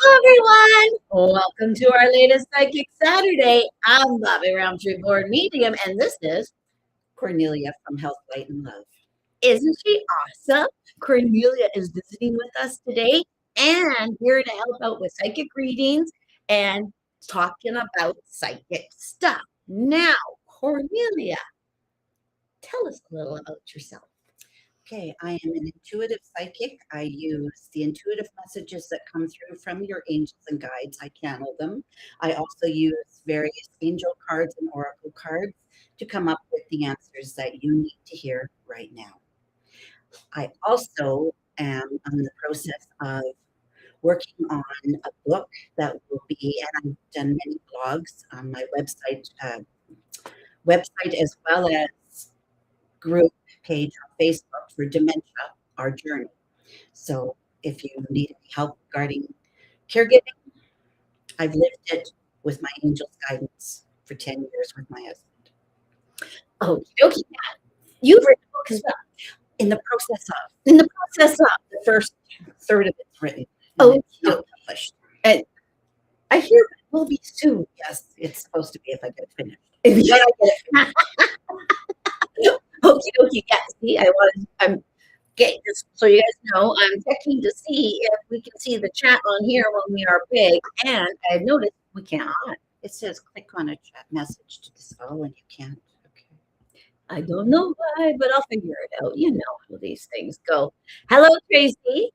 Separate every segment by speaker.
Speaker 1: everyone. Welcome to our latest Psychic Saturday. I'm Bobbi Rowntree, born medium, and this is
Speaker 2: Cornelia from Health, Light, and Love.
Speaker 1: Isn't she awesome? Cornelia is visiting with us today and here to help out with psychic readings and talking about psychic stuff. Now, Cornelia, tell us a little about yourself.
Speaker 2: Okay, I am an intuitive psychic. I use the intuitive messages that come through from your angels and guides. I channel them. I also use various angel cards and oracle cards to come up with the answers that you need to hear right now. I also am in the process of working on a book that will be, and I've done many blogs on my website, as well as group page on Facebook for Dementia, Our Journey. So if you need any help regarding caregiving, I've lived it with my angel's guidance for 10 years with my husband.
Speaker 1: Okay. You've written a book as well.
Speaker 2: In the process of.
Speaker 1: The
Speaker 2: first third of it's written.
Speaker 1: Oh,
Speaker 2: it's not published.
Speaker 1: And I hear it will be soon.
Speaker 2: Yes, it's supposed to be if I get it finished.
Speaker 1: If you get it. Okie dokie. Yeah, see, I'm getting this so you guys know I'm checking to see if we can see the chat on here when we are big, and I've noticed we cannot.
Speaker 2: It says click on a chat message to dispel when you can't. Okay.
Speaker 1: I don't know why, but I'll figure it out. You know how these things go. Hello, Tracy.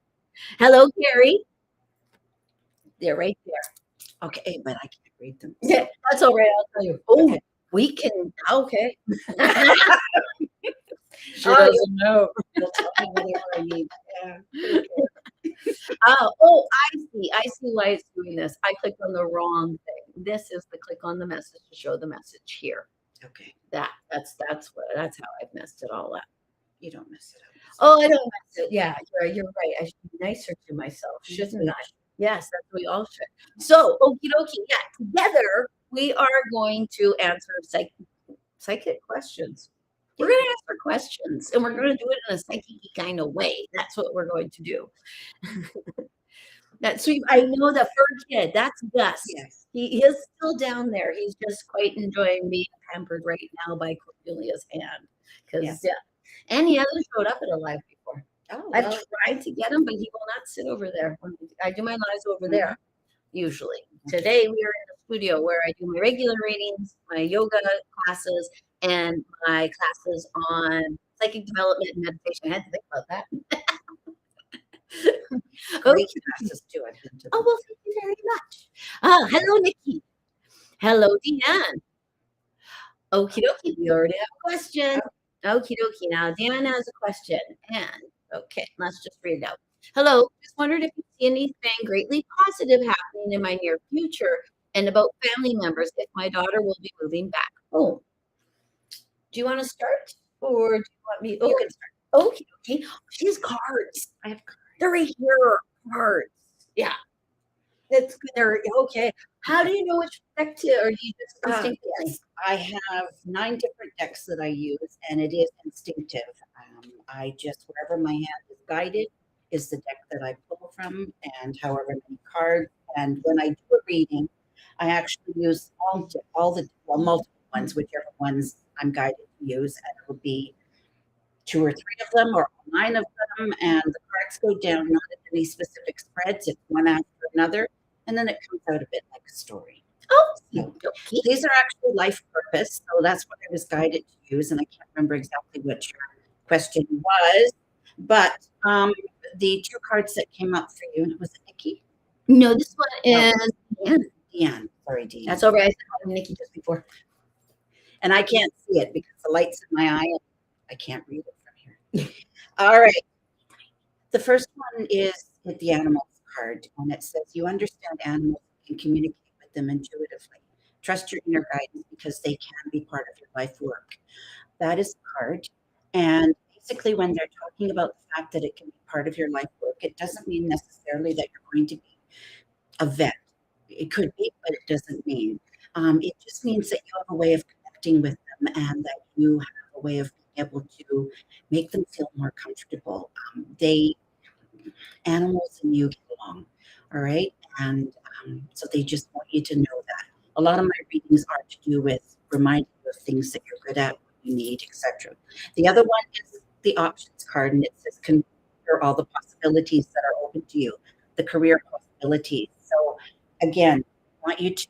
Speaker 1: Hello, Carrie. They're right there.
Speaker 2: Okay, but I can't read them.
Speaker 1: Yeah, that's all right. I'll tell you. Oh, okay. We can. Okay.
Speaker 2: She doesn't know.
Speaker 1: You'll tell me whatever I need. Yeah. Okay. I see. I see why it's doing this. I clicked on the wrong thing. This is the click on the message to show the message here.
Speaker 2: Okay.
Speaker 1: That's how I've messed it all up.
Speaker 2: You don't mess it up.
Speaker 1: Oh, I don't mess it. Yeah, you're right. I should be nicer to myself, shouldn't I? Yes, that's what we all should. So, okie dokie. Yeah, together we are going to answer psychic questions. We're going to answer questions, and we're going to do it in a psychic kind of way. That's what we're going to do. I know the fur kid. That's Gus.
Speaker 2: Yes.
Speaker 1: He is still down there. He's just quite enjoying being pampered right now by Cornelia's hand. Because and he hasn't showed up at a live before.
Speaker 2: Oh,
Speaker 1: I've tried to get him, but he will not sit over there. I do my lives over there usually. Today we are in the studio where I do my regular readings, my yoga classes, and my classes on psychic development and meditation. I had to think about that.
Speaker 2: Great classes to it.
Speaker 1: Oh, well, thank you very much. Hello, Nikki. Hello, Deanne. Okie dokie. We already have a question. Okie dokie. Now, Deanne has a question. And, okay, let's just read it out. Hello. Just wondered if you see anything greatly positive happening in my near future and about family members if my daughter will be moving back home. Do you want to start? Or do you want me?
Speaker 2: You can start.
Speaker 1: Okay. She has cards.
Speaker 2: I have cards.
Speaker 1: They're right here. Cards. Yeah. That's good. They're okay. How do you know which deck to, or do you just instinctively?
Speaker 2: Yes, I have 9 different decks that I use, and it is instinctive. I just, wherever my hand is guided, is the deck that I pull from, and however many cards. And when I do a reading, I actually use multiple ones, whichever ones I'm guided to use, and it will be 2 or 3 of them or 9 of them, and the cards go down not in any specific spreads. It's one after another, and then it comes out a bit like a story.
Speaker 1: Oh,
Speaker 2: so these are actually life purpose, so that's what I was guided to use, and I can't remember exactly what your question was, but the 2 cards that came up for you, was it Nikki?
Speaker 1: No, this one is
Speaker 2: Deanne. Sorry, Deanne.
Speaker 1: That's all right. I said Nikki just before.
Speaker 2: And I can't see it because the light's in my eye. I can't read it from here. All right. The first one is the animals card, and it says you understand animals and communicate with them intuitively. Trust your inner guidance because they can be part of your life work. That is the card. And basically, when they're talking about the fact that it can be part of your life work, it doesn't mean necessarily that you're going to be a vet. It could be, but it doesn't mean. It just means that you have a way of connecting with them and that you have a way of being able to make them feel more comfortable. Animals and you get along, all right? And so they just want you to know that. A lot of my readings are to do with reminding you of things that you're good at, what you need, etc. The other one is the options card, and it says consider all the possibilities that are open to you, the career possibilities. So again, I want you to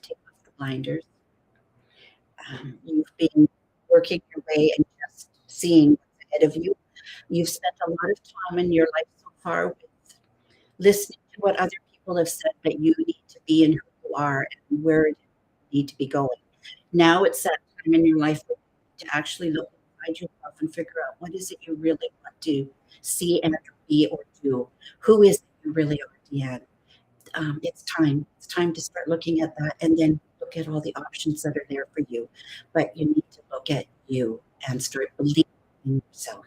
Speaker 2: take off the blinders. You've been working your way and just seeing what's ahead of you. You've spent a lot of time in your life so far with listening to what other people have said that you need to be and who you are and where you need to be going. Now it's that time in your life to actually look inside yourself and figure out what is it you really want to see and be or do. Who is it you really are, Deanne? It's time. It's time to start looking at that and then look at all the options that are there for you. But you need to look at you and start believing in yourself.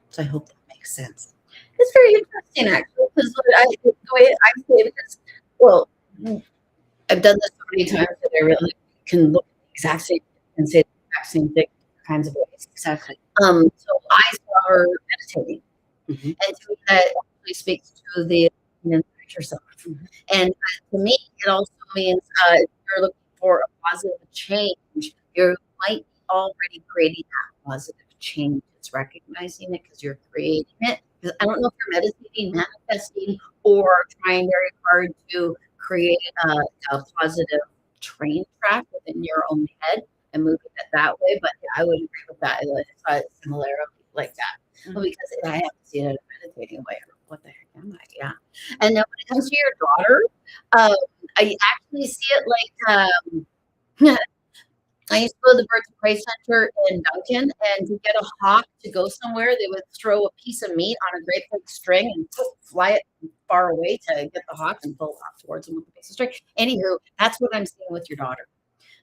Speaker 2: So I hope that makes sense.
Speaker 1: It's very interesting, actually, because the way I say it is, well, I've done this so many times that I really can look at the exact same thing and say the exact same thing in kinds of ways.
Speaker 2: Exactly.
Speaker 1: So I saw her meditating,
Speaker 2: Mm-hmm.
Speaker 1: and to me that actually speaks to the inside yourself.
Speaker 2: Mm-hmm.
Speaker 1: And to me, it also means if you're looking for a positive change, you might be already creating that positive change. It's recognizing it because you're creating it. Because I don't know if you're meditating, manifesting, or trying very hard to create a positive train track within your own head and moving it that way. But yeah, I would agree with that. I saw it similarly like that. Well, because I have to see it in a meditating way. What the heck am I? Yeah. And then when it comes to your daughter, I actually see it like I used to go to the Birds of Prey Center in Duncan, and to get a hawk to go somewhere, they would throw a piece of meat on a great big string and fly it far away to get the hawk and pull off towards them with the piece of string. Anywho, that's what I'm seeing with your daughter.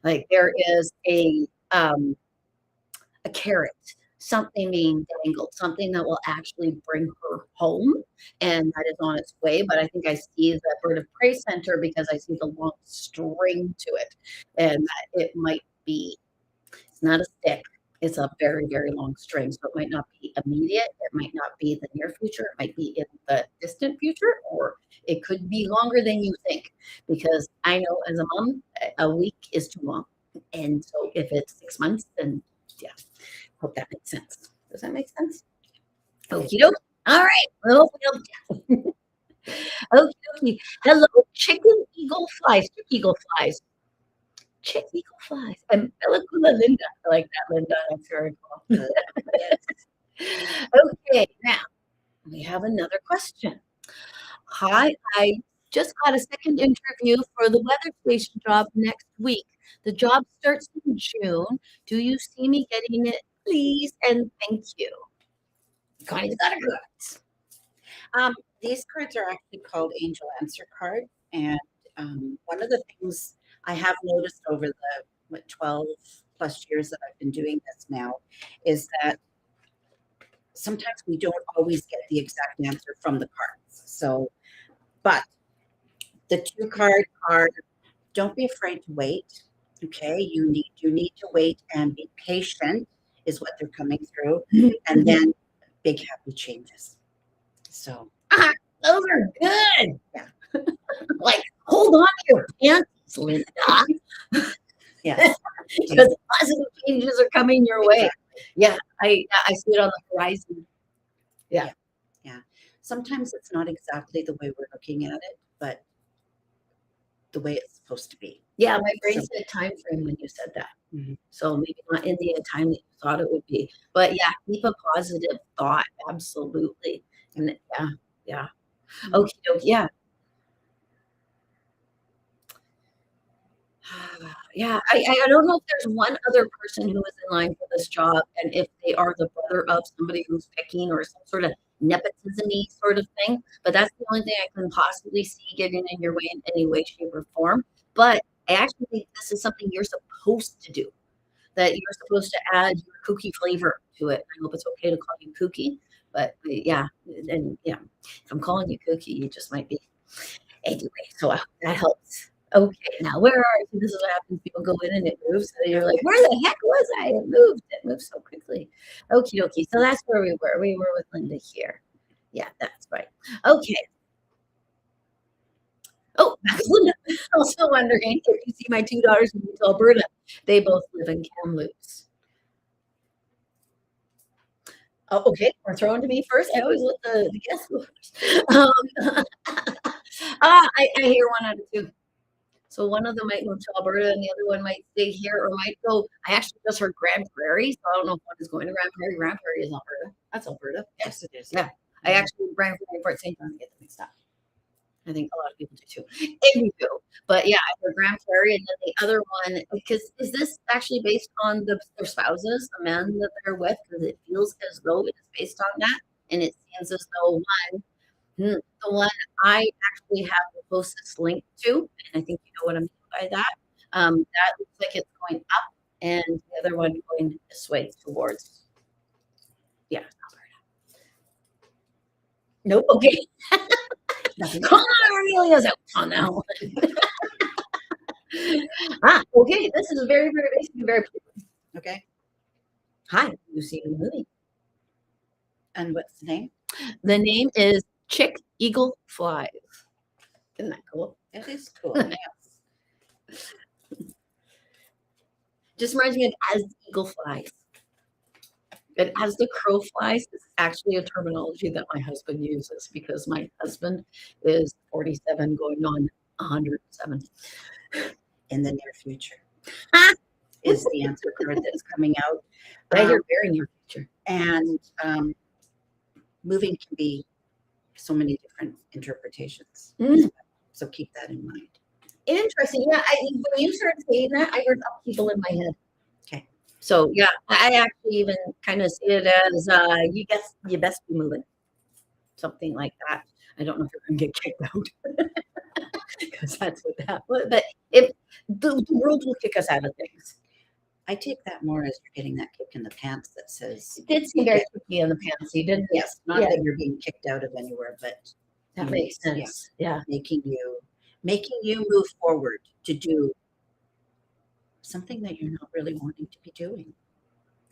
Speaker 1: Like there is a carrot, something being dangled, something that will actually bring her home, and that is on its way. But I think I see the Bird of Prey Center because I see the long string to it, and that it might be, it's not a stick. It's a very, very long string. So it might not be immediate. It might not be the near future. It might be in the distant future, or it could be longer than you think. Because I know as a mom, a week is too long. And so if it's 6 months, then yeah, hope that makes sense. Does that make sense? Okie dokie. All right. Well, okie dokie. Hello, chicken eagle flies, chick eagle flies. Chick eagle flies. And Bellicula Linda. I like that, Linda. That's very cool. Okay, now we have another question. Hi, I just got a second interview for the weather station job next week. The job starts in June. Do you see me getting it, please? And thank you. Connie's got a good.
Speaker 2: These cards are actually called angel answer cards. And one of the things I have noticed over the 12 plus years that I've been doing this now is that sometimes we don't always get the exact answer from the cards. So, but the 2 card card, don't be afraid to wait. Okay, you need to wait and be patient is what they're coming through, and then big happy changes. So
Speaker 1: Those are good.
Speaker 2: Yeah.
Speaker 1: Like, hold on to your panties, Linda.
Speaker 2: yes,
Speaker 1: Because positive changes are coming your way. Yeah, I see it on the horizon. Yeah.
Speaker 2: Sometimes it's not exactly the way we're looking at it, but the way it's supposed to be.
Speaker 1: Yeah, my brain said time frame when you said that.
Speaker 2: Mhm.
Speaker 1: So maybe not in the time that you thought it would be. But yeah, keep a positive thought. Absolutely. And yeah. Okay, yeah. Yeah, I don't know if there's one other person who is in line for this job, and if they are the brother of somebody who's picking or some sort of nepotism-y sort of thing. But that's the only thing I can possibly see getting in your way in any way, shape, or form. But I actually think this is something you're supposed to do. That you're supposed to add your kooky flavor to it. I hope it's okay to call you kooky, but yeah, and yeah, if I'm calling you kooky, you just might be. Anyway, so that helps. Okay, now where are you? This is what happens. People go in and it moves, and you're like, where the heck was I? It moved. It moved so quickly. Okie dokie. So that's where we were. We were with Linda here. Yeah, that's right. Okay. Oh, that's Linda. Also wondering if you see my 2 daughters moving to Alberta. They both live in Kamloops. Oh, okay. We're throwing to me first. I always let the guests go first. I hear 1 out of 2. So one of them might move to Alberta and the other one might stay here or might go. I actually just heard Grand Prairie, so I don't know if one is going to Grand Prairie. Grand Prairie is Alberta. That's Alberta.
Speaker 2: Yes, it is.
Speaker 1: Yeah. I actually Grand Prairie Fort St. John get them mixed up. I think a lot of people do too. Anywho, but yeah, I heard Grand Prairie, and then the other one, because is this actually based on their spouses, the men that they're with? Because it feels as though it is based on that, and it seems as though the one I actually have the closest link to, and I think you know what I mean by that. That looks like it's going up, and the other one going this way towards, yeah, Alberta. Nope. Okay. Come on, Amelia's out on that one. Okay. This is very, very basic and very clear.
Speaker 2: Okay.
Speaker 1: Hi, you see the movie.
Speaker 2: And what's the name?
Speaker 1: The name is Chick Eagle Flies. Isn't that cool?
Speaker 2: It is cool. Yes.
Speaker 1: Just reminds me of As the Eagle Flies. And As the Crow Flies is actually a terminology that my husband uses because my husband is 47 going on 107.
Speaker 2: In the near future is the answer card that's coming out.
Speaker 1: Right here, very near future.
Speaker 2: And moving can be so many different interpretations. So keep that in mind.
Speaker 1: Interesting. Yeah, when you started saying that, I heard upheaval in my head.
Speaker 2: Okay.
Speaker 1: So yeah, I actually even kind of see it as you best be moving. Something like that. I don't know if you're gonna get kicked out. Because that's what that was. But if the world will kick us out of things.
Speaker 2: I take that more as you're getting that kick in the pants that says
Speaker 1: It did seem very kicky in the pants. You didn't.
Speaker 2: yes, not that you're being kicked out of anywhere, but
Speaker 1: That makes sense. Yeah.
Speaker 2: making you move forward to do something that you're not really wanting to be doing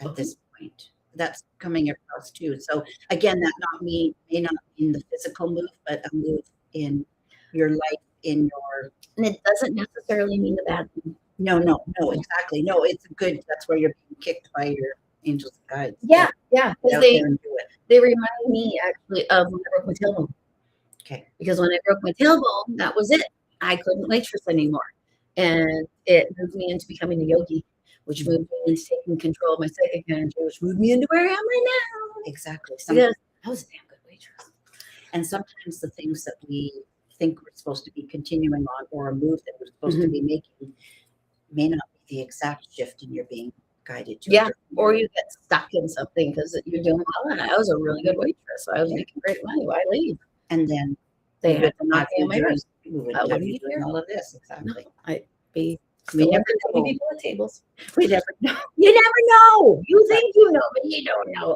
Speaker 2: at this point. That's coming across too. So again, that may not mean the physical move, but a move in your life, in your.
Speaker 1: And it doesn't necessarily mean a bad thing.
Speaker 2: No, exactly. No, it's a good. That's where you're being kicked by your angels and guides.
Speaker 1: Yeah. Because they remind me actually of when I broke my tailbone.
Speaker 2: Okay.
Speaker 1: Because when I broke my tailbone, that was it. I couldn't waitress anymore. And it moved me into becoming a yogi, which moved me into taking control of my psychic energy, which moved me into where I am right now.
Speaker 2: Exactly.
Speaker 1: Because I was a damn good waitress.
Speaker 2: And sometimes the things that we think we're supposed to be continuing on or a move that we're supposed to be making may not be the exact shift in your being guided to.
Speaker 1: Yeah. Or you get stuck in something because you're doing well. And I was a really good waitress. So I was making great money. Why leave?
Speaker 2: And then
Speaker 1: they had to knock me on my wrist.
Speaker 2: We wouldn't have you doing all of this. Exactly.
Speaker 1: No, we
Speaker 2: never know.
Speaker 1: People at tables. We never know. You never know. You think you know, but you don't know.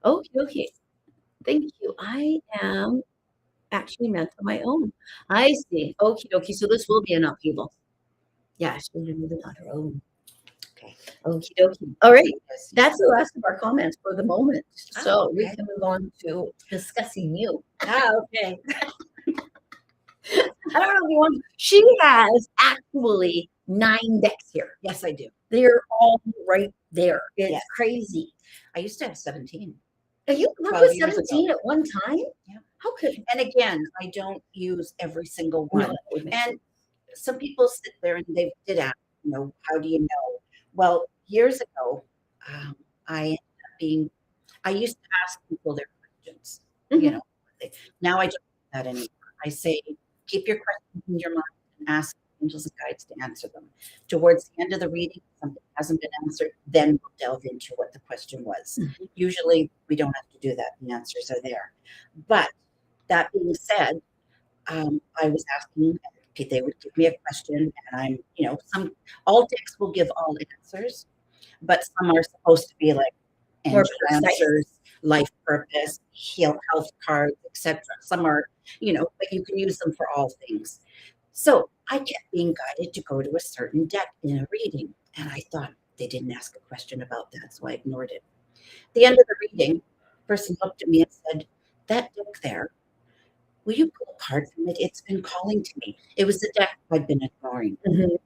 Speaker 1: Okay. Thank you. I am actually meant on my own. I see. Okay. So this will be an upheaval. Yeah, she's moving on her own.
Speaker 2: Okay.
Speaker 1: Okay. All right. That's the last of our comments for the moment. So we can move on to discussing you. Okay. I don't know if you want. She has actually 9 decks here.
Speaker 2: Yes, I do.
Speaker 1: They're all right there. It's crazy.
Speaker 2: I used to have 17.
Speaker 1: Are you worked with 17 at one time?
Speaker 2: Yeah.
Speaker 1: How could?
Speaker 2: And again, I don't use every single one.
Speaker 1: No,
Speaker 2: and some people sit there and they did ask, how do you know? Well, years ago, I used to ask people their questions. Now I don't do that anymore. I say, keep your questions in your mind and ask angels and guides to answer them. Towards the end of the reading, if something hasn't been answered, then we'll delve into what the question was. Usually we don't have to do that. The answers are there. But that being said, I was asking, they would give me a question, and all decks will give all answers, but some are supposed to be like angel answers, life purpose, health cards, etc. Some are, but you can use them for all things. So I kept being guided to go to a certain deck in a reading, and I thought they didn't ask a question about that, so I ignored it. At the end of the reading, the person looked at me and said, "That deck there, will you pull apart from it, it's been calling to me. It was the deck I'd been ignoring.
Speaker 1: Mhm.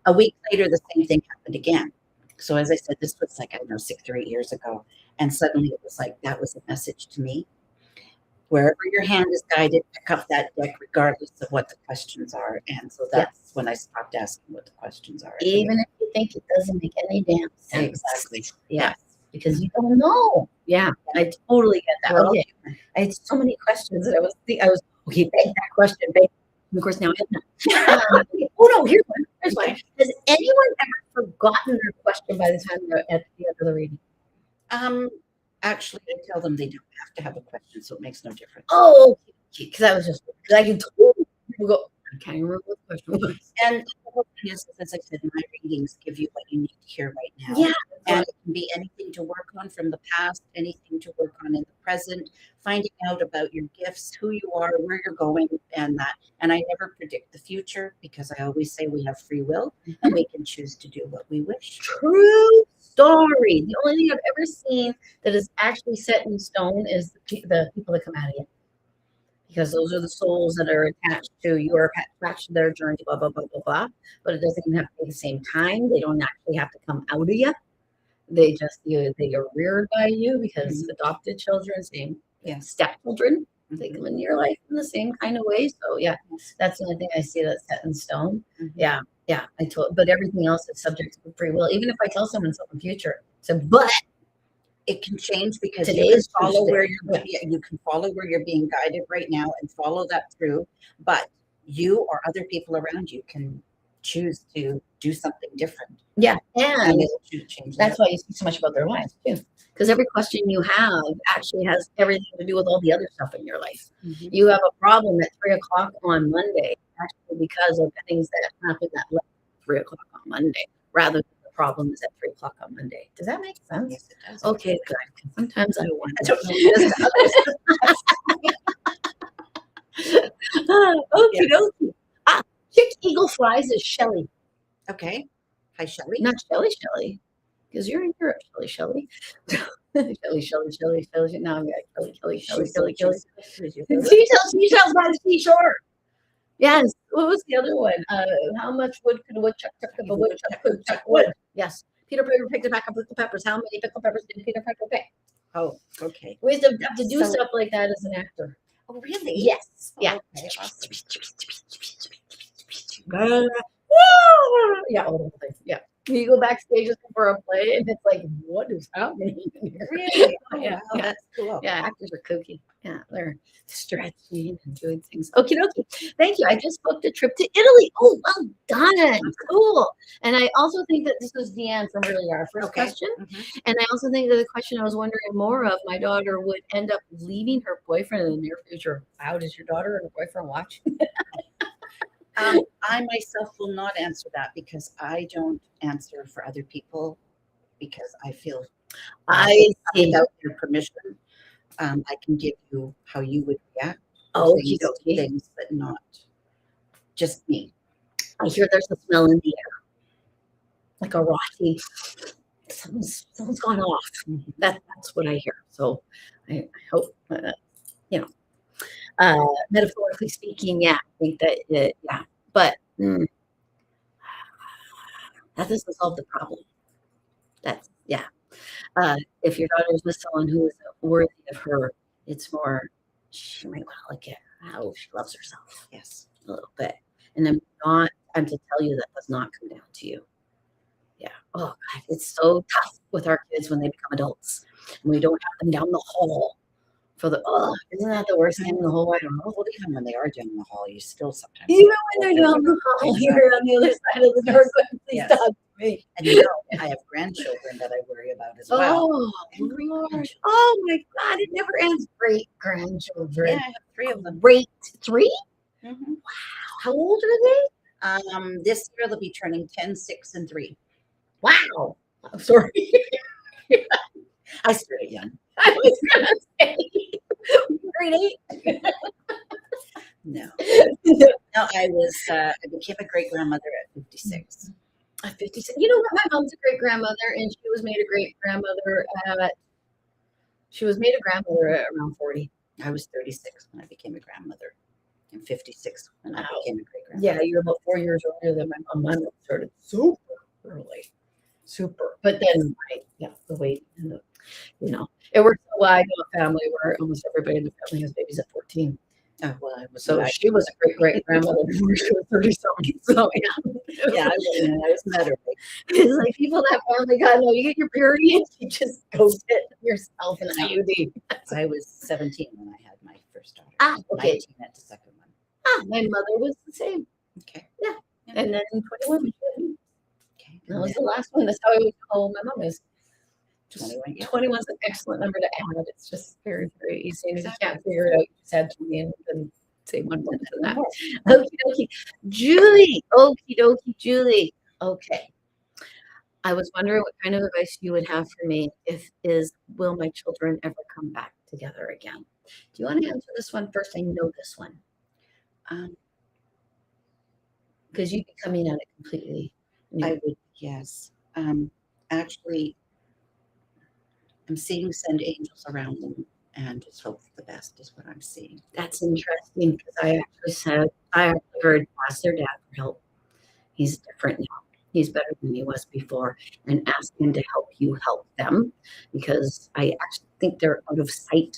Speaker 2: A week later, the same thing happened again. So as I said, this was like, I don't know, 6 or 8 years ago. And suddenly it was like, that was a message to me. Wherever your hand is guided, pick up that deck regardless of what the questions are. And so that's when I stopped asking what the questions are.
Speaker 1: Even if you think it doesn't make any damn sense.
Speaker 2: Exactly.
Speaker 1: Yeah. Because you don't know. Yeah, I totally get that.
Speaker 2: We're all
Speaker 1: Okay. I had so many questions that I was okay, beg that question, beg. Of course, now I have none. Oh no, here's one. Here's one. Has anyone ever forgotten their question by the time they're at the end of the reading?
Speaker 2: Actually, I tell them they don't have to have a question, so it makes no difference.
Speaker 1: Oh, because I was just because I can totally people go. I can't remember what the question was.
Speaker 2: And the whole thing is, as I said, my readings give you what you need to hear right now.
Speaker 1: Yeah,
Speaker 2: And it can be anything to work on from the past, anything to work on in the present, finding out about your gifts, who you are, where you're going, and that. And I never predict the future because I always say we have free will and we can choose to do what we wish.
Speaker 1: True story. The only thing I've ever seen that is actually set in stone is the people that come out of you. Because those are the souls that are attached to you or attached to their journey, blah, blah, blah, blah, blah. But it doesn't even have to be the same time. They don't actually have to come out of you. They just, they are reared by you because adopted children, same stepchildren, they come into your life in the same kind of way. So yeah, that's the only thing I see that's set in stone. Yeah, but everything else is subject to free will. Even if I tell someone something future, so but
Speaker 2: it can change because
Speaker 1: today
Speaker 2: you can
Speaker 1: is
Speaker 2: follow
Speaker 1: Tuesday.
Speaker 2: where you can follow where you're being guided right now and follow that through. But you or other people around you can choose to do something different.
Speaker 1: Yeah, and
Speaker 2: it'll change
Speaker 1: that's why you see so much about their lives too. Because every question you have actually has everything to do with all the other stuff in your life. You have a problem at 3:00 on Monday, actually because of the things that happened at 3:00 on Monday, rather than the problem is at 3:00 on Monday. Does that make sense?
Speaker 2: Yes, it does.
Speaker 1: Okay, good. 'Cause sometimes I wonder.
Speaker 2: I don't know this to others.
Speaker 1: Okie dokie. Chick Eagle Flies is Shelley.
Speaker 2: Okay. Hi, Shelley.
Speaker 1: Not Shelley, because you're in Europe, Shelley. Shelley. Now I'm like Kelly. Seashells by the seashore. Yes. What was the other one? How much wood could a woodchuck chuck if a woodchuck could chuck wood? Yes. Peter Piper picked a pack of pickled peppers. How many pickled peppers did Peter Piper pick?
Speaker 2: Oh, okay.
Speaker 1: We have to do stuff like that as an actor.
Speaker 2: Oh, really?
Speaker 1: Yes. Yeah.
Speaker 2: Okay, awesome.
Speaker 1: Yeah, all the things. Yeah. You go backstage for a play and it's like, what is happening here?
Speaker 2: Really? Oh,
Speaker 1: Yeah,
Speaker 2: wow, that's cool.
Speaker 1: Yeah, actors are kooky. Yeah, they're stretching and doing things. Okie dokie. Thank you. I just booked a trip to Italy. Oh, well done. Cool. And I also think that this was Deanne from earlier, our first question. And I also think that the question I was wondering more of, my daughter would end up leaving her boyfriend in the near future. How does your daughter and her boyfriend watch?
Speaker 2: I myself will not answer that because I don't answer for other people because I feel without your permission, I can give you how you would react to things, but not just me.
Speaker 1: I hear there's a smell in the air, like a rotty. Someone's gone off. That's what I hear. So I hope, metaphorically speaking, yeah, I think that, but that doesn't solve the problem. That's, if your daughter's with someone who is worthy of her, it's more, she might want to look at how she loves herself. Yes, a little bit. And I'm to tell you that does not come down to you. Yeah. Oh, God, it's so tough with our kids when they become adults and we don't have them down the hall isn't that the worst thing in the whole wide world?
Speaker 2: Well, even when they are down the hall, you still sometimes.
Speaker 1: Even when they're down the hall, you're on the other side of the door. Please stop me.
Speaker 2: And I have grandchildren that I worry about as well.
Speaker 1: Oh, Lord. Oh my God, it never ends. Great grandchildren.
Speaker 2: Yeah, I have 3 of them.
Speaker 1: Great 3?
Speaker 2: Wow.
Speaker 1: How old are
Speaker 2: they? This year they'll be turning 10, 6, and 3.
Speaker 1: Wow. I'm sorry.
Speaker 2: I started young.
Speaker 1: I was gonna say grade 8.
Speaker 2: No, I became a great grandmother at 56.
Speaker 1: At 56. You know what? My mom's a great grandmother, and she was made a great grandmother at around 40.
Speaker 2: I was 36 when I became a grandmother. In 56 when I
Speaker 1: Wow.
Speaker 2: became a great
Speaker 1: Yeah,
Speaker 2: grandmother.
Speaker 1: you're about 4 years older than my mom. My mom started super early, super. But then, the weight and it works so well. I know a family where almost everybody in the family has babies at 14.
Speaker 2: Oh, well, I was
Speaker 1: So she was a great grandmother before she was 30 something. So
Speaker 2: yeah, I was better.
Speaker 1: it's like people that family God no, you get your period, you just go get yourself an IUD.
Speaker 2: I was 17 when I had my first daughter.
Speaker 1: Okay.
Speaker 2: 19 at the second one.
Speaker 1: My mother was the same.
Speaker 2: Okay.
Speaker 1: Yeah. And then 21.
Speaker 2: Okay.
Speaker 1: That was the last one. That's how I would know my mom is.
Speaker 2: 21. Yeah.
Speaker 1: 21 is an excellent number to add. It's just very, very easy. And if you can't figure it out, you just add 20 and then say one more than that. Okie dokie. Julie. Okie dokie, Julie. Okay. I was wondering what kind of advice you would have for me will my children ever come back together again? Do you want to answer this one first? I know this one. Because you'd be coming at it completely new.
Speaker 2: I would, yes. Actually, I'm seeing send angels around them and just hope for the best is what I'm seeing.
Speaker 1: That's interesting because I actually heard ask their dad for help. He's different now. He's better than he was before, and ask him to help you help them because I actually think they're out of sight.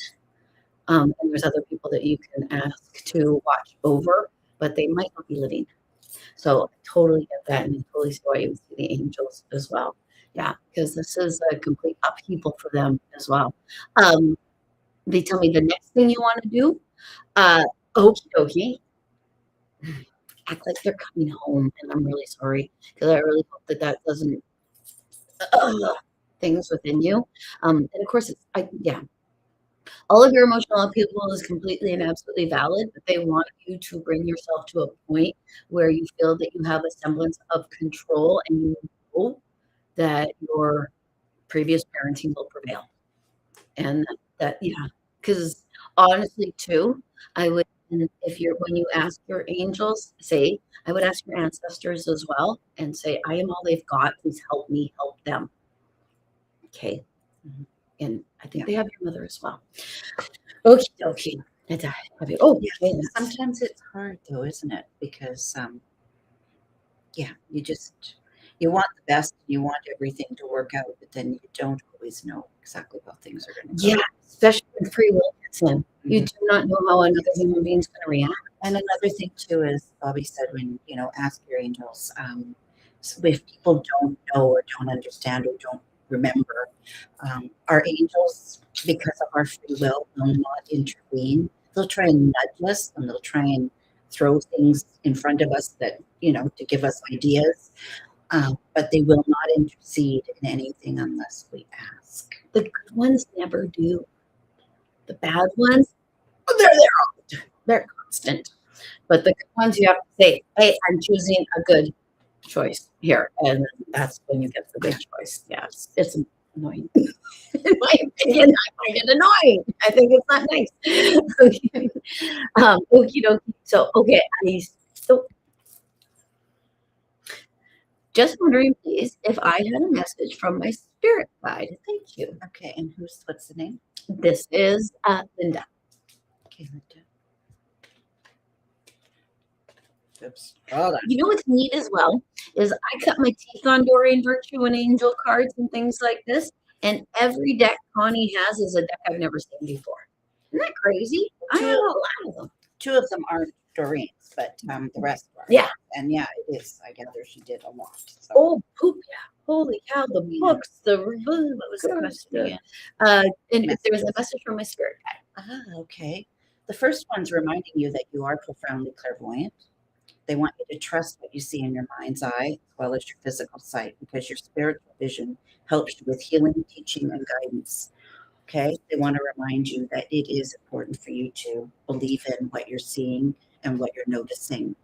Speaker 1: And there's other people that you can ask to watch over, but they might not be living. So I totally get that, and I totally see why you would see the angels as well. Yeah, because this is a complete upheaval for them as well. They tell me the next thing you want to do, okie dokie, act like they're coming home, and I'm really sorry because I really hope that doesn't things within you. And of course, all of your emotional upheaval is completely and absolutely valid, but they want you to bring yourself to a point where you feel that you have a semblance of control and you know that your previous parenting will prevail. And because honestly, too, I would, and when you ask your angels, I would ask your ancestors as well and say, I am all they've got. Please help me help them. Okay. And I think they have your mother as well. Okie dokie.
Speaker 2: Sometimes it's hard though, isn't it? Because you want the best, you want everything to work out, but then you don't always know exactly how things are going to go.
Speaker 1: Yeah, especially when free will gets in. You do not know how another human being's going to react.
Speaker 2: And another thing too is Bobbi said when ask your angels. So if people don't know or don't understand or don't remember, our angels, because of our free will not intervene. They'll try and nudge us and they'll try and throw things in front of us that to give us ideas, but they will not intercede in anything unless we ask.
Speaker 1: The good ones never do. The bad ones, they're there. They're constant. But the good ones, you have to say, hey, I'm choosing a good choice here. And that's when you get the good choice. Yeah, it's annoying. In my opinion, I find it annoying. I think it's not nice. Okie dokie. So, okay, just wondering, please, if I had a message from my spirit guide. Thank you.
Speaker 2: Okay, and what's the name?
Speaker 1: This is Linda.
Speaker 2: Okay, Linda. Oops. Hold on.
Speaker 1: You know what's neat as well is I cut my teeth on Doreen Virtue and angel cards and things like this, and every deck Connie has is a deck I've never seen before. Isn't that crazy? I have a lot of them.
Speaker 2: Two of them aren't Doreen's, but the rest are.
Speaker 1: Yeah.
Speaker 2: And yeah, it is. I gather she did a lot. So.
Speaker 1: Oh, poop, yeah. Holy cow, the books, what was the question again? And there was a message from my spirit guide.
Speaker 2: Okay. The first one's reminding you that you are profoundly clairvoyant. They want you to trust what you see in your mind's eye as well as your physical sight because your spiritual vision helps you with healing, teaching, and guidance. Okay? They want to remind you that it is important for you to believe in what you're seeing and what you're noticing.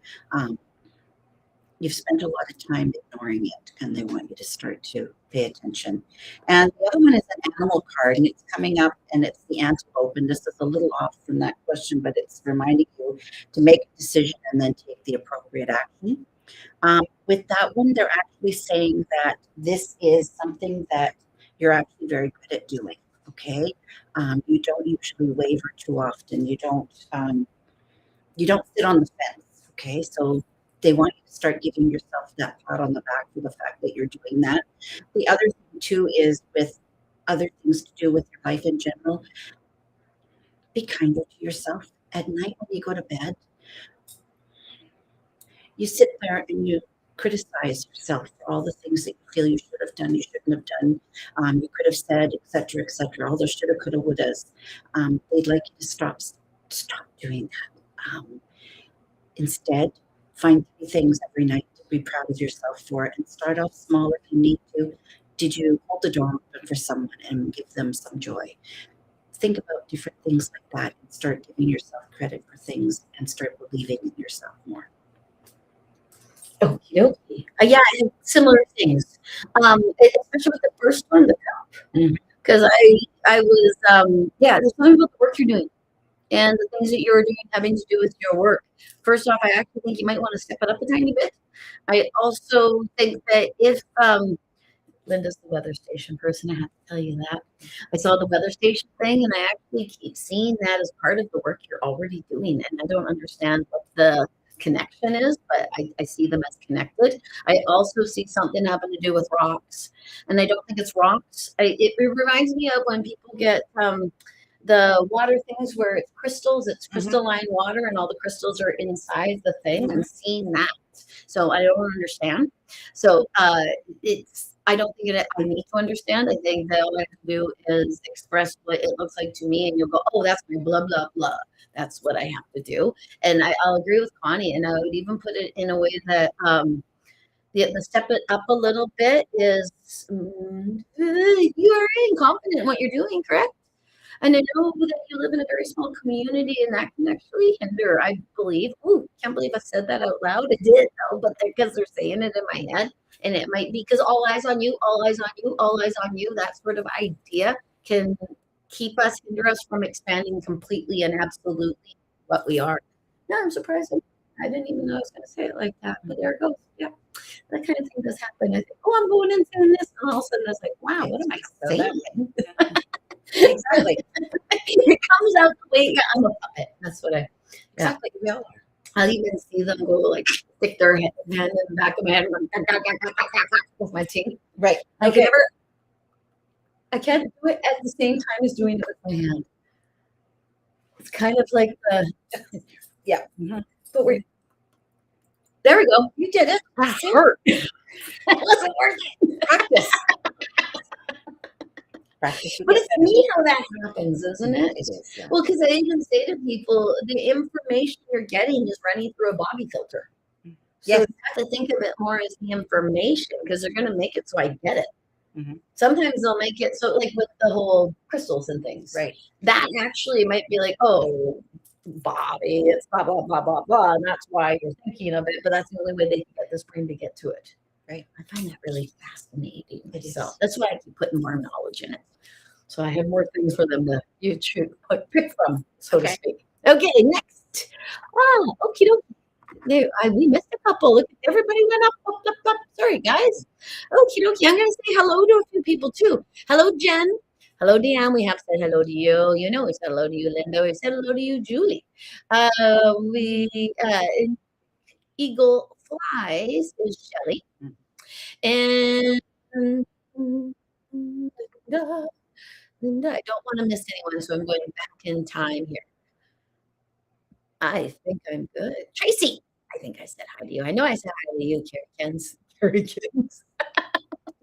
Speaker 2: You've spent a lot of time ignoring it, and they want you to start to pay attention. And the other one is an animal card, and it's coming up, and it's the antelope. And this is a little off from that question, but it's reminding you to make a decision and then take the appropriate action. With that one, they're actually saying that this is something that you're actually very good at doing. Okay, you don't usually waver too often. You don't You don't sit on the fence, okay? So they want you to start giving yourself that pat on the back for the fact that you're doing that. The other thing too is with other things to do with your life in general, be kinder to yourself at night when you go to bed. You sit there and you criticize yourself for all the things that you feel you should have done, you shouldn't have done, you could have said, et cetera, all those shoulda, coulda, wouldas. They'd like you to stop doing that. Instead, find 3 things every night to be proud of yourself for, and start off small if you need to. Did you hold the door open for someone and give them some joy? Think about different things like that and start giving yourself credit for things and start believing in yourself more.
Speaker 1: Okie dokie. Yeah, and similar things. Especially with the first one, the cup. Because I was, yeah, there's something about the work you're doing and the things that you're doing having to do with your work. First off, I actually think you might want to step it up a tiny bit. I also think that if, Linda's the weather station person, I have to tell you that. I saw the weather station thing, and I actually keep seeing that as part of the work you're already doing. And I don't understand what the connection is, but I see them as connected. I also see something having to do with rocks, and I don't think it's rocks. It reminds me of when people get the water things where it's crystals, it's crystalline water, and all the crystals are inside the thing, and seeing that. So I don't understand. So I don't think I need to understand. I think that all I have to do is express what it looks like to me, and you'll go, oh, that's my blah, blah, blah. That's what I have to do. And I'll agree with Connie, and I would even put it in a way that the step it up a little bit is you are incompetent in what you're doing, correct? And I know that you live in a very small community, and that can actually hinder, I believe. Ooh, can't believe I said that out loud. I did, though, but because they're saying it in my head. And it might be because all eyes on you, all eyes on you, all eyes on you. That sort of idea can hinder us from expanding completely and absolutely what we are. No, I'm surprised. I didn't even know I was going to say it like that, but there it goes. Yeah, that kind of thing does happen. I think, oh, I'm going and saying this, and all of a sudden it's like, wow, what am I saying?
Speaker 2: Exactly.
Speaker 1: It comes out the way I'm a puppet. That's what I.
Speaker 2: Exactly. We all are.
Speaker 1: I'll even see them go like stick their hand in the back of my head with my teeth.
Speaker 2: Right.
Speaker 1: Okay. I can't do it at the same time as doing it with my hand. It's kind of like the
Speaker 2: yeah.
Speaker 1: But there we go. You did it. That hurt. It wasn't working.
Speaker 2: Practice. Practice.
Speaker 1: But it's neat how that happens, isn't it?
Speaker 2: It is. Yeah.
Speaker 1: Well, because I even say to people, the information you're getting is running through a Bobbi filter. So you have to think of it more as the information, because they're going to make it so I get it. Sometimes they'll make it so, like with the whole crystals and things.
Speaker 2: Right.
Speaker 1: That actually might be like, oh, Bobbi, it's blah, blah, blah, blah, blah. And that's why you're thinking of it. But that's the only way they can get this brain to get to it.
Speaker 2: Right.
Speaker 1: I find that really fascinating. So that's why I keep putting more knowledge in it. So I have more things for them to pick from, so to speak. Okay, next. Oh, okie dokie. We missed a couple. Look, everybody went up. Sorry, guys. Okie dokie. I'm going to say hello to a few people too. Hello, Jen. Hello, Deanne. We have said hello to you. You know, we said hello to you, Linda. We said hello to you, Julie. Eagle Flies is Shelly. And Linda, I don't want to miss anyone, so I'm going back in time here. I think I'm good. Tracy, I think I said hi to you. I know I said hi to you, Carrie Kins.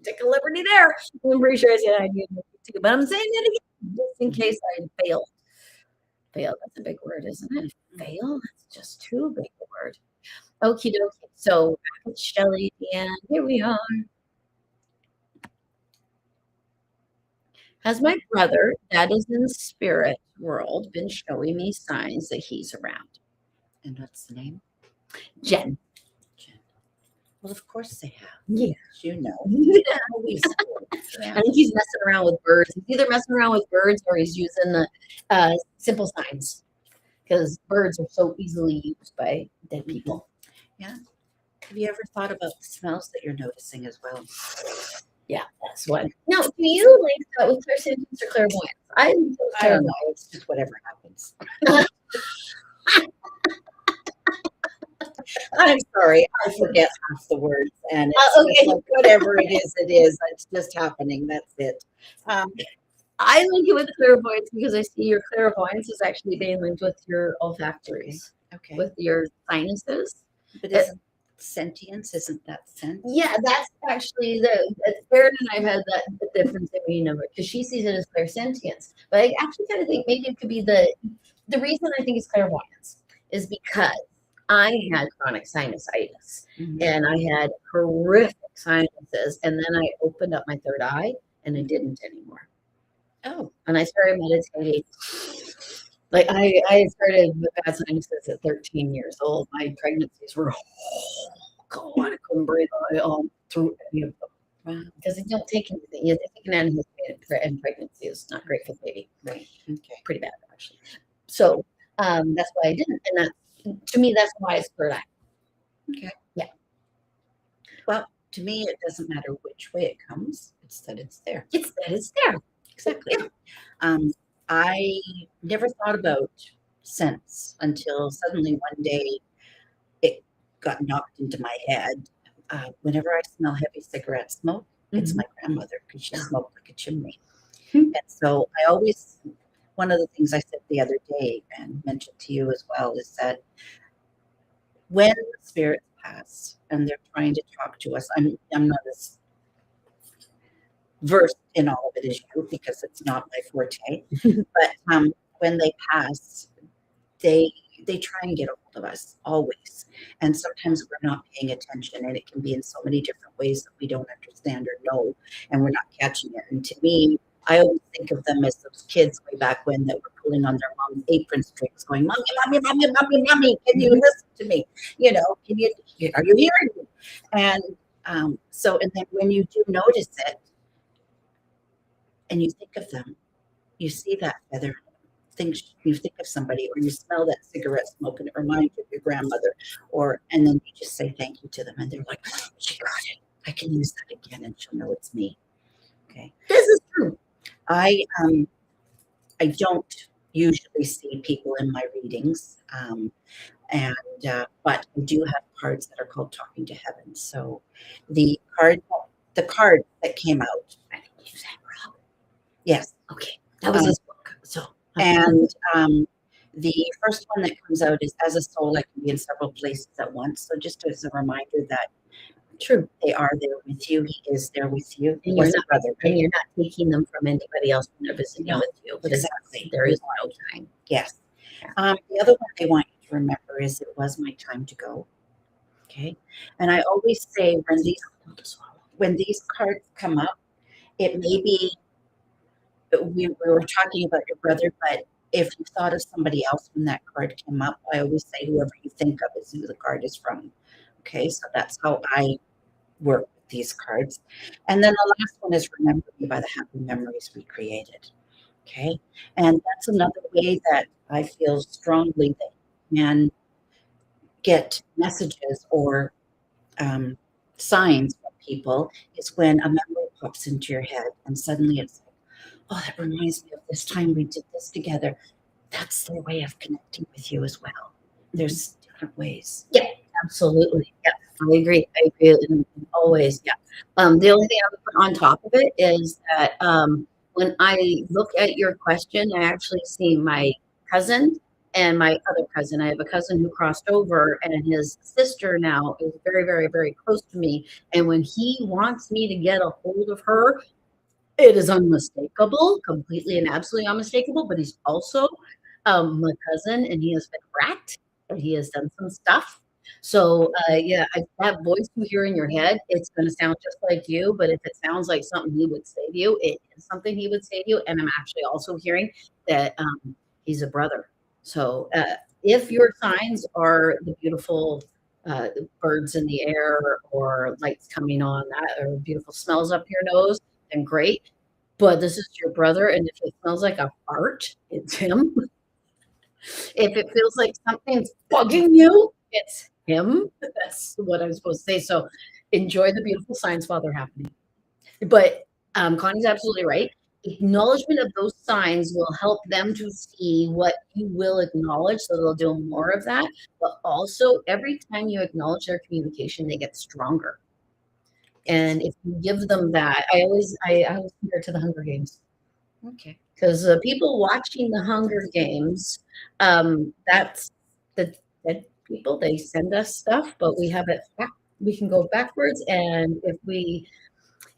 Speaker 1: Take a liberty there. I'm pretty sure I said hi to you too, but I'm saying it again just in case I failed. Fail, that's a big word, isn't it? Fail? That's just too big a word. Okie dokie. So back at Shelly, and here we are. Has my brother, that is in the spirit world, been showing me signs that he's around?
Speaker 2: And what's the name?
Speaker 1: Jen.
Speaker 2: Well, of course they have.
Speaker 1: Yeah.
Speaker 2: You know.
Speaker 1: I think he's messing around with birds. He's either messing around with birds or he's using the simple signs, because birds are so easily used by dead people.
Speaker 2: Yeah. Have you ever thought about the smells that you're noticing as well?
Speaker 1: Yeah, that's one. Now, do you link that with clairsentience or clairvoyance? I
Speaker 2: don't know. It's just whatever happens. I'm sorry, I forget half the words, and it's just
Speaker 1: Okay.
Speaker 2: like whatever it is, it's just happening. That's it. Um,
Speaker 1: I link it with clairvoyance because I see your clairvoyance is actually being linked with your olfactories,
Speaker 2: okay,
Speaker 1: with your sinuses.
Speaker 2: but
Speaker 1: It-
Speaker 2: isn't sentience? Isn't that sense?
Speaker 1: yeah, that's actually Karen and I've had that the difference in meaning of it because she sees it as clairsentience. But I actually kind of think maybe it could be the reason I think it's clairvoyance is because I had chronic sinusitis
Speaker 2: Mhm.
Speaker 1: and I had horrific sinuses, and then I opened up my third eye and I didn't anymore.
Speaker 2: Oh,
Speaker 1: And I started meditating. Like I started with bad sinuses at 13 years old. My pregnancies were God, I couldn't breathe through any of them
Speaker 2: wow.
Speaker 1: because they don't take anything. You take an antihistamine and pregnancy is not great for the baby.
Speaker 2: Right. Okay.
Speaker 1: Pretty bad actually. So that's why I didn't, and that to me that's why it's third eye.
Speaker 2: Okay.
Speaker 1: Yeah.
Speaker 2: Well, to me, it doesn't matter which way it comes. It's that it's there.
Speaker 1: It's that it's there.
Speaker 2: Exactly.
Speaker 1: Yeah.
Speaker 2: I never thought about sense until suddenly one day it got knocked into my head. Whenever I smell heavy cigarette smoke, it's my grandmother because she smoked like a chimney.
Speaker 1: Mhm.
Speaker 2: And so one of the things I said the other day and mentioned to you as well is that when spirits pass and they're trying to talk to us, I'm not as versed in all of it as you because it's not my forte. But when they pass, they try and get a hold of us always, and sometimes we're not paying attention, and it can be in so many different ways that we don't understand or know, and we're not catching it. And to me, I always think of them as those kids way back when that were pulling on their mom's apron strings, going, "Mommy, mommy, mommy, mommy, mommy, can you listen to me? Are you hearing me?" And and then when you do notice it, and you think of them, you see that feather, you think of somebody, or you smell that cigarette smoke and it reminds you of your grandmother, and then you just say thank you to them and they're like, "Oh, she got it. I can use that again and she'll know it's me." Okay.
Speaker 1: This is true.
Speaker 2: I I don't usually see people in my readings. And but I do have cards that are called Talking to Heaven. So the card that came out.
Speaker 1: I don't use that, Rob.
Speaker 2: Yes.
Speaker 1: Okay. That was his book. So
Speaker 2: And the first one that comes out is as a soul, I can be in several places at once. So just as a reminder that
Speaker 1: true.
Speaker 2: they are there with you. He is there with you.
Speaker 1: And
Speaker 2: Was a brother,
Speaker 1: and
Speaker 2: right?
Speaker 1: you're not taking them from anybody else when they're visiting
Speaker 2: No,
Speaker 1: with you.
Speaker 2: exactly.
Speaker 1: There is no time.
Speaker 2: Yes.
Speaker 1: Yeah.
Speaker 2: The other one they want you to remember is it was my time to go. Okay. And I always say when these cards come up, it may be we were talking about your brother, but if you thought of somebody else when that card came up, I always say whoever you think of is who the card is from. Okay, so that's how I work with these cards. And then the last one is remember me by the happy memories we created. Okay, and that's another way that I feel strongly that you can get messages or signs from people is when a memory pops into your head and suddenly it's like, oh, that reminds me of this time we did this together. That's their way of connecting with you as well. There's different ways.
Speaker 1: Yeah, absolutely. Yeah, I agree. Always. Yeah. The only thing I would put on top of it is that when I look at your question, I actually see my cousin and my other cousin. I have a cousin who crossed over, and his sister now is very, very, very close to me. And when he wants me to get a hold of her, it is unmistakable, completely and absolutely unmistakable. But he's also my cousin, and he has been racked, and he has done some stuff. So yeah, that voice you hear in your head, it's going to sound just like you. But if it sounds like something he would say to you, it is something he would say to you. And I'm actually also hearing that he's a brother. So if your signs are the beautiful birds in the air or lights coming on that or beautiful smells up your nose, then great. But this is your brother, and if it smells like a fart, it's him. If it feels like something's bugging you, it's him. That's what I'm supposed to say. So enjoy the beautiful signs while they're happening. But Connie's absolutely right. acknowledgement of those signs will help them to see what you will acknowledge, so they'll do more of that. But also, every time you acknowledge their communication, they get stronger. And if you give them that, I always compare it to the Hunger Games.
Speaker 2: Okay.
Speaker 1: Because people watching the Hunger Games, that's the dead people. They send us stuff, but we have it back. We can go backwards, and if we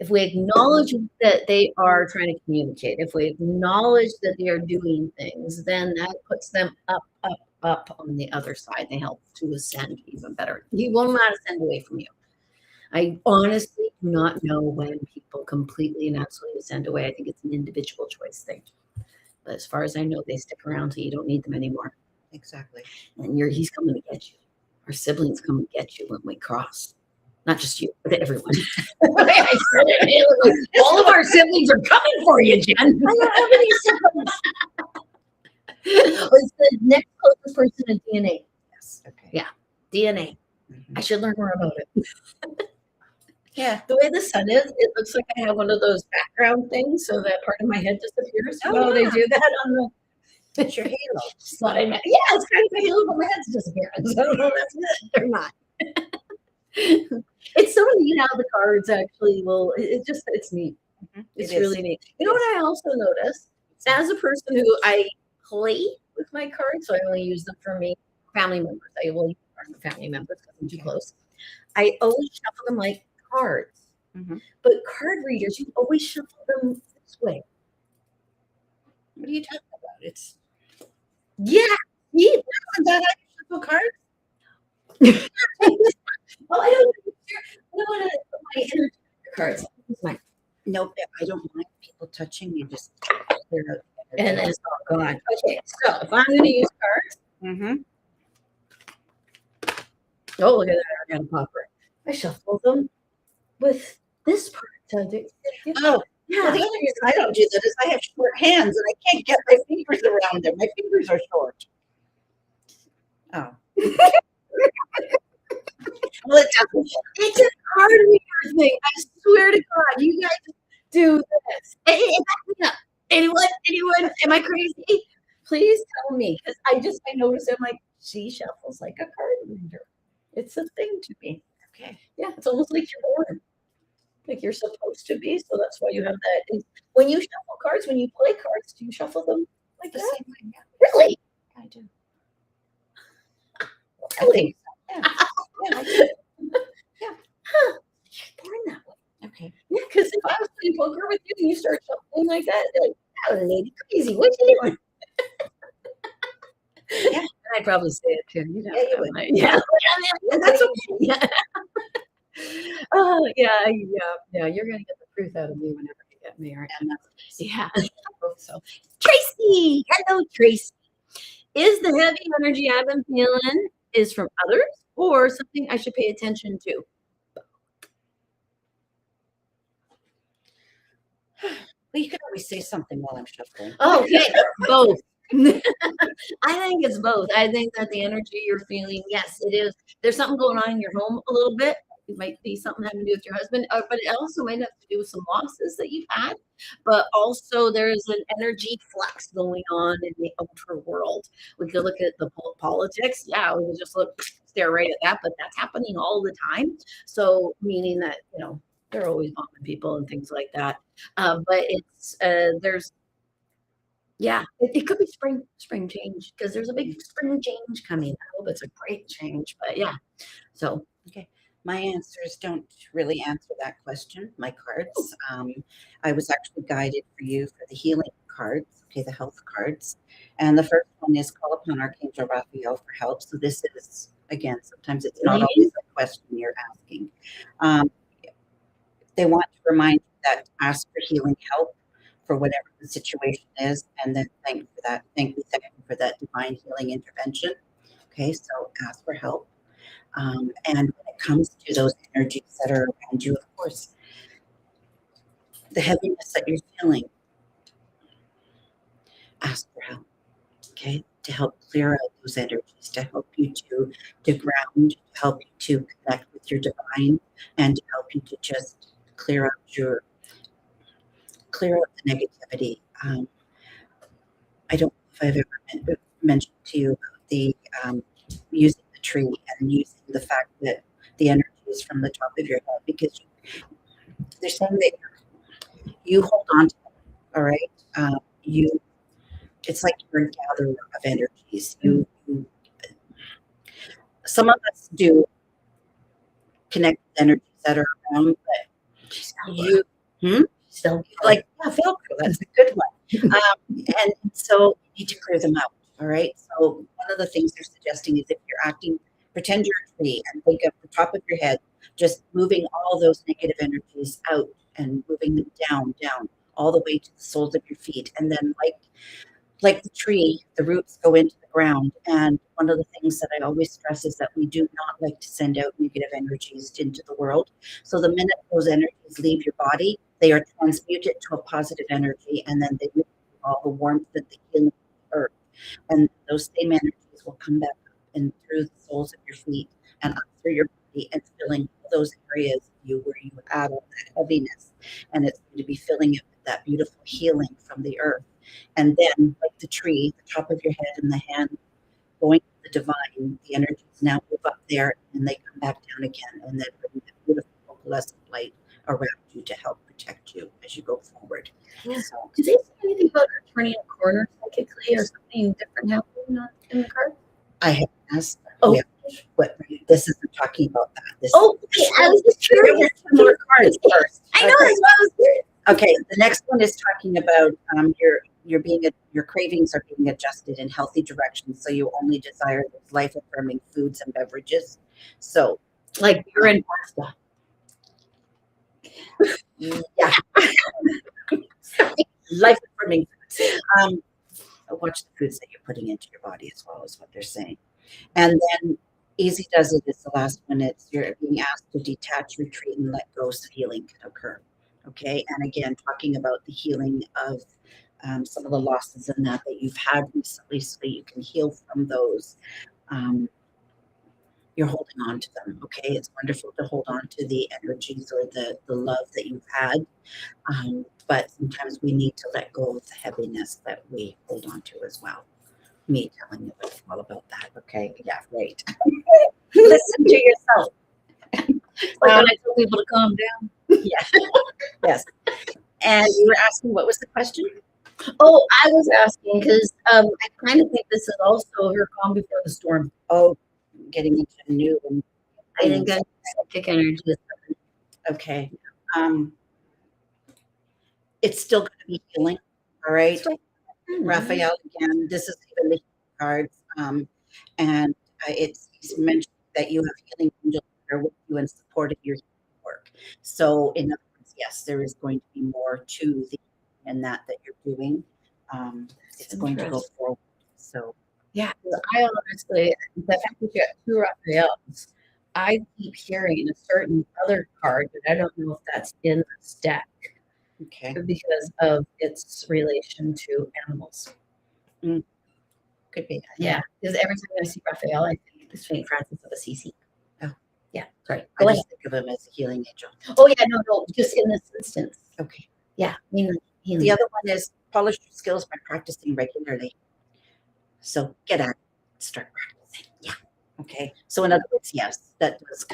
Speaker 1: acknowledge that they are trying to communicate, if we acknowledge that they are doing things, then that puts them up, up, up on the other side. They help to ascend even better. You will not ascend away from you. I honestly do not know when people completely and absolutely ascend away. I think it's an individual choice thing. But as far as I know, they stick around till you don't need them anymore.
Speaker 2: Exactly.
Speaker 1: And he's coming to get you. Our siblings come and get you when we cross. Not just you, but everyone. All of our siblings are coming for you, Jen. I don't have any siblings. It's the next closest person to DNA.
Speaker 2: Yes. Okay.
Speaker 1: Yeah. DNA.
Speaker 2: Mhm.
Speaker 1: I should learn more about it.
Speaker 2: Yeah.
Speaker 1: The way the sun is, it looks like I have one of those background things, so that part of my head disappears.
Speaker 2: Oh,
Speaker 1: They
Speaker 2: yeah.
Speaker 1: do that on the.
Speaker 2: It's your halo.
Speaker 1: Just thought I meant, yeah, it's kind of a halo, but my head's disappearing. So no, that's good. They're not. It's so neat how the cards actually will. It's neat.
Speaker 2: Mhm.
Speaker 1: It's
Speaker 2: It is.
Speaker 1: really neat. You know what I also noticed? As a person who I play with my cards, so I only use them for me, family members. I will use cards for family members because I'm too close. I always shuffle them like cards.
Speaker 2: Mhm.
Speaker 1: But card readers, you always shuffle them this way.
Speaker 2: What are you talking about? It's
Speaker 1: Yeah. Yeah.
Speaker 2: isn't that how you shuffle cards?
Speaker 1: Well, I don't want to put my energy cards. This is mine.
Speaker 2: Nope. I don't mind people touching. You just clear out.
Speaker 1: And then it's all gone. Okay, so if I'm going to use cards,
Speaker 2: Mm-hmm.
Speaker 1: oh, look at that. I got a popper. I shuffle them with this part.
Speaker 2: Oh,
Speaker 1: yeah.
Speaker 2: well, the other reason I don't do that is I have short hands and I can't get my fingers around them. My fingers are short. Oh. Well, it doesn't.
Speaker 1: It's a card reader thing. I swear to God, you guys do this. Hey, back me up. Anyone, am I crazy? Please tell me, because I noticed I'm like, she shuffles like a card reader. It's a thing to me.
Speaker 2: Okay.
Speaker 1: Yeah, it's almost like you're born. Like you're supposed to be, so that's why you have that. And when you shuffle cards, when you play cards, do you shuffle them like
Speaker 2: The
Speaker 1: that?
Speaker 2: same way. Yeah,
Speaker 1: Really?
Speaker 2: I do.
Speaker 1: Really?
Speaker 2: Yeah. Yeah, I do.
Speaker 1: Yeah. Huh. You're born that way.
Speaker 2: Okay.
Speaker 1: Yeah, because if I was playing poker with you and you start shuffling like that, they're like, that lady crazy. What you doing?
Speaker 2: Yeah.
Speaker 1: And I'd probably say it too. You know,
Speaker 2: Yeah, you would.
Speaker 1: like, yeah.
Speaker 2: And that's okay.
Speaker 1: Yeah. Oh, yeah. You're gonna get the truth out of me whenever you get me, aren't you?
Speaker 2: And that's
Speaker 1: Yeah. I hope so. Tracy, hello, Tracy. Is the heavy energy I've been feeling is from others or something I should pay attention to?
Speaker 2: well, you can always say something while I'm shuffling.
Speaker 1: Okay, both. I think it's both. I think that the energy you're feeling, yes, it is. There's something going on in your home a little bit. It might be something having to do with your husband, but it also might have to do with some losses that you've had. But also, there's an energy flux going on in the outer world. We could look at the politics. Yeah, we could just stare right at that, but that's happening all the time. So, meaning that, they're always bombing people and things like that. But it could be spring change because there's a big spring change coming. I hope it's a great change, but yeah. So
Speaker 2: Okay. My answers don't really answer that question. My cards. I was actually guided for you for the healing cards, okay, the health cards. And the first one is call upon Archangel Raphael for help. So this is, again, sometimes it's not always a question you're asking. They want to remind you that ask for healing help for whatever the situation is, and then thank you for that divine healing intervention. Okay, so ask for help. And when it comes to those energies that are around you, of course, the heaviness that you're feeling, ask for help. Okay, to help clear out those energies, to help you to ground, to help you to connect with your divine, and to help you to just clear out clear out the negativity. I don't know if I've ever mentioned to you about the using the tree and using the fact that the energy is from the top of your head, because they're saying that you hold on to them, all right? You, it's like you're a gatherer of energies. Some of us do connect with energies that are around, but you,
Speaker 1: So
Speaker 2: like, yeah, Velcro, that's a good one. And so you need to clear them out. All right. So one of the things they're suggesting is, if you're acting, pretend you're a tree and think of the top of your head, just moving all those negative energies out and moving them down, all the way to the soles of your feet. And then like the tree, the roots go into the ground. And one of the things that I always stress is that we do not like to send out negative energies into the world. So the minute those energies leave your body, they are transmuted to a positive energy, and then they move all the warmth that the healing of the earth. And those same energies will come back up and through the soles of your feet and up through your body, and filling those areas of you where you had all that heaviness. And it's going to be filling it with that beautiful healing from the earth. And then, like the tree, the top of your head and the hand going to the divine, the energies now move up there and they come back down again, and then bring that beautiful blessed light around you to help protect you as you go forward.
Speaker 1: Yeah.
Speaker 2: So,
Speaker 1: did they say anything about her turning a corner psychically, or something different happening in the card?
Speaker 2: I have asked.
Speaker 1: Oh.
Speaker 2: Yeah, what this isn't talking about that. This
Speaker 1: Okay, I was just curious.
Speaker 2: more cards first.
Speaker 1: I know, that's why I was curious.
Speaker 2: Okay, the next one is talking about your cravings are being adjusted in healthy directions, so you only desire those life affirming foods and beverages. So,
Speaker 1: like beer and pasta.
Speaker 2: Yeah, life affirming foods. Watch the foods that you're putting into your body as well, is what they're saying. And then easy does it is the last one. It's you're being asked to detach, retreat, and let go so healing can occur. Okay, and again, talking about the healing of some of the losses and that you've had recently, so that you can heal from those. You're holding on to them. Okay, it's wonderful to hold on to the energies or the love that you've had, but sometimes we need to let go of the heaviness that we hold on to as well. Me telling you all about that. Okay, yeah, right. Listen to yourself.
Speaker 1: Like when I tell people to calm down.
Speaker 2: Yeah. Yes. And you were asking, what was the question?
Speaker 1: Oh, I was asking because I kind of think this is also her calm before the storm.
Speaker 2: Oh, getting into new and
Speaker 1: I think that's psychic energy.
Speaker 2: okay. It's still going to be healing. All right. Raphael, again, this is even the cards. And it's mentioned that you have healing angels that are with you and supporting your work. So, in other words, yes, there is going to be more to the and that you're doing. It's going to go forward. So,
Speaker 1: yeah, I honestly, the fact that you got two Raphaels, I keep hearing a certain other card, but I don't know if that's in this deck.
Speaker 2: Okay.
Speaker 1: Because of its relation to animals.
Speaker 2: Could be.
Speaker 1: Yeah. Because every time I see Raphael, I think of St. Francis of Assisi.
Speaker 2: Oh.
Speaker 1: Yeah. Sorry.
Speaker 2: Go ahead. Think of him as a healing angel.
Speaker 1: Oh, yeah. No. Just in this instance.
Speaker 2: Okay.
Speaker 1: Yeah. Healing.
Speaker 2: The other one is polish your skills by practicing regularly. So get at it. Start practicing. Yeah. Okay. So in other words, yes, that does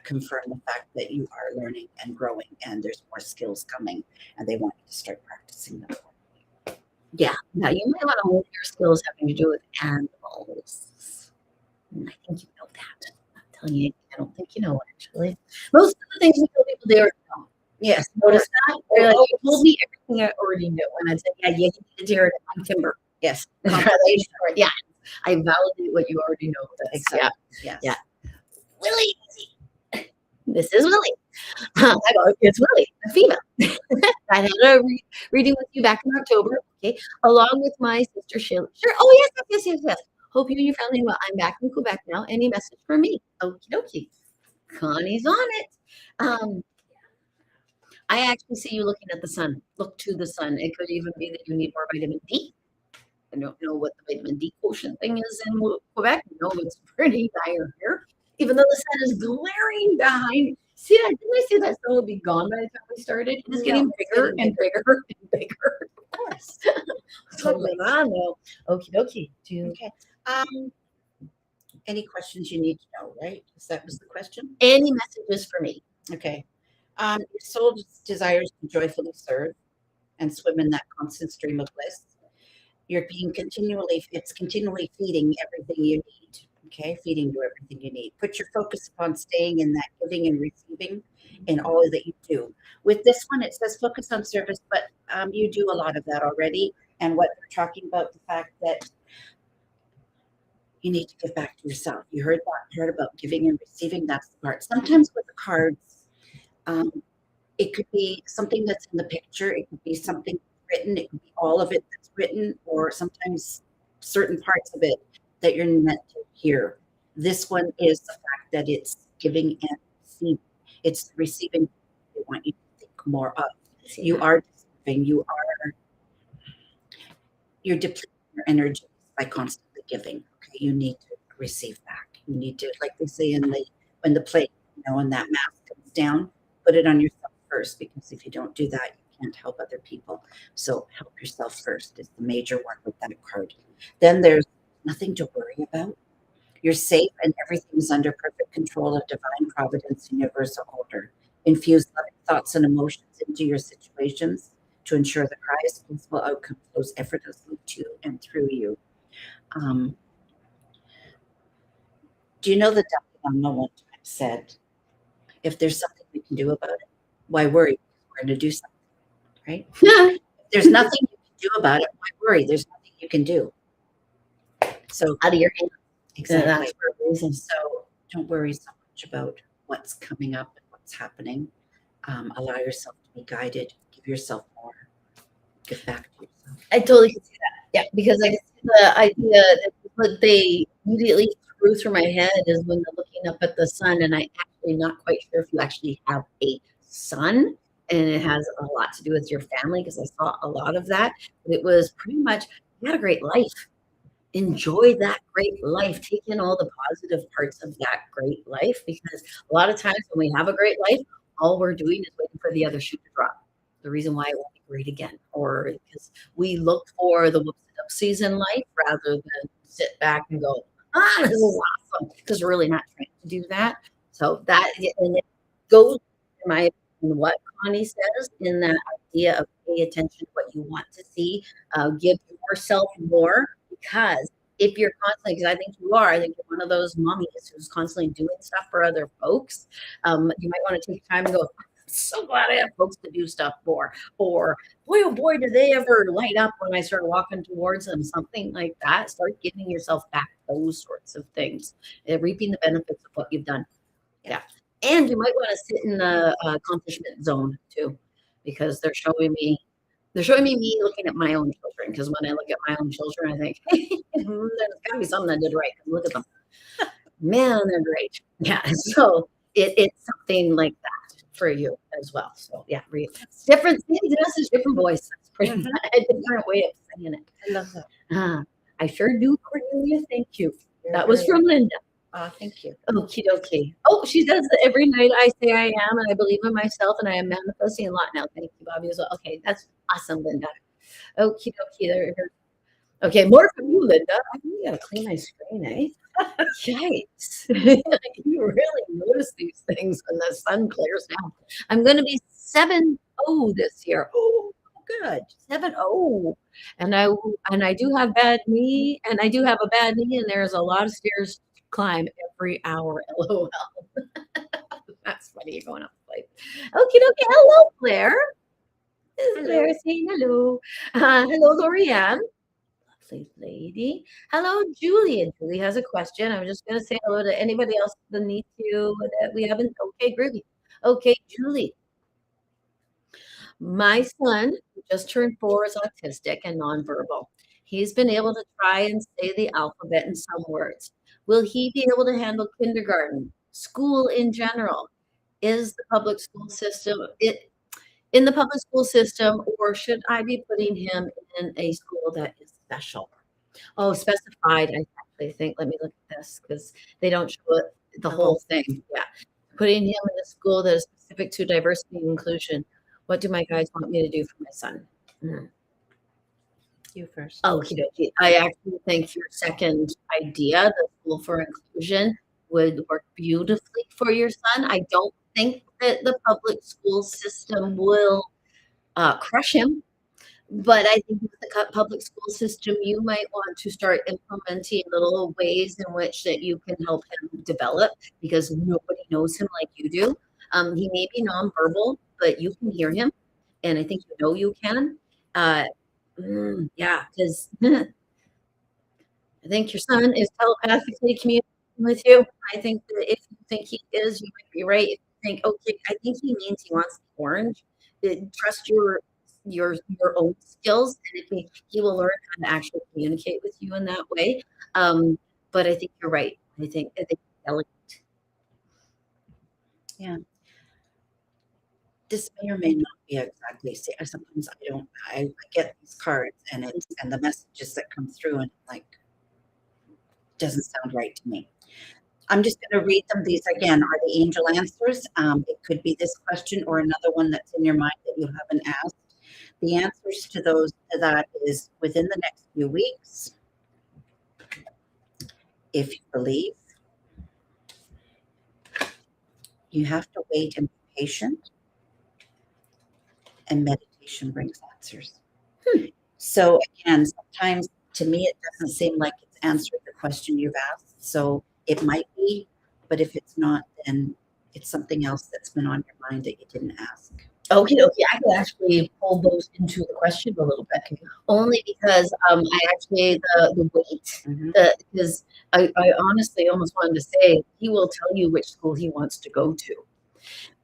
Speaker 2: confirm the fact that you are learning and growing, and there's more skills coming, and they want you to start practicing them.
Speaker 1: Yeah. Now you might want to hold your skills having to do with animals. And I think you know that. I'm telling you, I don't think you know actually. Most of the things we tell people they already know. Yes. Notice that? They're like, you told me everything I already knew. And I said, yeah, you need to hear it on timber. Yes. Yeah. I validate what you already know.
Speaker 2: Exactly.
Speaker 1: Yes. Yeah. Willie. This is Willie. It's Willie, the female. I had a reading with you back in October, okay, along with my sister Sheila. Sure. Oh, yes. Hope you and your family well. I'm back in Quebec now. Any message for me? Okie dokie. Connie's on it. I actually see you looking at the sun. Look to the sun. It could even be that you need more vitamin D. I don't know what the vitamin D quotient thing is in Quebec. No, it's pretty dire here. Even though the sun is glaring behind, See, didn't I say that song would be gone by the time we started? It is
Speaker 2: No,
Speaker 1: getting
Speaker 2: it's
Speaker 1: bigger
Speaker 2: getting
Speaker 1: and
Speaker 2: bigger.
Speaker 1: bigger and bigger.
Speaker 2: Of course.
Speaker 1: So
Speaker 2: Totally.
Speaker 1: no. Okie dokie.
Speaker 2: Okay. Any questions you need to know, right? Because that was the question.
Speaker 1: Any messages for me?
Speaker 2: Okay. Your soul desires to joyfully serve and swim in that constant stream of bliss. You're being continually, it's continually feeding everything you need. Okay, feeding you everything you need. Put your focus upon staying in that giving and receiving in all that you do. With this one, it says focus on service, but you do a lot of that already. And what they're talking about, the fact that you need to give back to yourself. You heard that part about giving and receiving. That's the part. Sometimes with the cards, um, it could be something that's in the picture. It could be something written. It could be all of it that's written, or sometimes certain parts of it that you're meant to hear. This one is the fact that it's giving and receiving. It's receiving they want you to think more of. You are receiving. You're depleting your energy by constantly giving. Okay, you need to receive back. You need to, like they say in the when the plate, when that mask comes down, put it on yourself first, because if you don't do that, you can't help other people. So help yourself first is the major one with that card. Then there's nothing to worry about. You're safe and everything is under perfect control of divine providence and universal order. Infuse loving thoughts and emotions into your situations to ensure the highest possible outcome flows effortlessly to and through you. Do you know the Dalai Lama one time said, if there's something we can do about it, why worry? We're going to do something, right? If there's nothing you can do about it, why worry? There's nothing you can do. So
Speaker 1: Out of your hands.
Speaker 2: exactly.
Speaker 1: That's for a reason.
Speaker 2: So don't worry so much about what's coming up and what's happening. Allow yourself to be guided. Give yourself more. Give back to yourself.
Speaker 1: I totally can see that. Yeah, because I can see the idea that what they immediately threw through my head is when they're looking up at the sun, and I actually not quite sure if you actually have a sun, and it has a lot to do with your family because I saw a lot of that. But it was pretty much you had a great life. Enjoy that great life. Take in all the positive parts of that great life, because a lot of times when we have a great life, all we're doing is waiting for the other shoe to drop. The reason why it won't be great again, or because we look for the whoopsie in life rather than sit back and go, this is awesome, because we're really not trying to do that. So that, and it goes, in my opinion, what Connie says in that idea of pay attention to what you want to see, give yourself more, because if you're constantly, because I think you're one of those mommies who's constantly doing stuff for other folks. You might want to take time and go, so glad I have folks to do stuff for. Or boy, oh boy, did they ever light up when I start walking towards them, something like that. Start giving yourself back those sorts of things, reaping the benefits of what you've done. Yeah. And you might want to sit in the accomplishment zone too, because they're showing me me looking at my own children. Because when I look at my own children, I think, hey, there's got to be something I did right. Look at them. Man, they're great. Yeah. So it's something like that for you as well. So yeah, different things. This is different voice. That's pretty much a different way of saying it.
Speaker 2: I love that.
Speaker 1: I sure do, Cornelia. Thank you. That was from Linda.
Speaker 2: Thank you.
Speaker 1: Okie dokie. Oh, she does that every night. I say I am, and I believe in myself, and I am manifesting a lot now. Thank you, Bobbi, as well. Okay, that's awesome, Linda. Okie dokie. There. Okay, more from you, Linda. I really gotta clean my screen, eh? Yikes. You really notice these things when the sun clears down. I'm going to be 7-0 this year. Oh, good. 7-0. And I do have bad knee, and I do have a bad knee, and there's a lot of stairs to climb every hour. LOL. That's funny. You're going up the plate. Okay. Hello, Claire. Claire saying hello. Hello, Lorianne. Lady. Hello, Julie. Julie has a question. I'm just going to say hello to anybody else that needs to that we haven't. Okay, groovy. Okay, Julie. My son, who just turned 4, is autistic and nonverbal. He's been able to try and say the alphabet in some words. Will he be able to handle kindergarten, school in general? Is the public school system in the public school system, or should I be putting him in a school that is special? Oh, specified, I actually think. Let me look at this because they don't show it, the whole thing. Yeah. putting him in a school that is specific to diversity and inclusion. What do my guides want me to do for my son?
Speaker 2: You first.
Speaker 1: Okie dokie. I actually think your second idea, the school for inclusion, would work beautifully for your son. I don't think that the public school system will crush him. But I think with the public school system, you might want to start implementing little ways in which that you can help him develop because nobody knows him like you do. He may be nonverbal, but you can hear him, and I think you know you can. Uh, yeah, because I think your son is telepathically communicating with you. I think that if you think he is, you might be right. If you think, okay, I think he means he wants the orange. Trust your own skills, and he will learn how to actually communicate with you in that way. But I think you're right. I think delegate.
Speaker 2: Yeah. This may or may not be exactly. Sometimes I don't. I get these cards and the messages that come through and like doesn't sound right to me. I'm just going to read them. These again are the angel answers. It could be this question or another one that's in your mind that you haven't asked. The answers to that is within the next few weeks. If you believe, you have to wait and be patient, and meditation brings answers. So again, sometimes to me it doesn't seem like it's answered the question you've asked. So it might be, but if it's not, then it's something else that's been on your mind that you didn't ask.
Speaker 1: Okay, I could actually pull those into the question a little bit, only because I actually the weight, because I honestly almost wanted to say he will tell you which school he wants to go to.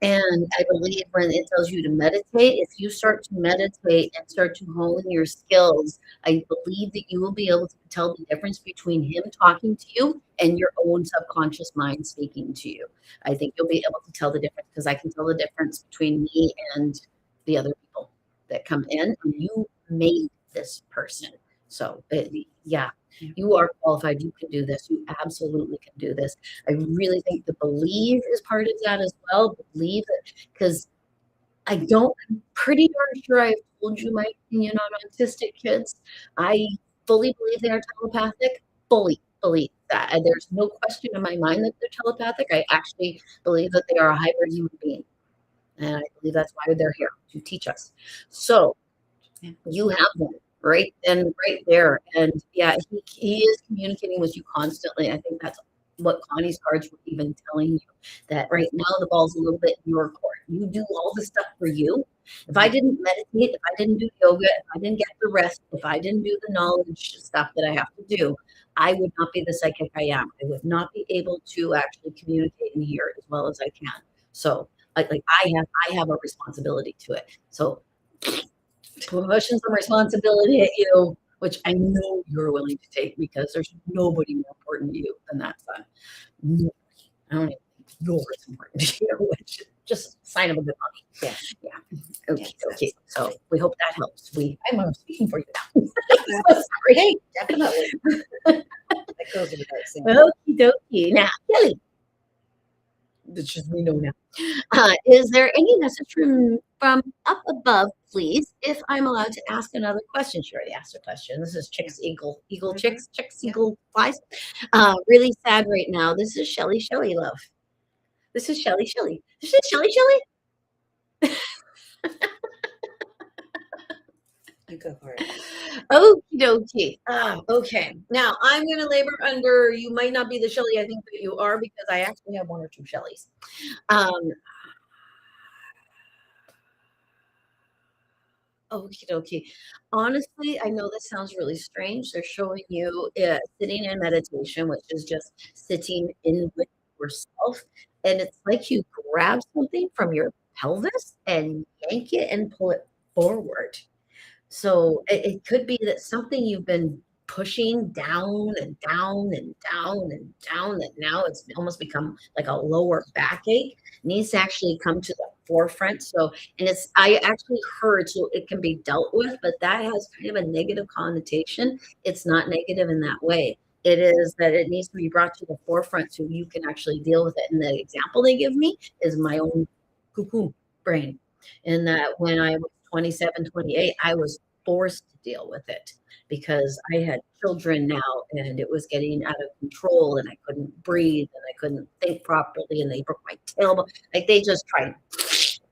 Speaker 1: And I believe when it tells you to meditate, if you start to meditate and start to hone your skills, I believe that you will be able to tell the difference between him talking to you and your own subconscious mind speaking to you. I think you'll be able to tell the difference because I can tell the difference between me and the other people that come in. And you made this person. So, yeah, you are qualified. You can do this. You absolutely can do this. I really think the believe is part of that as well. Believe it, because I'm pretty darn sure I've told you my opinion on autistic kids. I fully believe they are telepathic. Fully believe that. And there's no question in my mind that they're telepathic. I actually believe that they are a hybrid human being. And I believe that's why they're here to teach us. So you have them right there. And yeah, he is communicating with you constantly. I think that's what Connie's cards were even telling you, that right now the ball's a little bit in your court. You do all the stuff for you. If I didn't meditate, if I didn't do yoga, if I didn't get the rest, if I didn't do the knowledge stuff that I have to do, I would not be the psychic I am. I would not be able to actually communicate and hear as well as I can. So I have a responsibility to it. So pushing some responsibility at you, which I know you're willing to take because there's nobody more important to you than that son. Nobody. I don't even think you're as important to you, which is just a sign of a good mommy. Yeah. Okay. So we hope that helps. I'm speaking for you now. So sorry.
Speaker 2: Hey, definitely. That goes without saying.
Speaker 1: Okie dokie. Now, Kelly, which is we know now. Is there any message from up above, please, if I'm allowed to ask another question? She already asked a question. This is Chicks, Eagle, Chicks, Eagle, Flies. Really sad right now. This is Shelly, love. This is Shelly. This is Shelly.
Speaker 2: You go for it.
Speaker 1: Okie dokie. Okay. Now I'm going to labor under, you might not be the Shelly I think that you are because I actually have one or two Shellys. Okie dokie. Honestly, I know this sounds really strange. They're showing you sitting in meditation, which is just sitting in with yourself. And it's like you grab something from your pelvis and yank it and pull it forward. So it could be that something you've been pushing down and down and down and down, that now it's almost become like a lower backache, needs to actually come to the forefront. So, and I actually heard, so it can be dealt with, but that has kind of a negative connotation. It's not negative in that way. It is that it needs to be brought to the forefront so you can actually deal with it. And the example they give me is my own cuckoo brain. In that when I was 27, 28, I was forced to deal with it because I had children now and it was getting out of control and I couldn't breathe and I couldn't think properly and they broke my tailbone. Like they just tried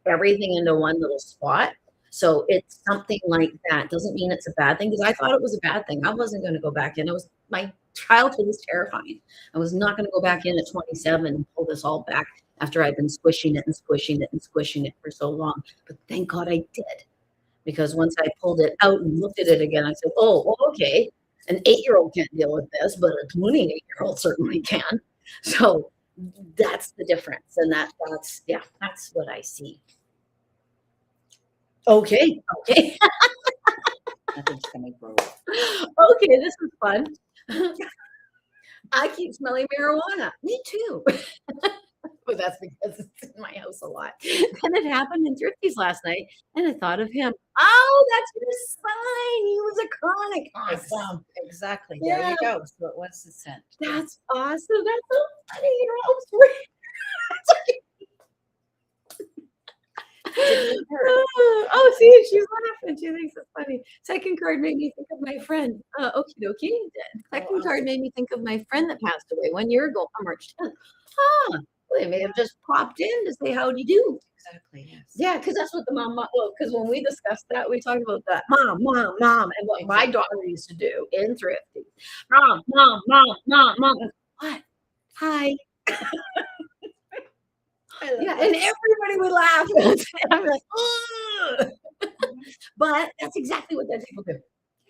Speaker 1: everything into one little spot. So it's something like that. Doesn't mean it's a bad thing because I thought it was a bad thing. I wasn't going to go back in. It was my childhood was terrifying. I was not going to go back in at 27 and pull this all back after I've been squishing it and squishing it and squishing it for so long. But thank God I did. Because once I pulled it out and looked at it again, I said, oh, okay. An 8-year-old can't deal with this, but a 28-year-old certainly can. So that's the difference. And that's what I see. Okay.
Speaker 2: Nothing's gonna grow.
Speaker 1: Okay, this is fun. I keep smelling marijuana. Me too. But that's because it's in my house a lot. And it happened in Thrifty's last night, and I thought of him. Oh, that's your sign. He was a chronic. Awesome.
Speaker 2: Exactly. There
Speaker 1: Yeah.
Speaker 2: you go. So it was the scent.
Speaker 1: That's awesome. That's so funny. You're all sweet. Oh, see, she's laughing. She thinks it's funny. Second card made me think of my friend. Okie dokie. Second card made me think of my friend that passed away 1 year ago on March 10th. Well, they may have just popped in to say how do you do.
Speaker 2: Exactly. Yes.
Speaker 1: Yeah, because that's what the mom. Well, because when we discussed that, we talked about that mom, and what my daughter used to do in Thrifty. Mom. What? Hi. Yeah, and everybody would laugh. I'm like, ugh. But that's exactly what dead people do.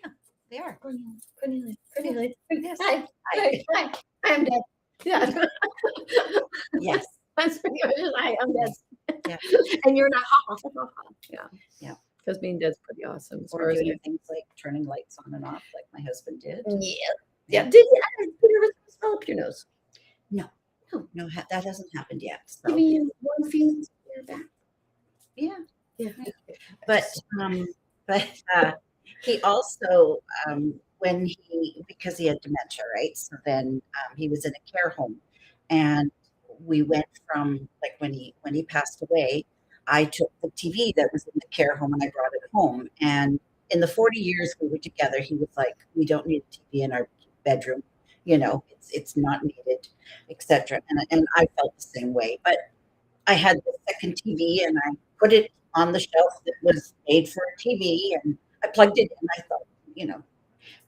Speaker 2: Yeah, they are.
Speaker 1: Pretty.
Speaker 2: Yes.
Speaker 1: Hi. I'm dead. Yeah.
Speaker 2: Yes.
Speaker 1: That's pretty much it. I'm dead.
Speaker 2: Yeah.
Speaker 1: And you're not. Yeah.
Speaker 2: Yeah.
Speaker 1: Because being dead's pretty awesome. As
Speaker 2: Or
Speaker 1: far as
Speaker 2: doing things like turning lights on and off, like my husband did.
Speaker 1: Yeah. Did you ever smell up your nose?
Speaker 2: No, that hasn't happened yet. So.
Speaker 1: Giving you one feeling in your back.
Speaker 2: Yeah. But he also because he had dementia, right? So then he was in a care home, and we went from like when he passed away, I took the TV that was in the care home and I brought it home. And in the 40 years we were together, he was like, "We don't need a TV in our bedroom. It's not needed," etc. And I felt the same way. But I had the second TV and I put it on the shelf that was made for a TV, and I plugged it in. I thought,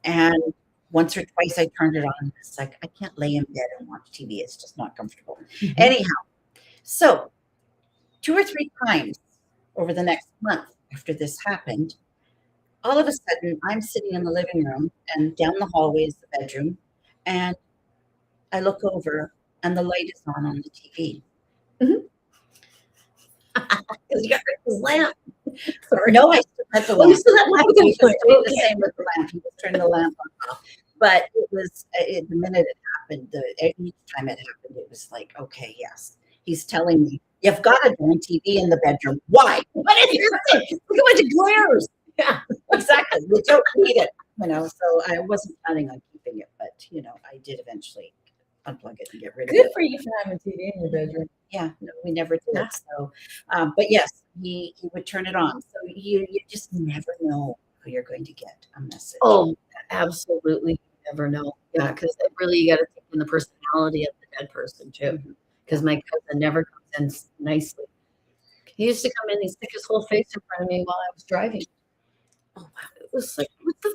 Speaker 2: and once or twice I turned it on. It's like I can't lay in bed and watch TV. It's just not comfortable. Mm-hmm. Anyhow, so 2 or 3 times over the next month after this happened, all of a sudden I'm sitting in the living room and down the hallway is the bedroom, and I look over and the light is on the TV.
Speaker 1: Mm-hmm. Because you got rid of his lamp.
Speaker 2: Sorry. No, I still had the lamp.
Speaker 1: You still had lamp.
Speaker 2: He was doing the same with the lamp. He was turning the lamp on off. But it was the minute it happened, each time it happened, it was like, okay, yes. He's telling me, you've got a damn TV in the bedroom. Why? What is your thing? Look at the glares. Yeah, exactly. We don't need it. So I wasn't planning on keeping it, but I did eventually unplug it and get rid of it.
Speaker 1: Good for you for having a TV in your bedroom.
Speaker 2: Yeah, no, we never did. Yeah. So, but yes, he would turn it on. So you just never know who you're going to get a message.
Speaker 1: Oh, absolutely, you never know. Yeah, because really you got to take in the personality of the dead person too. Because my cousin never comes in nicely. He used to come in, he'd stick his whole face in front of me while I was driving. Oh wow, it was like, what the?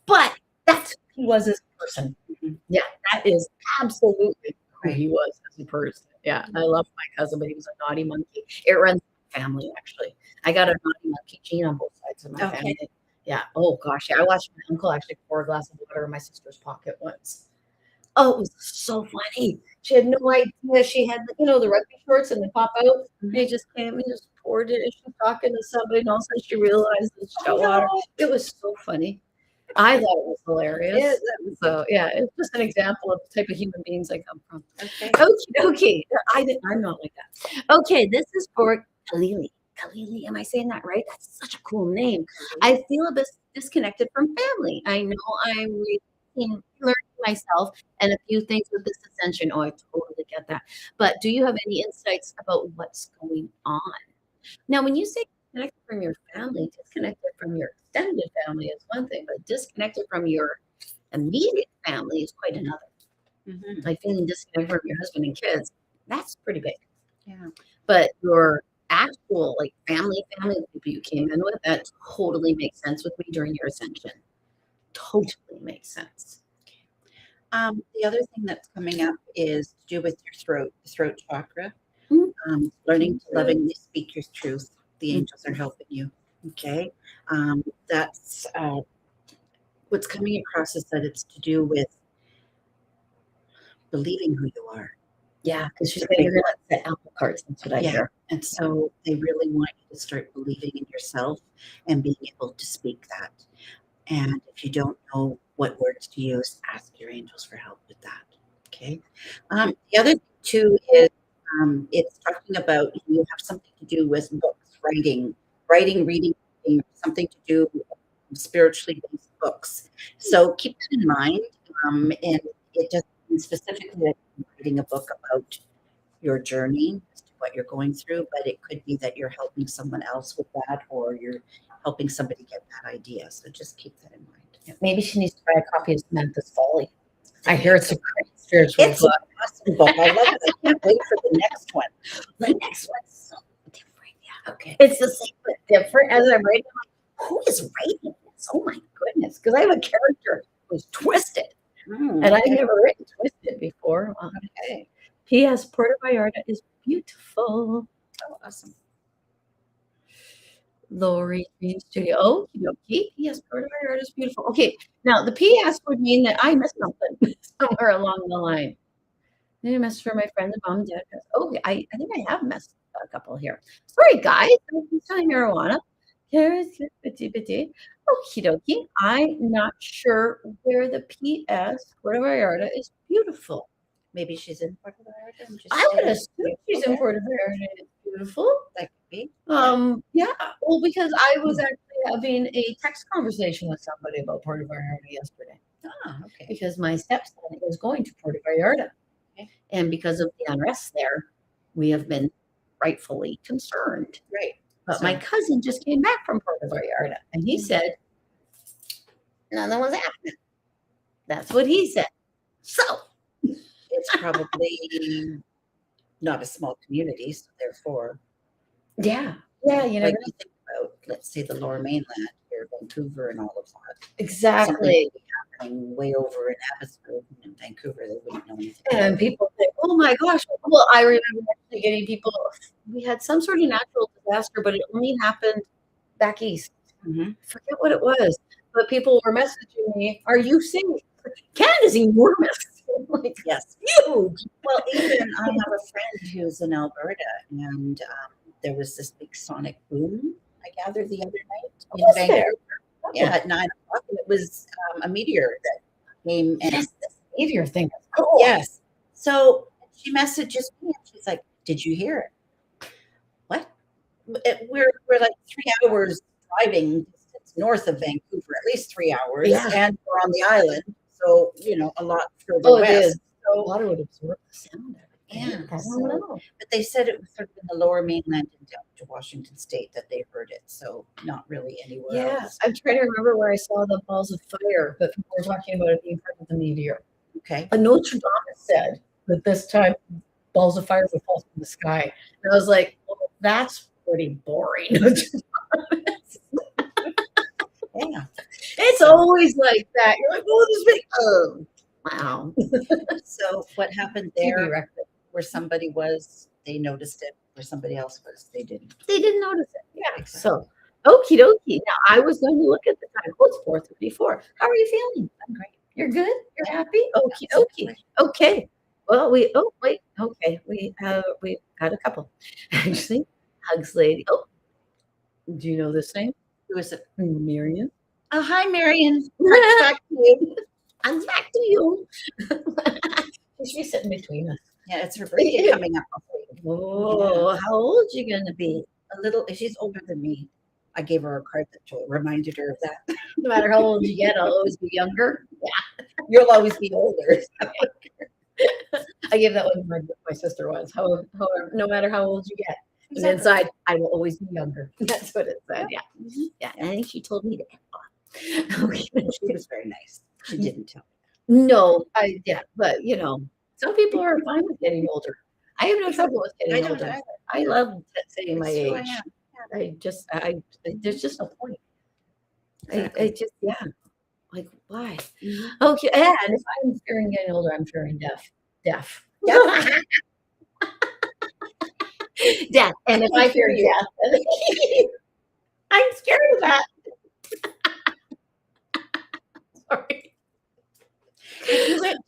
Speaker 1: But that's who he was as a person. Mm-hmm. Yeah, that is absolutely who he was as a person. Yeah, I love my cousin, but he was a naughty monkey. It runs in my family, actually. I got a naughty monkey gene on both sides of my family. Yeah. Oh gosh, yeah. I watched my uncle actually pour a glass of water in my sister's pocket once. Oh, it was so funny. She had no idea. She had, the rugby shorts and they pop out. Mm-hmm. They just came and just poured it. And she was talking to somebody, and all of a sudden she realized that she got water. It was so funny. I thought it was hilarious. So yeah, it's just an example of the type of human beings I come from. Okay. Okie dokie. I'm not like that. Okay, this is for Kalili. Kalili, am I saying that right? That's such a cool name. I feel a bit disconnected from family. I know I'm learning myself and a few things with this ascension. Oh, I totally get that. But do you have any insights about what's going on? Now, when you say disconnected from your family, disconnected from your extended family is one thing, but disconnected from your immediate family is quite another. Like feeling disconnected from your husband and kids, that's pretty big.
Speaker 2: Yeah.
Speaker 1: But your actual like family people you came in with, that totally makes sense with me during your ascension. Totally makes sense.
Speaker 2: The other thing that's coming up is to do with your throat chakra.
Speaker 1: Mhm.
Speaker 2: Learning to lovingly speak your truth. The
Speaker 1: Mhm.
Speaker 2: angels are helping you. Okay. That's what's coming across is that it's to do with believing who you are.
Speaker 1: Yeah, because she's saying you're gonna set apple carts. That's what I
Speaker 2: Yeah.
Speaker 1: hear.
Speaker 2: And so they really want you to start believing in yourself and being able to speak that. And if you don't know what words to use, ask your angels for help with that. Okay. The other thing too is it's talking about you have something to do with books, reading, something to do with spiritually based books. So keep that in mind. And it doesn't mean specifically that you're writing a book about your journey as to what you're going through, but it could be that you're helping someone else with that, or you're helping somebody get that idea. So just keep that in mind.
Speaker 1: Maybe she needs to buy a copy of Samantha's Folly. I hear it's a great spiritual
Speaker 2: It's an
Speaker 1: book.
Speaker 2: awesome book. I love it. I can't wait for the next one.
Speaker 1: The next one's so different. Yeah.
Speaker 2: Okay.
Speaker 1: It's the same but different. As I'm writing, I'm like, who is writing this? Oh my goodness. Because I have a character who's twisted. And I've never written twisted before.
Speaker 2: Okay.
Speaker 1: P.S. Puerto Vallarta is beautiful.
Speaker 2: Oh, awesome.
Speaker 1: Lori Green Studio. Oh, P.S. Puerto Vallarta is beautiful. Okay. Now, the P.S. would mean that I missed something somewhere along the line. Maybe I messed for my friend, the mom and dad. Oh, I think I have messed a couple here. Sorry, guys. I'm selling marijuana. Okie dokie. I'm not sure where the P.S. Puerto Vallarta is beautiful.
Speaker 2: Maybe she's in Puerto Vallarta. And just
Speaker 1: I would
Speaker 2: saying,
Speaker 1: assume she's in Puerto Vallarta and it's beautiful.
Speaker 2: that could be.
Speaker 1: Yeah. Well, because I was actually having a text conversation with somebody about Puerto Vallarta yesterday.
Speaker 2: Ah, okay.
Speaker 1: Because my stepson is going to Puerto Vallarta.
Speaker 2: Okay.
Speaker 1: And because of the unrest there, we have been rightfully concerned.
Speaker 2: Right.
Speaker 1: But my cousin just came back from Puerto Vallarta and he said, nothing was happening. That's what he said. So
Speaker 2: it's probably not a small community, so therefore.
Speaker 1: Yeah, you know,
Speaker 2: like you think about, let's say, the Lower Mainland here, Vancouver, and all of that.
Speaker 1: Exactly.
Speaker 2: Something would be happening way over in Abbotsford and in Vancouver, they wouldn't know anything.
Speaker 1: And people think, oh my gosh. Well, I remember actually getting people. We had some sort of natural disaster, but it only happened back east. I forget what it was, but people were messaging me, "Are you safe?" Canada's enormous. Like,
Speaker 2: yes,
Speaker 1: huge.
Speaker 2: Well, even I have a friend who's in Alberta, and there was this big sonic boom, I gathered, the other night in Vancouver. Yeah, at 9 o'clock, and it was a meteor that came. And
Speaker 1: yes, this meteor thing is cool.
Speaker 2: Yes. So she messages me, and she's like, "Did you hear it?" What? We're like 3 hours driving distance north of Vancouver, at least 3 hours, and we're on the island, so a lot further west.
Speaker 1: It is. So water would absorb the sound of it.
Speaker 2: Yeah,
Speaker 1: I don't know.
Speaker 2: But they said it was sort of in the Lower Mainland and down to Washington State that they heard it, so not really anywhere else.
Speaker 1: I'm trying to remember where I saw the balls of fire, but people were talking about it being part of the meteor.
Speaker 2: Okay.
Speaker 1: A Nostradamus said that this time balls of fire would fall from the sky. And I was like, well, that's pretty boring.
Speaker 2: Yeah.
Speaker 1: It's always like that. You're like, oh, this big, oh, wow.
Speaker 2: So what happened there where somebody was, they noticed it. Where somebody else was, they didn't.
Speaker 1: They didn't notice it. Yeah.
Speaker 2: Exactly.
Speaker 1: So, okie dokie. Now, I was going to look at the time. Oh, it's 4:34. How are you feeling?
Speaker 2: I'm great.
Speaker 1: You're good? You're happy? Okie dokie. Okay. Well, we got a couple. Actually, Hugs Lady. Oh, do you know this name?
Speaker 2: Who is it?
Speaker 1: Marion.
Speaker 2: Oh, hi, Marion. Hugs back to you.
Speaker 1: Hugs back to you. She's sitting between us.
Speaker 2: Yeah, it's her birthday coming up.
Speaker 1: Oh, how old are you going to be?
Speaker 2: A little. She's older than me. I gave her a card that reminded her of that.
Speaker 1: No matter how old you get, I'll always be younger. Yeah.
Speaker 2: You'll always be older.
Speaker 1: I gave that one to my sister once. However, no matter how old you get, and
Speaker 2: Exactly.
Speaker 1: inside, I will always be younger. That's what it said. Yeah. Yeah. And I think she told me to F off. Okay.
Speaker 2: She was very nice. She didn't tell
Speaker 1: No, yeah, but some people are fine with getting older. I have no trouble with
Speaker 2: me. I
Speaker 1: getting
Speaker 2: don't
Speaker 1: older.
Speaker 2: either.
Speaker 1: I love saying my
Speaker 2: It's who I
Speaker 1: age.
Speaker 2: am.
Speaker 1: There's just no point.
Speaker 2: Exactly.
Speaker 1: I just, yeah, like why?
Speaker 2: Mhm.
Speaker 1: Okay, yeah, and if I'm fearing getting older, I'm fearing death. Death. Death. And if I fear death, I'm scared of that. Sorry.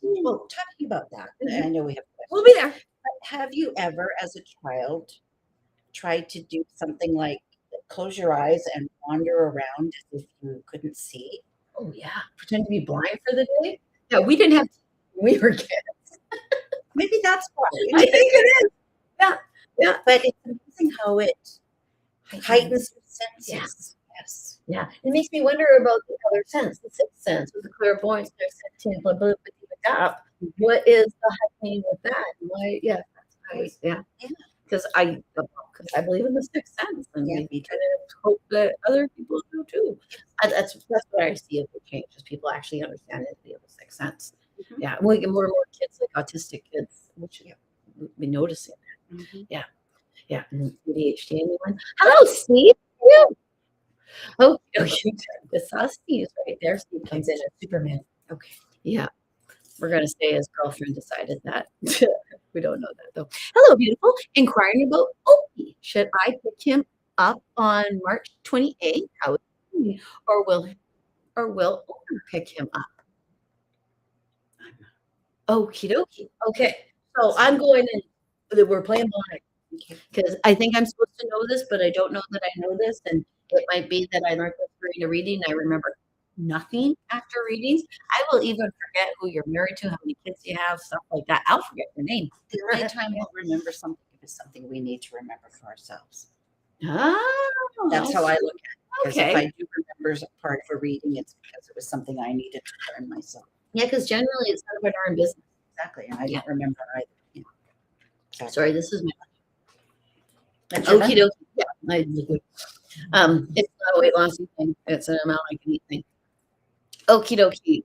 Speaker 2: Well, talking about that, I know we have questions,
Speaker 1: We'll be there.
Speaker 2: but have you ever, as a child, tried to do something like close your eyes and wander around as if you couldn't see?
Speaker 1: Oh yeah, pretend to be blind for the day. Yeah, we didn't have when we were kids.
Speaker 2: Maybe that's why.
Speaker 1: I think it is. Yeah, yeah,
Speaker 2: But it's amazing how it heightens your
Speaker 1: Yeah.
Speaker 2: senses. Yes.
Speaker 1: yeah. It makes me wonder about the other sense, the sixth sense, with the clairvoyance, clairsentient, blah, blah, blah, blah, blah. What is the heightening with that? Why? Yeah, yeah.
Speaker 2: Yeah.
Speaker 1: Because I believe in the sixth sense, and
Speaker 2: Yeah,
Speaker 1: we
Speaker 2: me too.
Speaker 1: kind of hope that other people do too. That's what I see as a change, is people actually understand it, the sixth sense.
Speaker 2: Mhm.
Speaker 1: Yeah, we get more and more kids, like autistic kids, which we're noticing.
Speaker 2: Mhm.
Speaker 1: Yeah, and ADHD. Anyone? Hello, Steve. Yeah. Oh, okay. The saw Steve right there. Steve comes in as Superman.
Speaker 2: Okay.
Speaker 1: Yeah, we're gonna say his girlfriend decided that. We don't know that though. Hello, beautiful. Inquiring about Opie. Should I pick him up on March 28th? How is he? Or will owner pick him up? Okie dokie. Okay, so I'm going in. We're playing blind
Speaker 2: Okay.
Speaker 1: because I think I'm supposed to know this, but I don't know that I know this, and it might be that I learned this during a reading. I remember nothing after readings. I will even forget who you're married to, how many kids you have, stuff like that. I'll forget your name.
Speaker 2: The only time we'll remember something if it's something we need to remember for ourselves.
Speaker 1: Oh,
Speaker 2: That's how I look at it. Because if
Speaker 1: okay.
Speaker 2: I do remember a part of a reading, it's because it was something I needed to learn myself.
Speaker 1: Yeah, because generally it's none of our darn business.
Speaker 2: Exactly. And I don't remember either. Yeah. Exactly.
Speaker 1: Sorry, this is my
Speaker 2: That's your
Speaker 1: okie
Speaker 2: money.
Speaker 1: dokie. Yeah, it's not a weight loss thing. It's an amount I can eat thing. Okie dokie.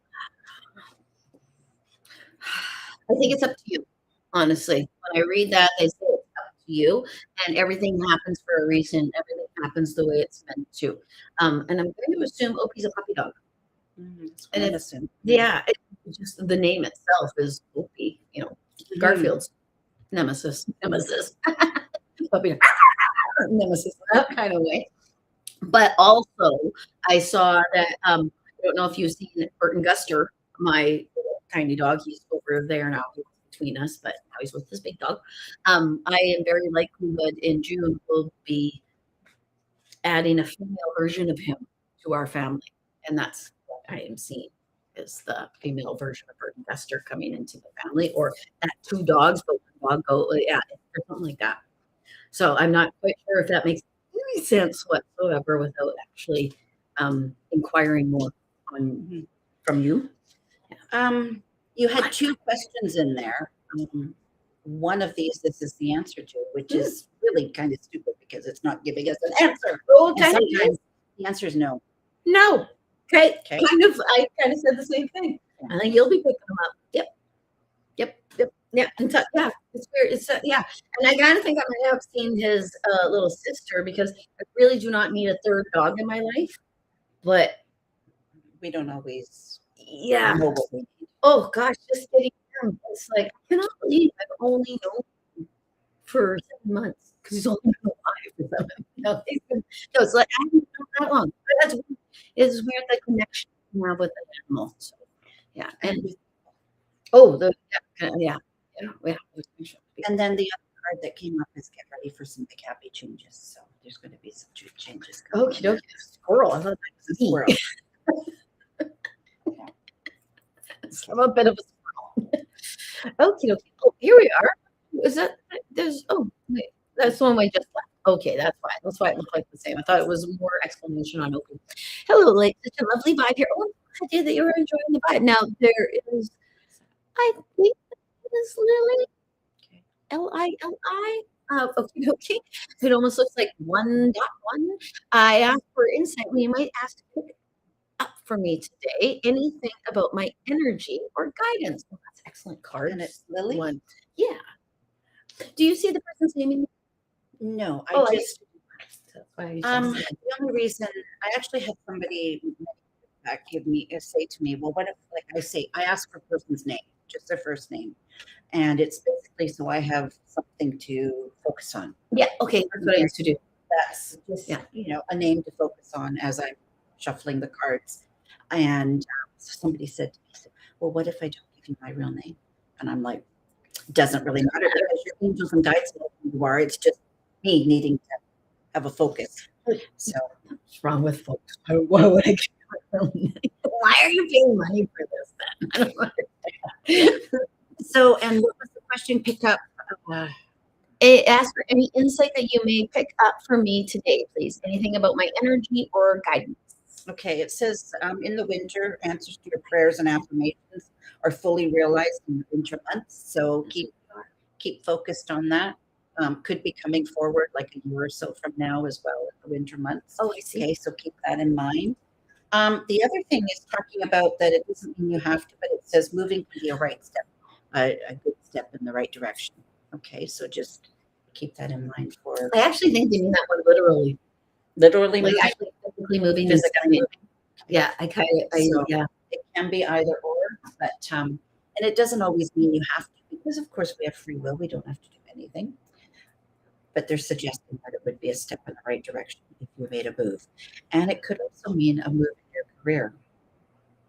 Speaker 1: I think it's up to you, honestly. When I read that, they say it's up to you, and everything happens for a reason. Everything happens the way it's meant to. And I'm going to assume Opie's a puppy dog.
Speaker 2: That's
Speaker 1: And
Speaker 2: what I
Speaker 1: it's
Speaker 2: assume.
Speaker 1: just the name itself is Opie. Garfield's nemesis. Puppy dog. Nemesis, that kind of way. But also, I saw that I don't know if you've seen Bert and Guster, my tiny dog. He's over there now between us, but now he's with his big dog. I am very likelihood in June will be adding a female version of him to our family, and that's what I am seeing is the female version of Bert and Guster coming into the family, or that two dogs, but one dog go, yeah, or something like that. So I'm not quite sure if that makes any sense whatsoever without actually inquiring more from you.
Speaker 2: You had two questions in there. One of these, this is the answer to, which is really kind of stupid because it's not giving us an answer.
Speaker 1: Oh,
Speaker 2: And sometimes the answer is no.
Speaker 1: No. Okay.
Speaker 2: Okay.
Speaker 1: I kind of said the same thing. I think you'll be picking them up. Yep. Yeah. And so, yeah, it's weird. It's yeah. And I kind of think I might have seen his little sister because I really do not need a third dog in my life. But
Speaker 2: We don't always
Speaker 1: yeah.
Speaker 2: know what we need.
Speaker 1: Oh gosh, just getting him. It's like I cannot believe I've only known him for 7 months because he's only been alive for 7. No, it's like I haven't known that long. But it's weird the connection you have with an animal. So yeah, and yeah.
Speaker 2: And then the other card that came up is get ready for some big happy changes. So there's going to be some changes coming.
Speaker 1: Okie dokie, squirrel. I thought that was a
Speaker 2: Squirrel.
Speaker 1: I'm a bit of a squirrel. Okie dokie. Oh, here we are. Is that there's wait, that's the one we just left. Okay, that's why. That's why it looked like the same. I thought it was more explanation on open. Hello, like such a lovely vibe here. Oh, idea that you were enjoying the vibe. Now there is, I think it is Lily,
Speaker 2: Okay.
Speaker 1: Lili. Okay, okay. It almost looks like 1.1. I asked for insight. Well, you might ask to pick up for me today anything about my energy or guidance. Well, that's excellent card.
Speaker 2: And it's Lily?
Speaker 1: One. Yeah. Do you see the person's name in
Speaker 2: No, I
Speaker 1: Oh, I
Speaker 2: just
Speaker 1: that's why I used to see it.
Speaker 2: the only reason I actually had somebody that give me say to me, well, what if like I ask for a person's name, just their first name. And it's basically so I have something to focus on.
Speaker 1: Yeah, okay, that's what I used to do.
Speaker 2: That's just
Speaker 1: Yeah.
Speaker 2: a name to focus on as I'm shuffling the cards. And so somebody said to me, said, well, what if I don't give you my real name? And I'm like, doesn't really matter because your angels and guides know who you are. It's just me needing to have a focus. So
Speaker 1: What's wrong with folks? Why would I give my real name? Why are you paying money for this then? I don't understand.
Speaker 2: so and what was the question? Pick up
Speaker 1: Ask for any insight that you may pick up for me today, please. Anything about my energy or guidance.
Speaker 2: okay, it says in the winter, answers to your prayers and affirmations are fully realized in the winter months. So keep focused on that. Could be coming forward like a year or so from now as well in the winter months.
Speaker 1: Oh, I see.
Speaker 2: Okay, so keep that in mind. The other thing is talking about that it doesn't mean you have to, but it says moving can be a right step, a good step in the right direction. Okay, so just keep that in mind for
Speaker 1: I actually think they mean that one literally.
Speaker 2: literally
Speaker 1: Like
Speaker 2: moving.
Speaker 1: actually physically moving
Speaker 2: Physically moving.
Speaker 1: Yeah, I kind of,
Speaker 2: So
Speaker 1: yeah.
Speaker 2: it can be either or, but and it doesn't always mean you have to, because of course we have free will. We don't have to do anything. But they're suggesting that it would be a step in the right direction if you made a move. And it could also mean a move in your career,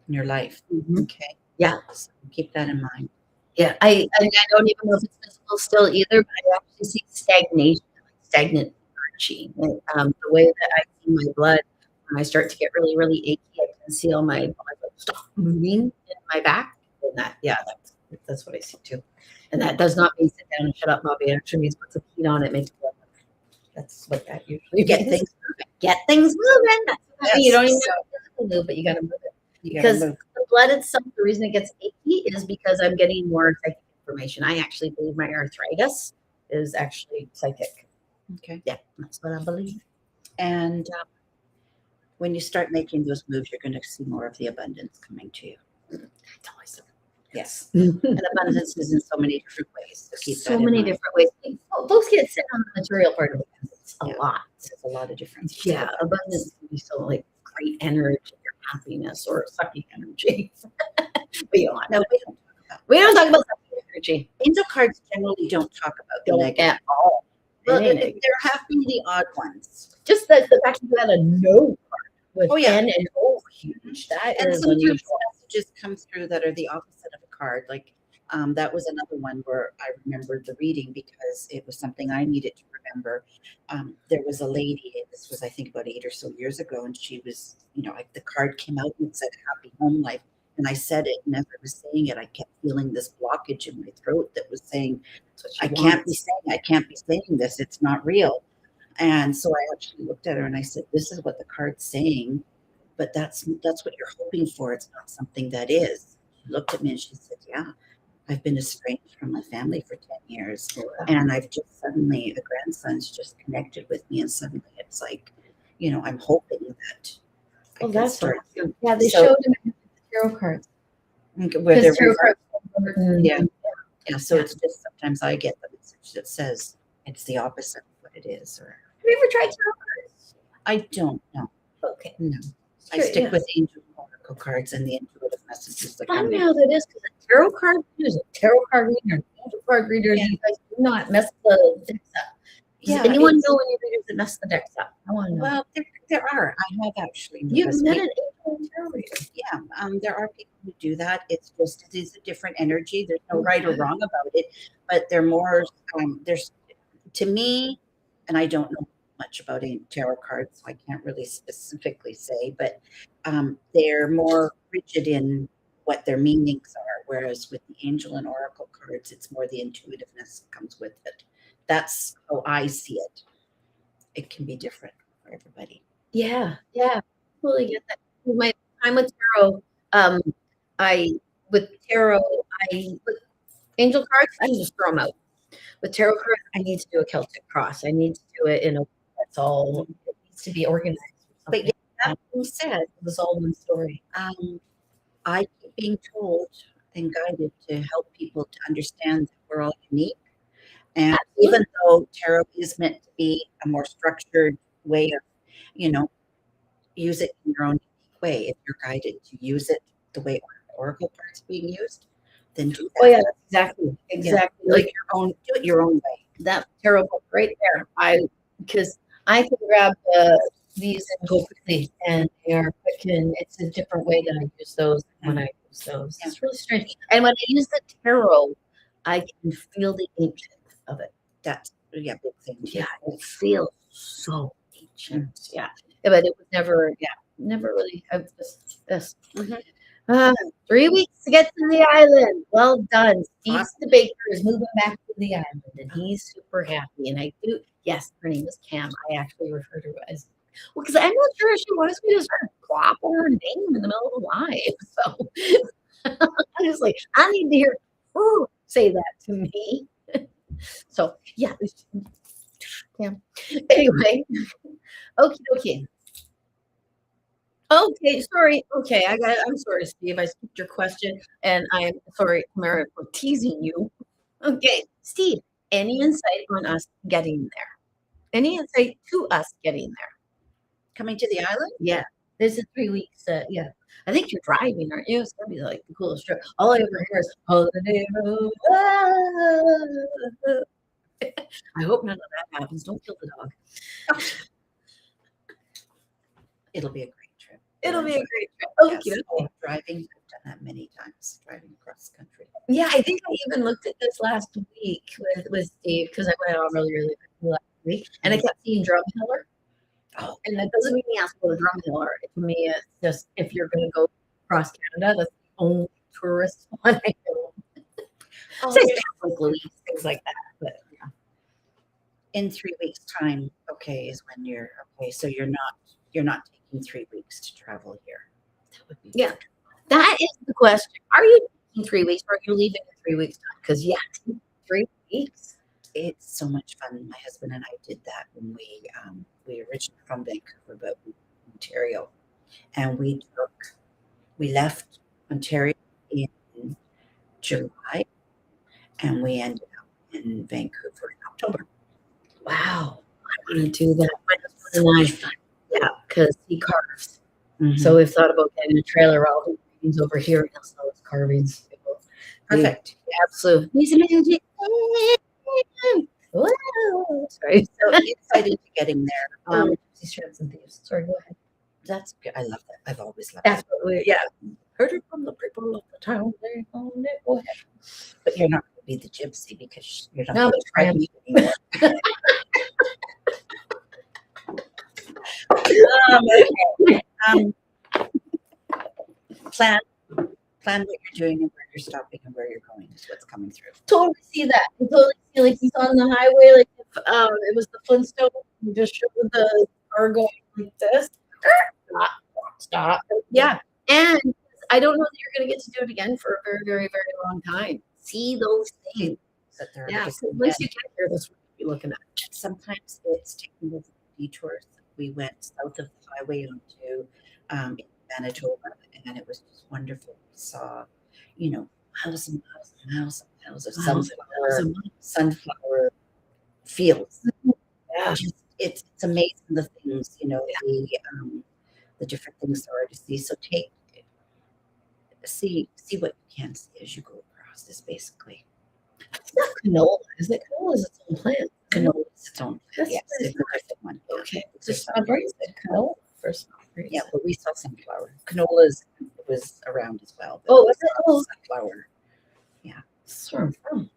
Speaker 2: in your life.
Speaker 1: Mhm.
Speaker 2: Okay.
Speaker 1: Yeah.
Speaker 2: So keep that in mind.
Speaker 1: Yeah, I don't even know if it's visible still either, but I actually see stagnation, like stagnant energy. Like, the way that I see my blood when I start to get really, really achy, I can see all my blood like stop moving in my back. And that's what I see too. And that does not mean sit down and shut up, Bobby. It actually means put some heat on it, make it blood. That's what that usually
Speaker 2: Get
Speaker 1: means.
Speaker 2: things moving.
Speaker 1: Get things moving. That's what I mean. You don't even
Speaker 2: So
Speaker 1: have to physically move, but you got to move it.
Speaker 2: you gotta
Speaker 1: Because
Speaker 2: move.
Speaker 1: the blood itself, the reason it gets achy is because I'm getting more psychic information. I actually believe my arthritis is actually psychic.
Speaker 2: Okay.
Speaker 1: Yeah, that's what I believe.
Speaker 2: And when you start making those moves, you're going to see more of the abundance coming to you.
Speaker 1: That's always so.
Speaker 2: Yes.
Speaker 1: And
Speaker 2: And abundance is in so many different ways. So keep
Speaker 1: so
Speaker 2: that in
Speaker 1: many
Speaker 2: mind.
Speaker 1: different ways. Folks get sit on the material part of it. It's a
Speaker 2: Yeah.
Speaker 1: lot.
Speaker 2: There's a lot of difference.
Speaker 1: Yeah, abundance can be so like great energy or happiness or sucking energy. We don't want
Speaker 2: No,
Speaker 1: we don't talk about sucking energy.
Speaker 2: angel cards generally don't talk about the
Speaker 1: Don't
Speaker 2: negative.
Speaker 1: at all.
Speaker 2: Well,
Speaker 1: Any
Speaker 2: there
Speaker 1: negative.
Speaker 2: have been the odd ones.
Speaker 1: Just the fact that you had a no card with
Speaker 2: Oh, yeah.
Speaker 1: N and O huge. That
Speaker 2: And
Speaker 1: is
Speaker 2: sometimes
Speaker 1: unusual.
Speaker 2: messages come through that are the opposite of a card. Like that was another one where I remembered the reading because it was something I needed to remember. There was a lady, this was I think about 8 or so years ago, and she was, like the card came out and it said happy home life. And I said it, and as I was saying it, I kept feeling this blockage in my throat that was saying, I can't be saying this. It's not real. And so I actually looked at her and I said, this is what the card's saying, but that's what you're hoping for. It's not something that is. She looked at me and she said, yeah, I've been estranged from my family for 10 years. And I've just suddenly, a grandson's just connected with me. And suddenly it's like, I'm hoping that I can
Speaker 1: That's
Speaker 2: start.
Speaker 1: awesome. Yeah, they
Speaker 2: So-
Speaker 1: showed him the tarot cards.
Speaker 2: Where they're
Speaker 1: Because tarot cards are important.
Speaker 2: Yeah. Yeah, so
Speaker 1: Yeah.
Speaker 2: it's just sometimes I get the message that says it's the opposite of what it is. Or
Speaker 1: Have you ever tried tarot cards?
Speaker 2: I don't know.
Speaker 1: Okay.
Speaker 2: No, I
Speaker 1: Sure,
Speaker 2: stick
Speaker 1: yeah.
Speaker 2: with angel oracle cards and the intuitive messages that come
Speaker 1: Funny
Speaker 2: in.
Speaker 1: how that is because a tarot card is a tarot card reader, an angel card reader.
Speaker 2: Yeah.
Speaker 1: You guys do not mess the decks up. Does
Speaker 2: Yeah,
Speaker 1: anyone
Speaker 2: it's-
Speaker 1: know any readers that mess the decks up? I want to know.
Speaker 2: Well, there are. I have actually.
Speaker 1: You've
Speaker 2: noticed
Speaker 1: met
Speaker 2: people-
Speaker 1: an angel and tarot reader.
Speaker 2: Yeah, there are people who do that. It's just it is a different energy. There's no right or wrong about it, but they're more. There's to me, and I don't know much about tarot cards, so I can't really specifically say, but they're more rigid in what their meanings are. Whereas with the angel and oracle cards, it's more the intuitiveness that comes with it. That's how I see it. It can be different for everybody.
Speaker 1: Yeah, totally get that. My time with tarot Um, I with tarot, with angel cards, I just throw them out. With tarot cards, I need to do a Celtic cross. I need to do it in a that's all. It needs to be organized. Or
Speaker 2: But
Speaker 1: something.
Speaker 2: yet, that being said,
Speaker 1: It was all one story.
Speaker 2: I keep being told and guided to help people to understand that we're all unique. And even though tarot is meant to be a more structured way of, you know, use it in your own unique way, if you're guided to use it the way oracle cards being used, then do that.
Speaker 1: Oh yeah, exactly, exactly.
Speaker 2: Do
Speaker 1: Like
Speaker 2: it your own, do it your own way.
Speaker 1: that tarot book right there. Because I can grab these and go quickly, and they are quick, and it's a different way that I use those than when I use those.
Speaker 2: Yeah.
Speaker 1: It's really strange. And when I use the tarot, I can feel the ancient of it.
Speaker 2: That's big thing.
Speaker 1: Yeah, it feels so ancient. Yeah, but it was never. Yeah, never really. This.
Speaker 2: Mhm.
Speaker 1: 3 weeks to get to the island. Well done. Steve
Speaker 2: Awesome.
Speaker 1: the baker is moving back to the island, and he's super happy. And I do. Yes, her name is Cam. I actually refer to her as well because I'm not sure if she wants me to start plopping her name in the middle of the live. So I was like, I need to hear her say that to me. So yeah, Cam. Anyway, okay. Okay, sorry. Okay, I'm sorry, Steve. I skipped your question, and I'm sorry, Tamara, for teasing you. Okay, Steve, any insight on us getting there? Any insight to us getting there?
Speaker 2: Coming to the island?
Speaker 1: Yeah, this is 3 weeks. Yeah, I think you're driving, aren't you? It's gonna be like the coolest trip. All I ever hear is holiday road. I hope none of that happens. Don't kill the dog.
Speaker 2: It'll be a great trip.
Speaker 1: It'll be a great trip.
Speaker 2: Yes.
Speaker 1: Okay.
Speaker 2: Driving, I've done that many times, driving across the country.
Speaker 1: Yeah, I think I even looked at this last week with Steve because I went out really quickly last week, and I kept seeing Drumheller.
Speaker 2: Oh,
Speaker 1: And that doesn't mean you ask for the Drumheller. To me, it's just if you're going to go across Canada, that's the only tourist one I know. Say Catholic Louise, things like that. But yeah,
Speaker 2: in 3 weeks' time, okay, is when you're okay. So you're not taking 3 weeks to travel here. That would be
Speaker 1: yeah. That is the question. Are you taking 3 weeks, or are you leaving in 3 weeks time? Because 3 weeks.
Speaker 2: It's so much fun. My husband and I did that when we originally from Vancouver, but we Ontario, and we left Ontario in July, and we ended up in Vancouver in October.
Speaker 1: Wow, I want to do that. My husband and I, yeah, because he carves.
Speaker 2: Mm-hmm.
Speaker 1: So we've thought about getting a trailer. All the things over here, and he'll sell his carvings.
Speaker 2: Perfect.
Speaker 1: Absolutely. He's amazing. Wow. Sorry.
Speaker 2: So excited to getting there.
Speaker 1: These Shrimps and Thieves. Sorry, go ahead.
Speaker 2: That's good. I love that. I've always loved
Speaker 1: That's
Speaker 2: that.
Speaker 1: what we, yeah. Heard it from the people of the town. They own it. Go ahead.
Speaker 2: But you're not going to be the gypsy because you're not
Speaker 1: No,
Speaker 2: going to try me anymore. Plan what you're doing and where you're stopping and where you're going is what's coming through.
Speaker 1: Totally see that. I totally see like he's on the highway, like if it was the Flintstone, you just showed the car going like this. Stop. Yeah. And I don't know that you're gonna get to do it again for a very long time. See those things.
Speaker 2: That they're
Speaker 1: Yeah.
Speaker 2: just
Speaker 1: Once you get here, that's what you're looking at.
Speaker 2: sometimes it's taking those detours. We went south of the highway onto Manitoba, and it was just wonderful. We saw, miles and miles and miles and miles of sunflower fields.
Speaker 1: Yeah.
Speaker 2: It's amazing the things, the different things there are to see. So see what you can see as you go across this basically.
Speaker 1: It's not canola. Is it canola? Is its own plant?
Speaker 2: Canola is its own.
Speaker 1: That's
Speaker 2: Yes,
Speaker 1: nice.
Speaker 2: it's a different one.
Speaker 1: Okay. Just my brain said canola first.
Speaker 2: Yeah, but we saw sunflower. Canola was around as well.
Speaker 1: Oh, was it? Oh,
Speaker 2: sunflower.
Speaker 1: that's where I'm from.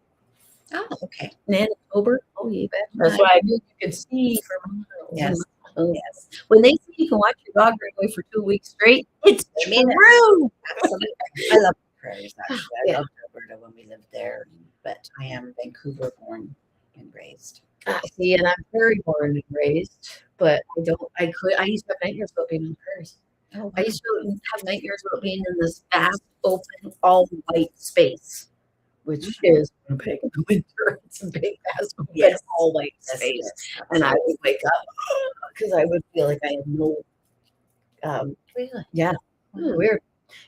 Speaker 2: Oh, okay.
Speaker 1: Manitoba. Oh, you bet. That's why I knew you could see for miles.
Speaker 2: Yes.
Speaker 1: Oh,
Speaker 2: Yes.
Speaker 1: when they say you can watch your dog run away for 2 weeks straight, it's
Speaker 2: I mean it.
Speaker 1: true.
Speaker 2: Absolutely. I love the prairies, actually.
Speaker 1: Yeah.
Speaker 2: I loved Alberta when we lived there, but I am Vancouver born and raised.
Speaker 1: I see, and I'm prairie born and raised, but I used to have nightmares about being on the prairies.
Speaker 2: Oh,
Speaker 1: I
Speaker 2: wow.
Speaker 1: used to have nightmares about being in this vast, open, all white space, which is Winnipeg in the winter. It's a big, vast, open,
Speaker 2: Yes.
Speaker 1: all white
Speaker 2: Yes,
Speaker 1: space.
Speaker 2: yes,
Speaker 1: And I
Speaker 2: absolutely.
Speaker 1: would wake up because I would feel like I had no,
Speaker 2: Really?
Speaker 1: yeah,
Speaker 2: Wow.
Speaker 1: weird.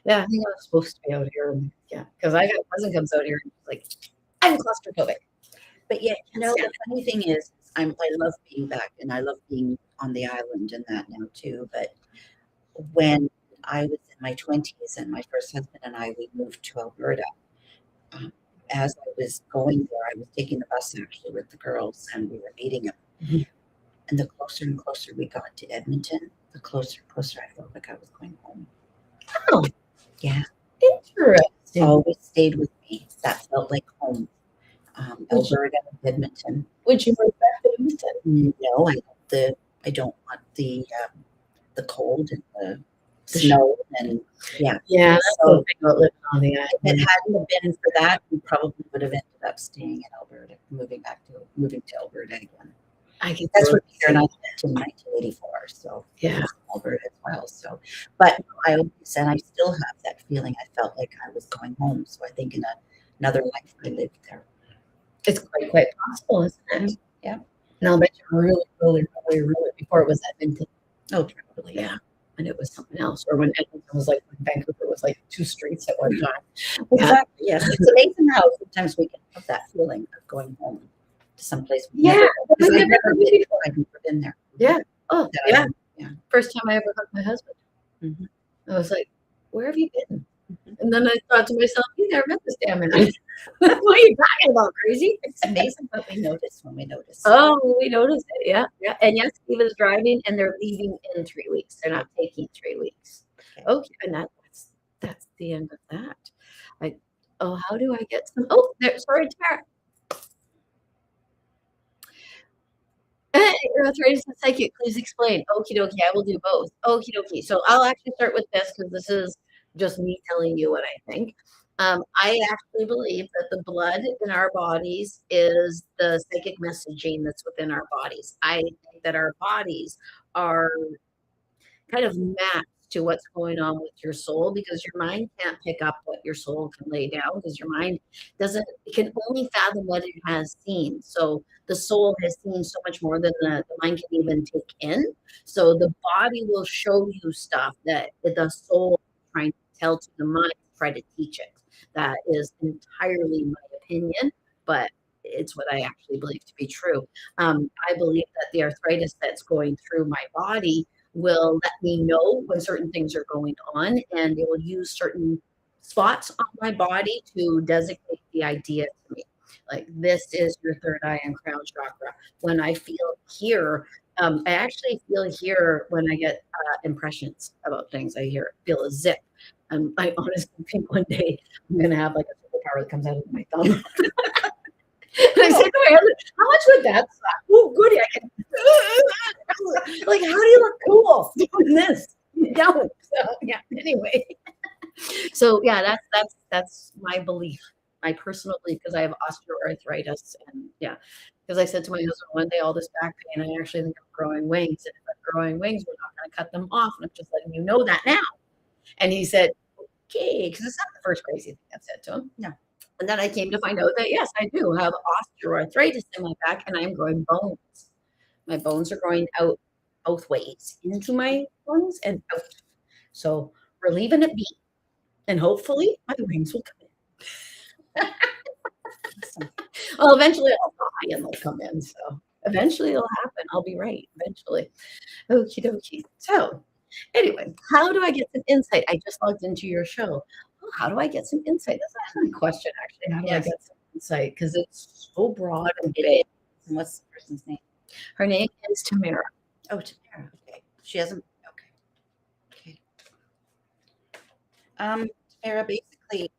Speaker 1: Yeah, I think I was supposed to be out here. Yeah, because I got a cousin comes out here and she's like, I'm claustrophobic.
Speaker 2: But yet,
Speaker 1: Yeah.
Speaker 2: the funny thing is, I love being back, and I love being on the island and that now too. But when I was in my 20s and my first husband and I, we moved to Alberta. Um, as I was going there, I was taking the bus actually with the girls, and we were meeting them.
Speaker 1: Mhm.
Speaker 2: And the closer and closer we got to Edmonton, the closer and closer I felt like I was going home.
Speaker 1: Oh,
Speaker 2: Yeah,
Speaker 1: interesting.
Speaker 2: always stayed with me. That felt like home.
Speaker 1: Would you,
Speaker 2: Alberta, Edmonton.
Speaker 1: would you move back to Edmonton?
Speaker 2: No, I don't want the cold and the snow and yeah.
Speaker 1: Yeah, that's the
Speaker 2: So
Speaker 1: thing about living on the
Speaker 2: if
Speaker 1: island.
Speaker 2: it hadn't have been for that, we probably would have ended up staying in Alberta, moving to Alberta again.
Speaker 1: I can
Speaker 2: That's where
Speaker 1: totally
Speaker 2: Peter and I
Speaker 1: see.
Speaker 2: met in 1984. So
Speaker 1: Yeah.
Speaker 2: it was Alberta as well. So, but I always said I still have that feeling. I felt like I was going home. So I think in another life I lived there.
Speaker 1: It's quite possible, isn't it?
Speaker 2: Yeah.
Speaker 1: No, but really before it was Edmonton.
Speaker 2: Oh, probably.
Speaker 1: Yeah. And it was something else. Or when Edmonton was like when Vancouver was like 2 streets at one time. Yeah.
Speaker 2: Exactly. Yes. It's amazing how sometimes we can have that feeling of going home to someplace.
Speaker 1: Yeah.
Speaker 2: Because
Speaker 1: I've
Speaker 2: I've never been before. I've never been there.
Speaker 1: Yeah. Oh,
Speaker 2: That
Speaker 1: yeah.
Speaker 2: yeah.
Speaker 1: First time I ever hugged my husband.
Speaker 2: Mhm.
Speaker 1: I was like, where have you been?
Speaker 2: Mhm.
Speaker 1: And then I thought to myself, you never met this damn man. What are you talking about, crazy?
Speaker 2: It's amazing what we notice when we notice.
Speaker 1: Oh, we noticed it. Yeah. Yeah. And yes, he was driving and they're leaving in 3 weeks. They're not taking 3 weeks. Okay. And that's the end of that. Like, oh, how do I get some? Oh, there, sorry, Tara. Your arthritis and psychic, please explain. Okie dokie, I will do both. Okie dokie. So I'll actually start with this because this is just me telling you what I think. I actually believe that the blood in our bodies is the psychic messaging that's within our bodies. I think that our bodies are kind of mapped to what's going on with your soul because your mind can't pick up what your soul can lay down because your mind doesn't, it can only fathom what it has seen. So the soul has seen so much more than the mind can even take in. So the body will show you stuff that the soul is trying to tell to the mind, try to teach it. That is entirely my opinion, but it's what I actually believe to be true. I believe that the arthritis that's going through my body will let me know when certain things are going on, and it will use certain spots on my body to designate the idea to me. Like this is your third eye and crown chakra. When I feel here, I actually feel here when I get impressions about things. I feel a zip. I honestly think one day I'm gonna have like a superpower that comes out of my thumb. And I said to my husband, how much would that suck? Oh, goody, I can. Like, how do you look cool doing this? You don't. So yeah. Anyway, so yeah, that's my belief, my personal belief, because I have osteoarthritis, and yeah, because I said to my husband one day, all this back pain, I actually think I'm growing wings, and if I'm growing wings, we're not going to cut them off, and I'm just letting you know that now. And he said, okay, because it's not the first crazy thing I've said to him.
Speaker 2: No.
Speaker 1: And then I came to find out that yes, I do have osteoarthritis in my back, and I'm growing bones. My bones are growing out both ways, into my lungs and out. So we're leaving it be, and hopefully my wings will come in. Well, eventually I'll die and they'll come in. So eventually it'll happen. I'll be right. Eventually. Okie dokie. So anyway, how do I get some insight? I just logged into your show. Oh, how do I get some insight? That's actually a question, actually. How do I get some insight? Because it's so broad and big.
Speaker 2: And what's the person's name?
Speaker 1: Her name is Tamara.
Speaker 2: Oh, Tamara. Okay. She hasn't. Okay. Tamara, basically,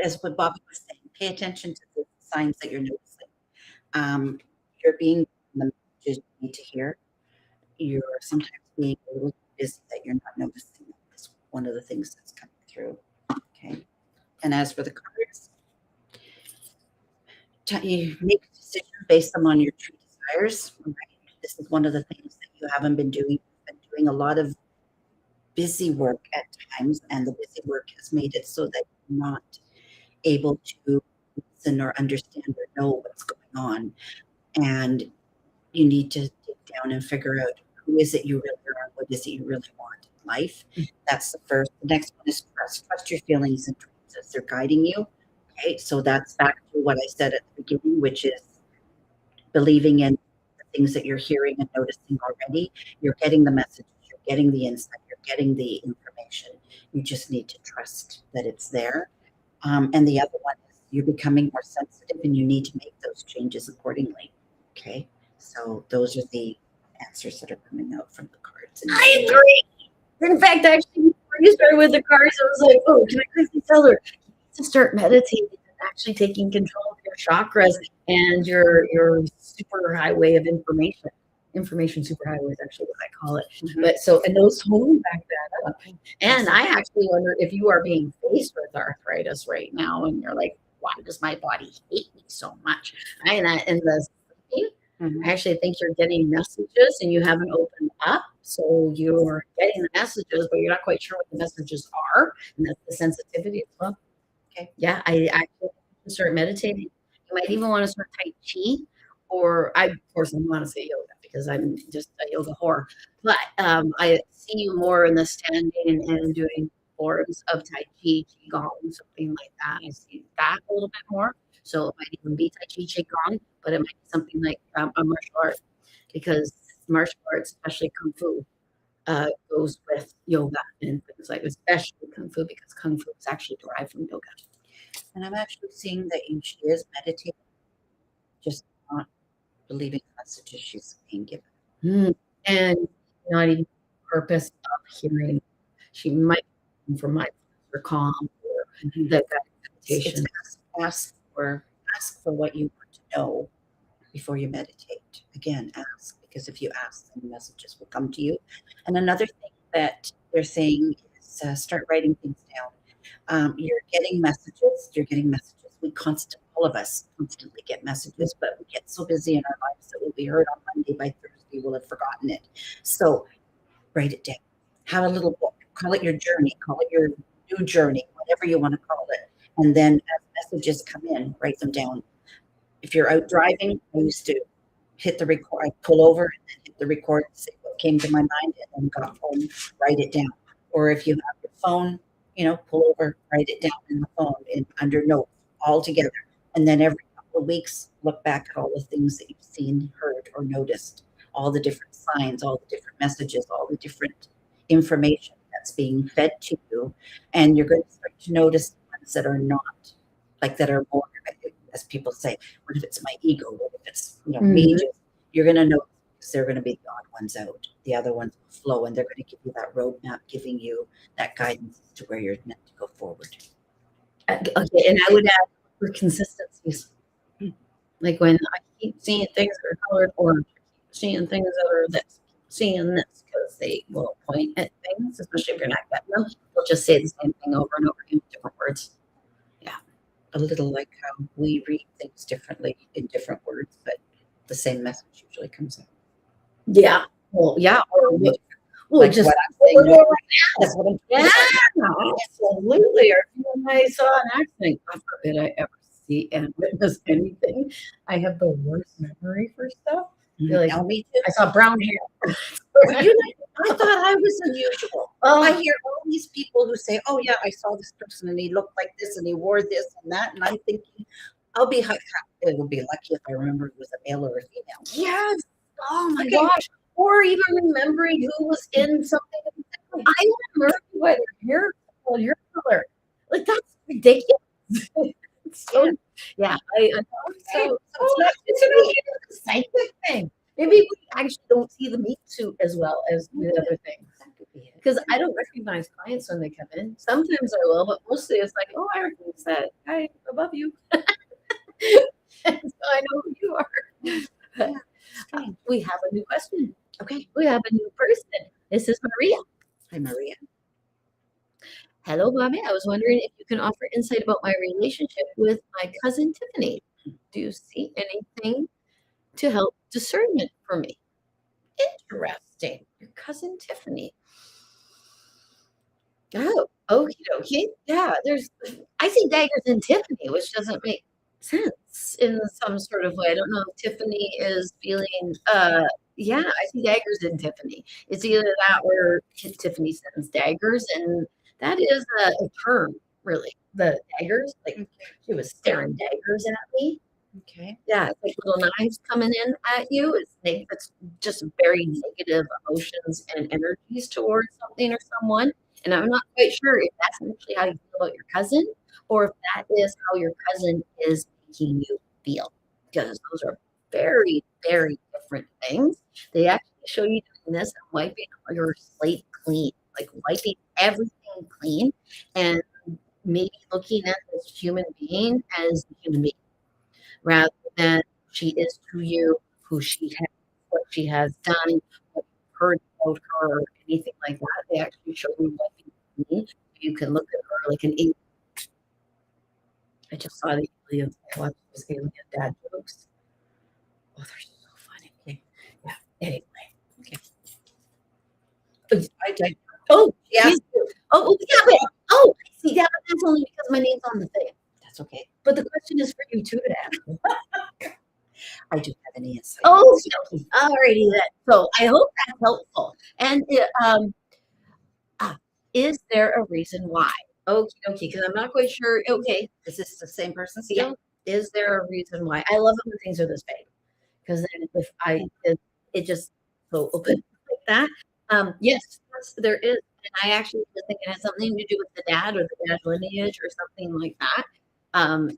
Speaker 2: as what Bobbi was saying, pay attention to the signs that you're noticing. You're being the messages you need to hear. You're sometimes being a little busy that you're not noticing. That's one of the things that's coming through. Okay. And as for the cards, you make a decision based on your true desires. Right? This is one of the things that you you haven't been doing a lot of busy work at times, and the busy work has made it so that you're not able to listen or understand or know what's going on. And you need to dig down and figure out who is it you really are and what is it you really want in life. That's the first. The next one is trust. Trust your feelings and dreams as they're guiding you. Okay, so that's back to what I said at the beginning, which is believing in the things that you're hearing and noticing already. You're getting the messages, you're getting the insight, you're getting the information. You just need to trust that it's there. And the other one is you're becoming more sensitive and you need to make those changes accordingly. Okay. So those are the answers that are coming out from the cards.
Speaker 1: I agree. In fact, actually, before you started with the cards, I was like, oh, can I quickly tell her to start meditating and actually taking control of your chakras and your super highway of information. Information superhighway is actually what I call it. But so, and those totally back that up. And I actually wonder if you are being faced with arthritis right now and you're like, why does my body hate me so much? And the I actually think you're getting messages and you haven't opened up. So you're getting the messages, but you're not quite sure what the messages are. And that's the sensitivity as well.
Speaker 2: Okay.
Speaker 1: Yeah, I actually start meditating. You might even want to start Tai Chi, or of course, I want to say yoga because I'm just a yoga whore. But I see you more in the standing and doing forms of Tai Chi, Qigong, something like that. I see that a little bit more. So it might even be Tai Chi, Qigong, but it might be something like a martial art because martial arts, especially Kung Fu, goes with yoga and things like, especially Kung Fu, because Kung Fu is actually derived from yoga.
Speaker 2: And I'm actually seeing that she is meditating, just not believing the messages she's being given.
Speaker 1: And not even the purpose of hearing. She might be from mindfulness or calm or that meditation.
Speaker 2: Ask for what you want to know before you meditate. Again, ask, because if you ask, then the messages will come to you. And another thing that they're saying is start writing things down. You're getting messages. All of us constantly get messages, but we get so busy in our lives that what we heard on Monday, by Thursday, we'll have forgotten it. So write it down. Have a little book. Call it your journey. Call it your new journey, whatever you want to call it. And then as messages come in, write them down. If you're out driving, I used to hit the record, I pull over and then hit the record, say what came to my mind, and then got home, write it down. Or if you have your phone, pull over, write it down in the phone under notes all together. And then every couple of weeks, look back at all the things that you've seen, heard, or noticed, all the different signs, all the different messages, all the different information that's being fed to you. And you're going to start to notice the ones that are not, like that are more, as people say, what if it's my ego? What if it's, me? You're going to notice because they're going to be the odd ones out. The other ones will flow, and they're going to give you that roadmap, giving you that guidance as to where you're meant to go forward.
Speaker 1: Okay, and I would add for consistencies. Like when I keep seeing things that are colored orange, seeing things that are this, seeing this, because they will point at things, especially if you're not getting them. They'll just say the same thing over and over in different words. Yeah.
Speaker 2: A little like how we read things differently in different words, but the same message usually comes out.
Speaker 1: Yeah. Well, yeah. Or
Speaker 2: like
Speaker 1: just
Speaker 2: what I'm saying right now.
Speaker 1: That's what I'm absolutely. Or when I saw an accident, God forbid I ever see and witness anything. I have the worst memory for stuff. Like,
Speaker 2: Me too.
Speaker 1: I saw brown hair.
Speaker 2: I thought I was unusual. I hear all these people who say, "Oh yeah, I saw this person and he looked like this and he wore this and that," and I'm thinking, it would be lucky if I remember it was a male or a female.
Speaker 1: Yes. Oh my gosh. Or even remembering who was in something. I remember what your color. Like that's ridiculous. So, yeah. So it's a psychic thing. Maybe we actually don't see the meat suit as well as the other things. Because I don't recognize clients when they come in. Sometimes I will, but mostly it's like, oh, I recognize that guy above you. So I know who you are. We have a new question.
Speaker 2: Okay.
Speaker 1: We have a new person. This is Maria.
Speaker 2: Hi, Maria.
Speaker 1: Hello, Bobbi. I was wondering if you can offer insight about my relationship with my cousin Tiffany. Do you see anything to help discernment for me? Interesting. Your cousin Tiffany. Oh, okie dokie. Yeah, I see daggers in Tiffany, which doesn't make sense in some sort of way. I don't know if Tiffany is feeling, yeah, I see daggers in Tiffany. It's either that or Tiffany sends daggers, and that is a term, really. The daggers, like she was staring daggers at me.
Speaker 2: Okay.
Speaker 1: Yeah, it's like little knives coming in at you. It's just very negative emotions and energies towards something or someone. And I'm not quite sure if that's actually how you feel about your cousin or if that is how your cousin is making you feel. Because those are very, very different things. They actually show you doing this and wiping your slate clean, like wiping everything clean and maybe looking at this human being as a human being rather than she is to you, who she has, what she has done, what you've heard about her, or anything like that. They actually show you what you mean. You can look at her like an alien. I just saw the aliens. I watched those alien dad jokes. Oh, they're so funny. Okay. Yeah. Anyway. Okay.
Speaker 2: I
Speaker 1: Oh,
Speaker 2: yeah,
Speaker 1: please do. Oh, yeah. Wait. Oh, I see. Yeah, but that's only because my name's on the thing.
Speaker 2: that's okay.
Speaker 1: But the question is for you too to ask.
Speaker 2: I do have any insight.
Speaker 1: Oh, alrighty then. So I hope that's helpful. And is there a reason why? Okay, okay, because I'm not quite sure. Okay,
Speaker 2: Is this the same person
Speaker 1: yeah.
Speaker 2: still?
Speaker 1: Is there a reason why? I love it when things are this big because then if it just so open like that. Yes, there is, and I actually just think it has something to do with the dad or the dad lineage or something like that. And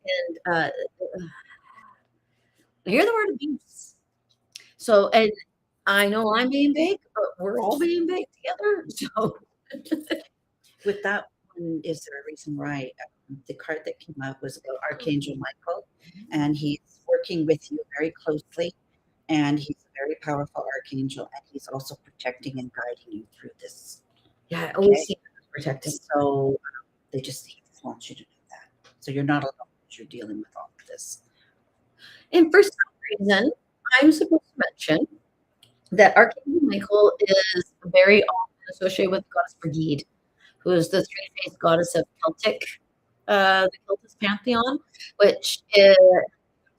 Speaker 1: I hear the word abuse. So, and I know I'm being big, but we're all being big together. So,
Speaker 2: With that one, is there a reason why the card that came out was about Archangel Michael, and he's working with you very closely, and he's a very powerful archangel, and he's also protecting and guiding you through this.
Speaker 1: yeah, I always
Speaker 2: Okay.
Speaker 1: see it as protecting.
Speaker 2: So he just wants you to know that. So you're not alone as you're dealing with all of this.
Speaker 1: And for some reason, I'm supposed to mention that Archangel Michael is very often associated with Goddess Brigid, who is the three-faced goddess of the Celtic pantheon, which is,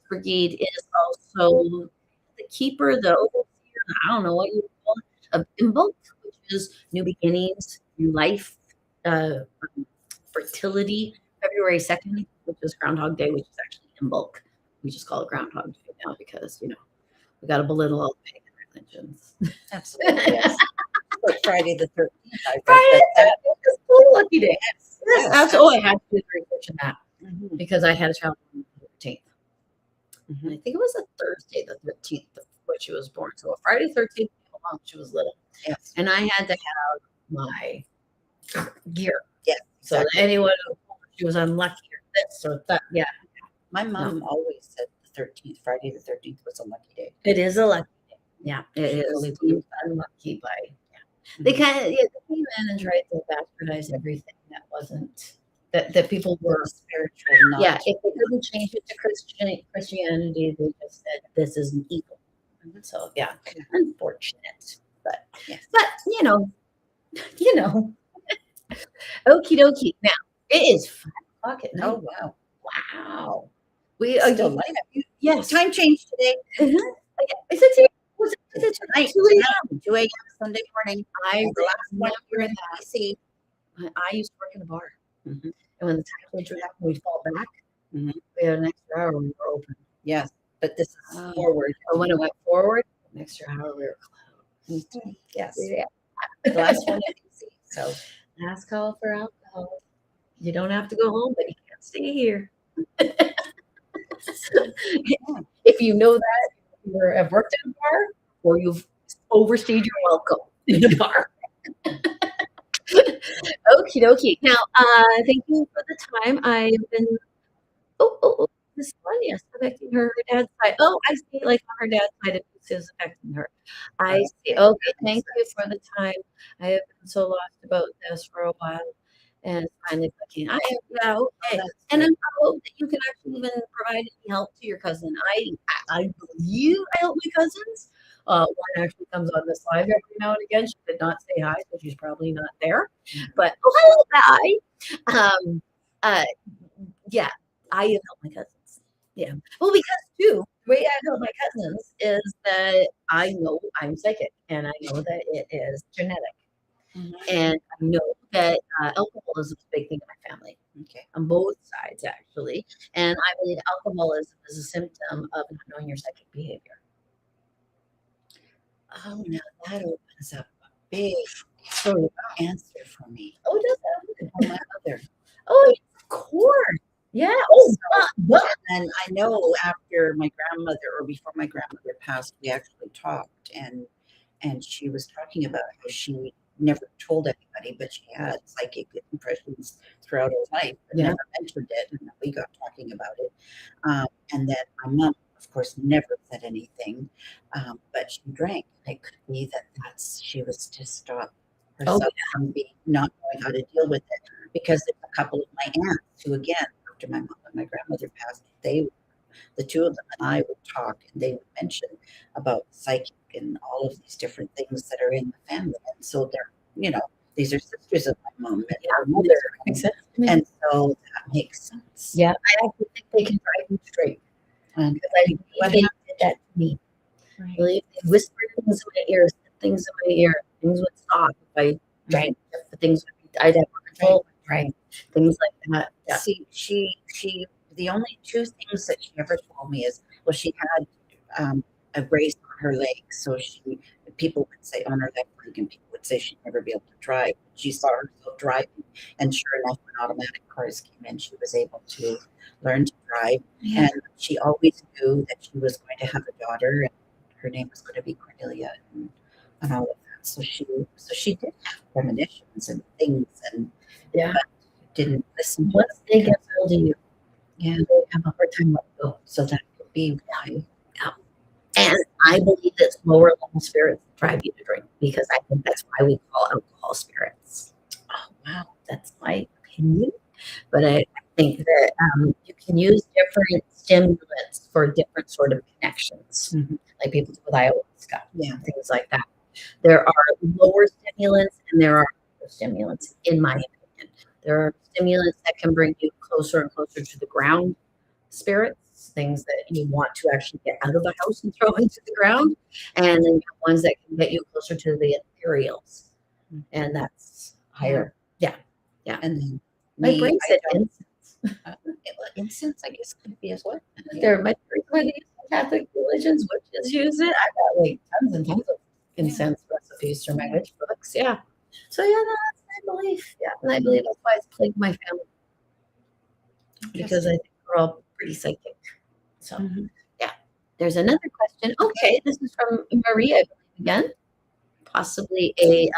Speaker 1: Brigid is also the keeper, the overseer, I don't know what you call it, of Imbolc, which is new beginnings, new life, uh, fertility. February 2nd, which is Groundhog Day, which is actually Imbolc. We just call it Groundhog Day now because, we got to belittle all the pagan religions.
Speaker 2: Absolutely, yes. But Friday the 13th, I read
Speaker 1: Friday
Speaker 2: that.
Speaker 1: is a lucky day.
Speaker 2: Yes.
Speaker 1: That's all I had to do the research in that
Speaker 2: Mhm,
Speaker 1: because I had a child on the 13th. And
Speaker 2: mhm.
Speaker 1: I think it was a Thursday, the 13th, when she was born. So a Friday 13th, when she was little.
Speaker 2: Yes.
Speaker 1: And I had to have my gear.
Speaker 2: Yes,
Speaker 1: So
Speaker 2: exactly.
Speaker 1: anyone who told her she was unlucky or this or that, yeah,
Speaker 2: My mom always said the 13th, Friday the 13th was a lucky day.
Speaker 1: it is a lucky day. Yeah, it
Speaker 2: She
Speaker 1: is.
Speaker 2: fully believed
Speaker 1: Unlucky by, they
Speaker 2: Mhm.
Speaker 1: kind of, yeah, they came in and tried to bastardize everything that wasn't, that people were.
Speaker 2: Spiritual, not
Speaker 1: Yeah, if they couldn't change it to Christianity, they just said this is an evil. So yeah,
Speaker 2: Yeah.
Speaker 1: unfortunate, but
Speaker 2: Yes.
Speaker 1: you know, you know. Okie dokie. Now it is 5 o'clock at
Speaker 2: Oh,
Speaker 1: night.
Speaker 2: wow.
Speaker 1: Wow. We
Speaker 2: Still light up.
Speaker 1: yes.
Speaker 2: Time change today.
Speaker 1: Mhm. Is it was it
Speaker 2: Tonight,
Speaker 1: 2 a.m.?
Speaker 2: 2 a.m. Sunday morning.
Speaker 1: I
Speaker 2: The last one here
Speaker 1: remember
Speaker 2: in
Speaker 1: that.
Speaker 2: DC.
Speaker 1: I used to work in a bar,
Speaker 2: Mhm,
Speaker 1: and when the time change would happen, we'd fall back.
Speaker 2: mhm.
Speaker 1: We had an extra hour we were open.
Speaker 2: Yes, but this is
Speaker 1: Oh.
Speaker 2: forward.
Speaker 1: But when it went forward, an extra hour we were closed.
Speaker 2: Yes,
Speaker 1: Yeah.
Speaker 2: the last one in DC. So
Speaker 1: Last call for alcohol. You don't have to go home, but you can't stay here. If you know that, you either have worked in a bar or you've overstayed your welcome in the bar. Okie dokie. Now, thank you for the time. I've been, this one, yes, affecting her dad's side. Oh, I see, like on her dad's side, it is affecting her. I see. Okay, thank you for the time. I have been so lost about this for a while. And it's finally clicking. Yeah, okay.
Speaker 2: that's
Speaker 1: And
Speaker 2: good.
Speaker 1: I hope that you can actually even provide any help to your cousin. I believe I help my cousins. One actually comes on this live every now and again. She did not say hi, so she's probably not there.
Speaker 2: Mhm.
Speaker 1: But oh, hello, hi. Uh, yeah, I help my cousins. Yeah. Well, because too, the way I help my cousins is that I know I'm psychic and I know that it is genetic.
Speaker 2: Mhm.
Speaker 1: And I know that alcoholism is a big thing in my family
Speaker 2: Okay.
Speaker 1: on both sides, actually. And I believe alcoholism is a symptom of not knowing your psychic behavior.
Speaker 2: Oh, now that opens up a big
Speaker 1: So,
Speaker 2: answer for me.
Speaker 1: oh, does that?
Speaker 2: For my mother.
Speaker 1: Oh, of course. Yeah. Oh, duh.
Speaker 2: And I know after my grandmother, or before my grandmother passed, we actually talked, and she was talking about how she never told anybody, but she had psychic impressions throughout her life, but
Speaker 1: Yeah.
Speaker 2: never mentioned it. And then we got talking about it. And then my mom, of course, never said anything, but she drank. It could be that she was to stop
Speaker 1: Oh,
Speaker 2: herself from being not knowing how to deal with it. Because there's a couple of my aunts who, again, after my mom and my grandmother passed, the two of them and I would talk, and they would mention about psychic and all of these different things that are in the family. And so these are sisters of my mom and her mother.
Speaker 1: makes sense to me.
Speaker 2: And so that makes sense.
Speaker 1: Yeah, I actually think they can drive you straight.
Speaker 2: And
Speaker 1: Because I believe they did that to me. I believe they whispered things in my ear, said things in my ear. Things would stop if I drank. If things would be, I'd have control if I drank. Things like that. Yeah.
Speaker 2: see, the only two things that she ever told me is, well, she had a brace on her leg, so people would say on her left leg, and people would say she'd never be able to drive. She saw herself driving, and sure enough, when automatic cars came in, she was able to learn to drive.
Speaker 1: Yeah.
Speaker 2: And she always knew that she was going to have a daughter, and her name was going to be Cornelia, and all of that. So she did have premonitions and things, and
Speaker 1: Yeah.
Speaker 2: but didn't listen.
Speaker 1: Once they get hold of you,
Speaker 2: Yeah,
Speaker 1: they have a hard time letting go.
Speaker 2: so that could be why.
Speaker 1: And I believe it's lower level spirits that drive you to drink because I think that's why we call alcohol spirits.
Speaker 2: Oh wow,
Speaker 1: That's my opinion. But I think that you can use different stimulants for different sort of connections, like people do with ayahuasca, things like that. There are lower stimulants and there are higher stimulants, in my opinion. There are stimulants that can bring you closer and closer to the ground spirits, things that you want to actually get out of the house and throw into the ground. And then you have ones that can get you closer to the ethereals. And that's higher. Yeah.
Speaker 2: And then
Speaker 1: My brain said incense.
Speaker 2: Incense, I guess, could be as well.
Speaker 1: There might be some Catholic religions witches use it. I got like tons and tons of incense recipes from my witch books. Yeah. So yeah, no, that's my belief. Yeah. And I believe that's why it's plagued my family. Because I think we're all pretty psychic. So yeah. There's another question. Okay, this is from Maria again. Possibly a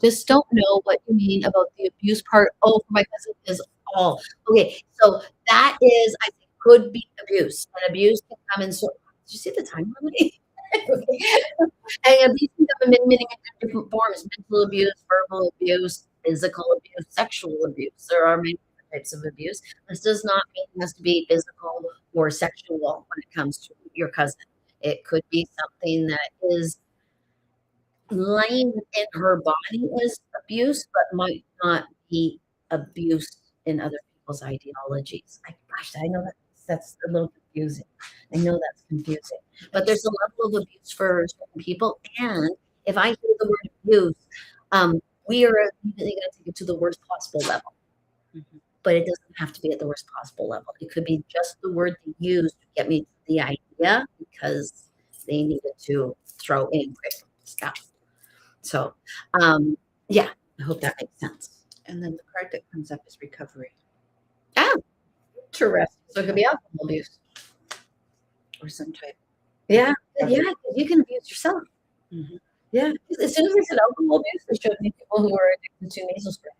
Speaker 1: just don't know what you mean about the abuse part. Oh, for my cousin is all okay. So that is, I think, could be abuse. And abuse can come in. So, did you see the time already? And abuse can come in many different forms: mental abuse, verbal abuse, physical abuse, sexual abuse. There are many types of abuse. This does not mean it has to be physical or sexual when it comes to your cousin. It could be something that is laying within her body as abuse, but might not be abuse in other people's ideologies. Gosh, I know that's a little confusing. I know that's confusing, but there's a level of abuse for certain people. And if I hear the word abuse, we are immediately going to take it to the worst possible level. But it doesn't have to be at the worst possible level. It could be just the word they use to get me to the idea because they needed to throw in quick stuff. So, yeah, I hope that makes sense.
Speaker 2: And then the card that comes up is recovery.
Speaker 1: Interesting. So it could be alcohol abuse.
Speaker 2: Or some type.
Speaker 1: Yeah, you can abuse yourself. Yeah, as soon as I said alcohol abuse, it showed me people who are addicted to nasal spray.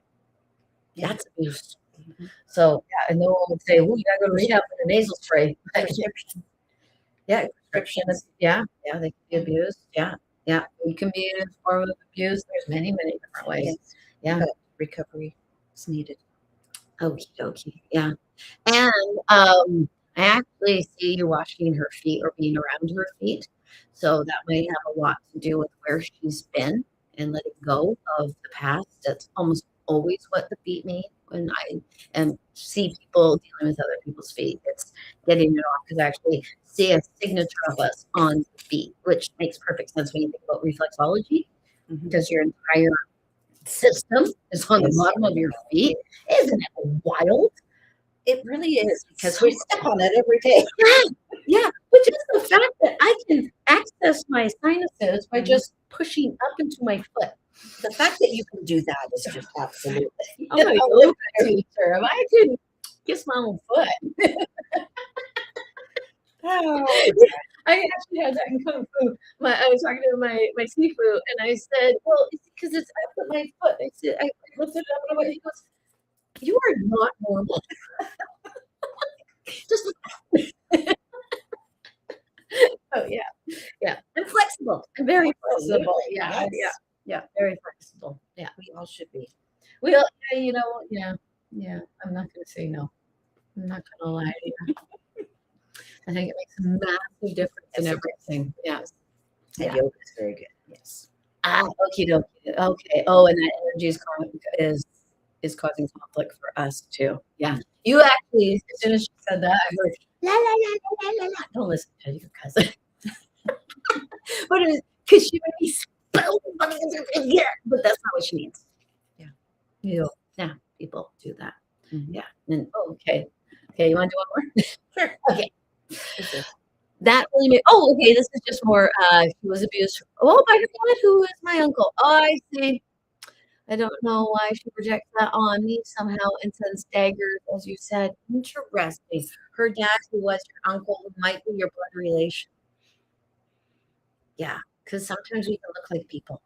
Speaker 1: That's abuse. So, yeah, and no one would say, "Oh, you gotta go to rehab for the nasal spray."
Speaker 2: Prescription.
Speaker 1: Yeah, prescriptions. Yeah, they can be abused. Yeah, you can be in a form of abuse. There's many different ways.
Speaker 2: Yes.
Speaker 1: Yeah,
Speaker 2: but recovery is needed.
Speaker 1: Okie dokie. Yeah, and I actually see you washing her feet or being around her feet. So that might have a lot to do with where she's been and letting go of the past. That's almost always what the feet mean when I see people dealing with other people's feet. It's getting it off because I actually see a signature of us on the feet, which makes perfect sense when you think about reflexology because your entire system is on the bottom of your feet. Isn't it wild?
Speaker 2: It really is because we step on it every day.
Speaker 1: Yeah, which is the fact that I can access my sinuses by just pushing up into my foot.
Speaker 2: The fact that you can do that is just absolutely.
Speaker 1: I'm a yoga teacher. If I can kiss my own foot.
Speaker 2: Oh,
Speaker 1: I actually had that in Kung Fu. I was talking to my Sifu, and I said, well, it's because I put my foot, I said, I lifted it up, and I went, he goes, you are not normal. Just oh yeah. I'm flexible. I'm very flexible. Yeah, very flexible. Yeah,
Speaker 2: we all should be.
Speaker 1: We all, yeah. I'm not gonna say no. I'm not gonna lie to you. I think it makes a massive difference in everything. Yes.
Speaker 2: And yoga is very good. Yes.
Speaker 1: Okie dokie. Okay. Oh, and that energy is causing conflict for us too. Yeah. You actually, as soon as she said that, I heard la la la la la la la. Don't listen to your cousin. But it is because she would be spelled, but that's not what she means. Yeah. Yeah. People do that. Yeah. And okay. Okay. You want to do one more? Sure. Okay. That really made. Oh, okay. This is just more. She was abused. Oh my God, who is my uncle? Oh, I see. I don't know why she projects that on me somehow and sends daggers, as you said. Interesting. Her dad, who was your uncle, who might be your blood relation. Yeah, because sometimes we can look like people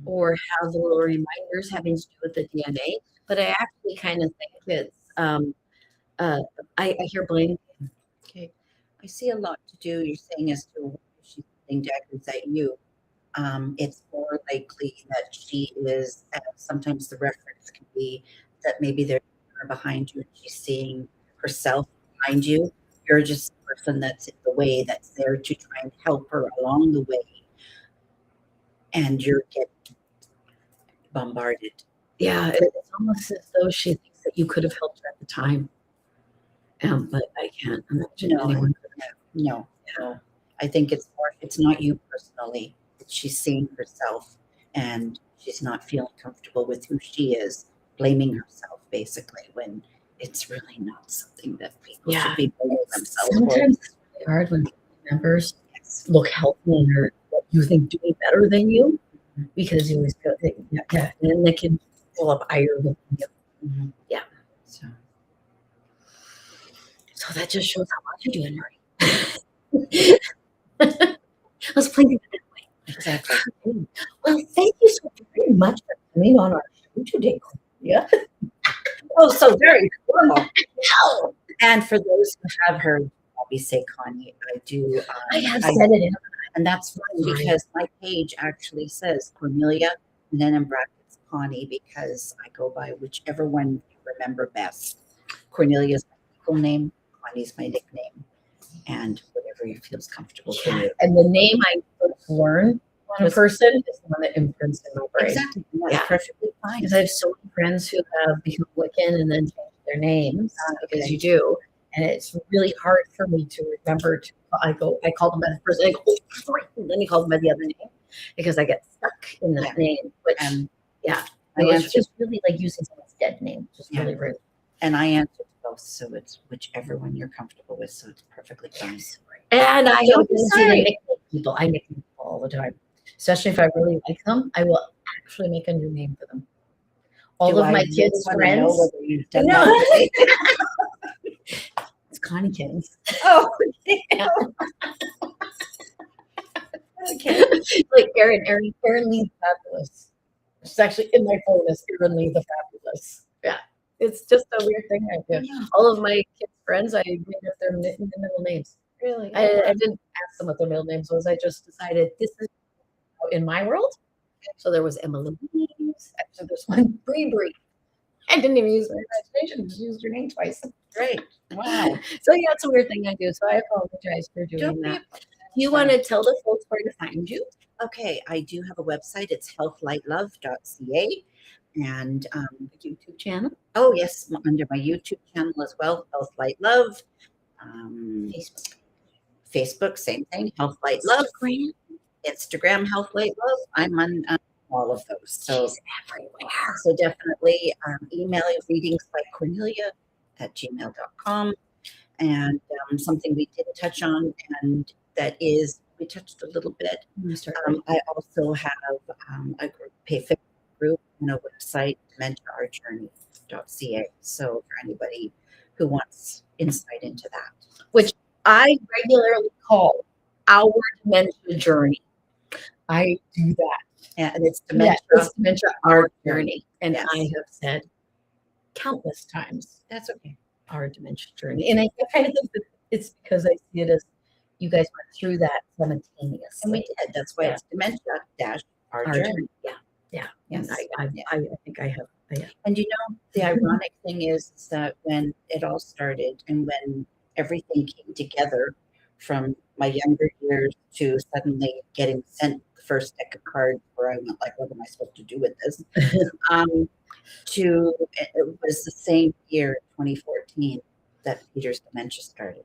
Speaker 1: or have little reminders having to do with the DNA. But I actually kind of think it's. I hear blame.
Speaker 2: Okay, I see a lot to do. You're saying as to why she's sending daggers at you. It's more likely that she is, sometimes the reference can be that maybe they're behind you and she's seeing herself behind you. You're just the person that's in the way, that's there to try and help her along the way. And you're getting bombarded.
Speaker 1: Yeah, it's almost as though she thinks that you could have helped her at the time. But I can't imagine anyone could have.
Speaker 2: No. I think it's not you personally. She's seeing herself and she's not feeling comfortable with who she is, blaming herself basically when it's really not something that people should be blaming themselves for.
Speaker 1: Sometimes it's really hard when members look healthy and are what you think doing better than you because you always feel and they can pull up ire with you. Yeah. So that just shows how much you're doing, Marie. I was playing it that way.
Speaker 2: Exactly.
Speaker 1: Well, thank you so very much for coming on our show today, Claudia.
Speaker 2: Oh, so very cool. And for those who have heard Bobbi say Connie, I do.
Speaker 1: I have said it,
Speaker 2: and that's fine because my page actually says Cornelia and then in brackets Connie because I go by whichever one you remember best. Cornelia is my legal name, Connie's my nickname, and whatever feels comfortable for you.
Speaker 1: And the name I first learned on a person is the one that imprints in my brain.
Speaker 2: Exactly. That's perfectly fine.
Speaker 1: Because I have so many friends who have become Wiccan and then changed their names because you do. And it's really hard for me to remember to I call them by the first name, and then you call them by the other name because I get stuck in that name. Which it's just really like using someone's dead name, just really rude.
Speaker 2: And I answer to both, so it's whichever one you're comfortable with, so it's perfectly fine.
Speaker 1: Yes. And I don't nickname people. I nickname people all the time. Especially if I really like them, I will actually make a new name for them. All of my kids' friends. No. It's Connie Kins.
Speaker 2: Oh, yeah. Okay.
Speaker 1: Like Erin Lee Fabulous. She's actually in my phone as Erin Lee the Fabulous. Yeah. It's just a weird thing I do. Yeah. All of my kids' friends, I made up their middle names.
Speaker 2: Really?
Speaker 1: I didn't ask them what their middle names was. I just decided this is in my world. So there was Emma Louise. Actually, there's one Bree. I didn't even use my imagination. Just used her name twice.
Speaker 2: Great. Wow.
Speaker 1: So yeah, it's a weird thing I do. So I apologize for doing that. Do you want to tell the folks where to find you?
Speaker 2: Okay, I do have a website. It's healthlightlove.ca. And
Speaker 1: YouTube channel,
Speaker 2: oh yes, under my YouTube channel as well, Health Light Love.
Speaker 1: Facebook,
Speaker 2: Facebook, same thing, Health Light Love. Instagram, Health Light Love. I'm on all of those. So
Speaker 1: She's everywhere.
Speaker 2: So definitely email readings by Cornelia at gmail.com. And something we did touch on, and that is, we touched a little bit. I also have a group, Facebook group, and a website, dementiaourjourney.ca. So for anybody who wants insight into that,
Speaker 1: which I regularly call our dementia journey. I do that.
Speaker 2: And it's dementia,
Speaker 1: our journey. And
Speaker 2: yes.
Speaker 1: I have said countless times,
Speaker 2: that's okay,
Speaker 1: our dementia journey. And I kind of think that it's because I see it as you guys went through that simultaneously.
Speaker 2: And we did. That's why it's dementia dash our journey.
Speaker 1: Yeah. Yeah.
Speaker 2: Yes.
Speaker 1: And I think I have. Yeah.
Speaker 2: And you know, the ironic thing is that when it all started and when everything came together from my younger years to suddenly getting sent the first deck of cards where I went like, what am I supposed to do with this? To it was the same year, 2014, that Peter's dementia started.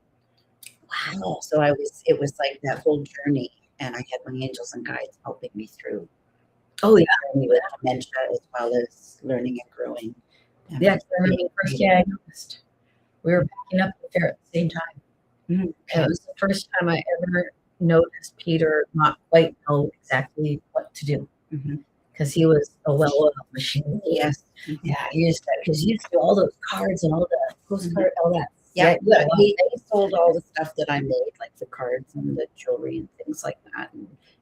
Speaker 1: Wow.
Speaker 2: So it was like that whole journey, and I had my angels and guides helping me through.
Speaker 1: Oh yeah,
Speaker 2: with dementia as well as learning and growing.
Speaker 1: Yeah, I remember the first day I noticed we were packing up the fair at the same time.
Speaker 2: Mm-hmm.
Speaker 1: And it was the first time I ever noticed Peter not quite know exactly what to do, because he was a well-oiled machine.
Speaker 2: Yes.
Speaker 1: Yeah, he used to, because he used to do all those cards and all the postcard, all that.
Speaker 2: Yeah, he sold all the stuff that I made, like the cards and the jewelry and things like that,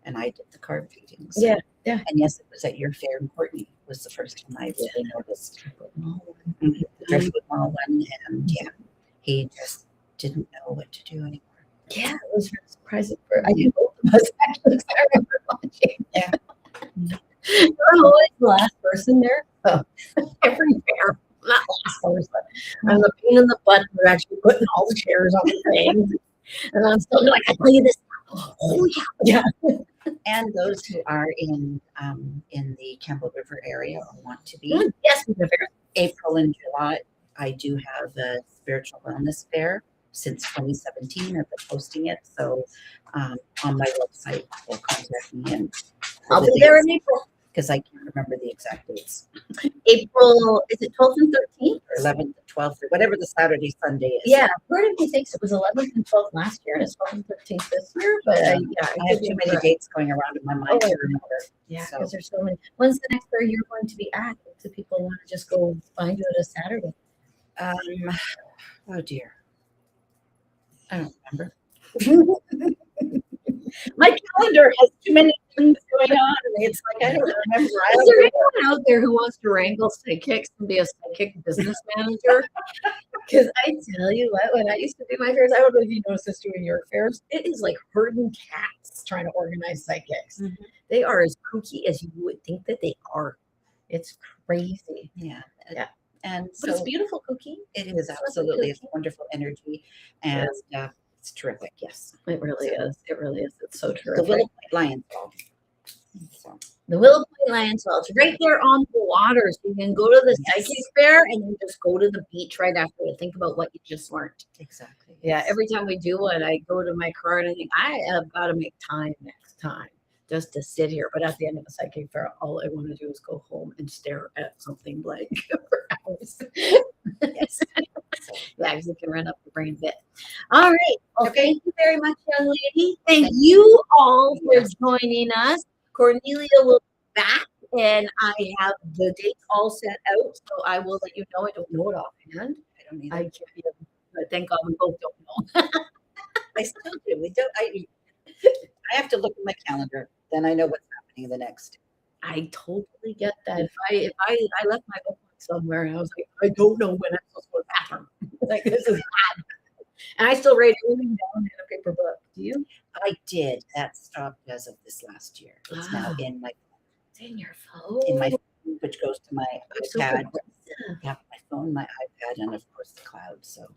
Speaker 2: and I did the card readings.
Speaker 1: Yeah.
Speaker 2: And yes, it was at your fair in Courtney was the first time I really noticed the driftwood mall one, and he just didn't know what to do anymore.
Speaker 1: Yeah, it was really surprising. I think both of us actually. I remember watching.
Speaker 2: Yeah.
Speaker 1: I'm always the last person there. Oh, every fair. Not last person. I'm the pain in the butt. We're actually putting all the chairs on the thing. And I'm still like, I tell you this. Oh, yeah.
Speaker 2: And those who are in the Campbell River area or want to be.
Speaker 1: Yes,
Speaker 2: April and July, I do have a spiritual wellness fair since 2017. I've been posting it. So on my website, will contact me. And
Speaker 1: I'll be there in April.
Speaker 2: Because I can't remember the exact dates.
Speaker 1: April, is it 12th and 13th?
Speaker 2: Or 11th, 12th, or whatever the Saturday, Sunday is.
Speaker 1: Yeah, part of me thinks it was 11th and 12th last year, and it's 12th and 13th this year. But
Speaker 2: I have too many dates going around in my mind to remember.
Speaker 1: Yeah, because there's so many. When's the next fair you're going to be at? Do people want to just go find you at a Saturday?
Speaker 2: Oh dear, I don't remember. My calendar has too many things going on, and it's like I don't remember.
Speaker 1: Is there anyone out there who wants to wrangle psychics and be a psychic business manager? Because I tell you what, when I used to do my fairs, I don't know if you noticed this doing your fairs. It is like herding cats trying to organize psychics. They are as kooky as you would think that they are. It's crazy.
Speaker 2: Yeah.
Speaker 1: And
Speaker 2: so
Speaker 1: it's beautiful, Cookie.
Speaker 2: It is absolutely. It's wonderful energy, and it's terrific. Yes,
Speaker 1: it really is. It really is. It's so terrific.
Speaker 2: The Willow Point Lions Ball.
Speaker 1: So. The Willow Point Lions Ball. It's right there on the water. So you can go to the psychic fair and then just go to the beach right after to think about what you just learned.
Speaker 2: Exactly.
Speaker 1: Yeah. Every time we do one, I go to my car and I think I have got to make time next time just to sit here. But at the end of the psychic fair, all I want to do is go home and stare at something blank for hours. Yes. Yeah, because it can run up the brain a bit. All right. Well, thank you very much, young lady. Thank you all for joining us. Cornelia will be back, and I have the dates all set out, so I will let you know. I don't know it offhand.
Speaker 2: I don't either.
Speaker 1: I can't, but thank God we both don't know.
Speaker 2: I still do. We don't. I have to look at my calendar. Then I know what's happening the next day.
Speaker 1: I totally get that. If I left my book somewhere and I was like, I don't know when I'm supposed to go to the bathroom. Like, this is bad. And I still write everything down in a paper book. Do you?
Speaker 2: I did. That stopped as of this last year. It's now in my
Speaker 1: It's in your phone.
Speaker 2: In my phone, which goes to my iPad.
Speaker 1: So
Speaker 2: yeah, my phone, my iPad, and of course the cloud. So
Speaker 1: wow,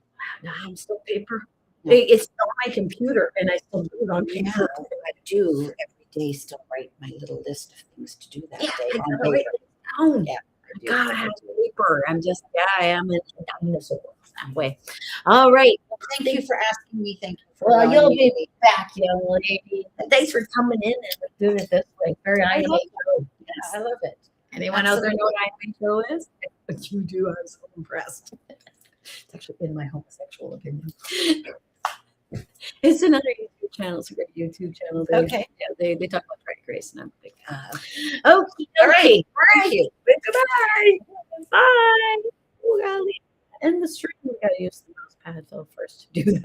Speaker 1: now I'm still paper.
Speaker 2: No.
Speaker 1: It's on my computer, and I still do it on
Speaker 2: Yeah,
Speaker 1: paper.
Speaker 2: I do every day still write my little list of things to do that
Speaker 1: Yeah,
Speaker 2: day
Speaker 1: I
Speaker 2: on
Speaker 1: gotta write
Speaker 2: paper.
Speaker 1: it down.
Speaker 2: Yeah, I do.
Speaker 1: Gotta have paper. I am a dinosaur that way. All right. Well,
Speaker 2: Thank you for asking me. Thank you for
Speaker 1: Well,
Speaker 2: allowing
Speaker 1: you'll
Speaker 2: me to
Speaker 1: be back, young lady. And thanks for coming in and doing it this way. Very
Speaker 2: I love
Speaker 1: show.
Speaker 2: Yeah, I love it.
Speaker 1: Anyone out there
Speaker 2: Absolutely.
Speaker 1: know what I show is? If you do, I'm so impressed. It's actually in my homosexual opinion. It's another YouTube channel. It's a great YouTube channel.
Speaker 2: Okay.
Speaker 1: Yeah, they talk about drag race, and I'm a big fan.
Speaker 2: Okay.
Speaker 1: Okay.
Speaker 2: All right. Thank you.
Speaker 1: Goodbye. Bye. We gotta end the stream. We gotta use the mouse pad though first to do that.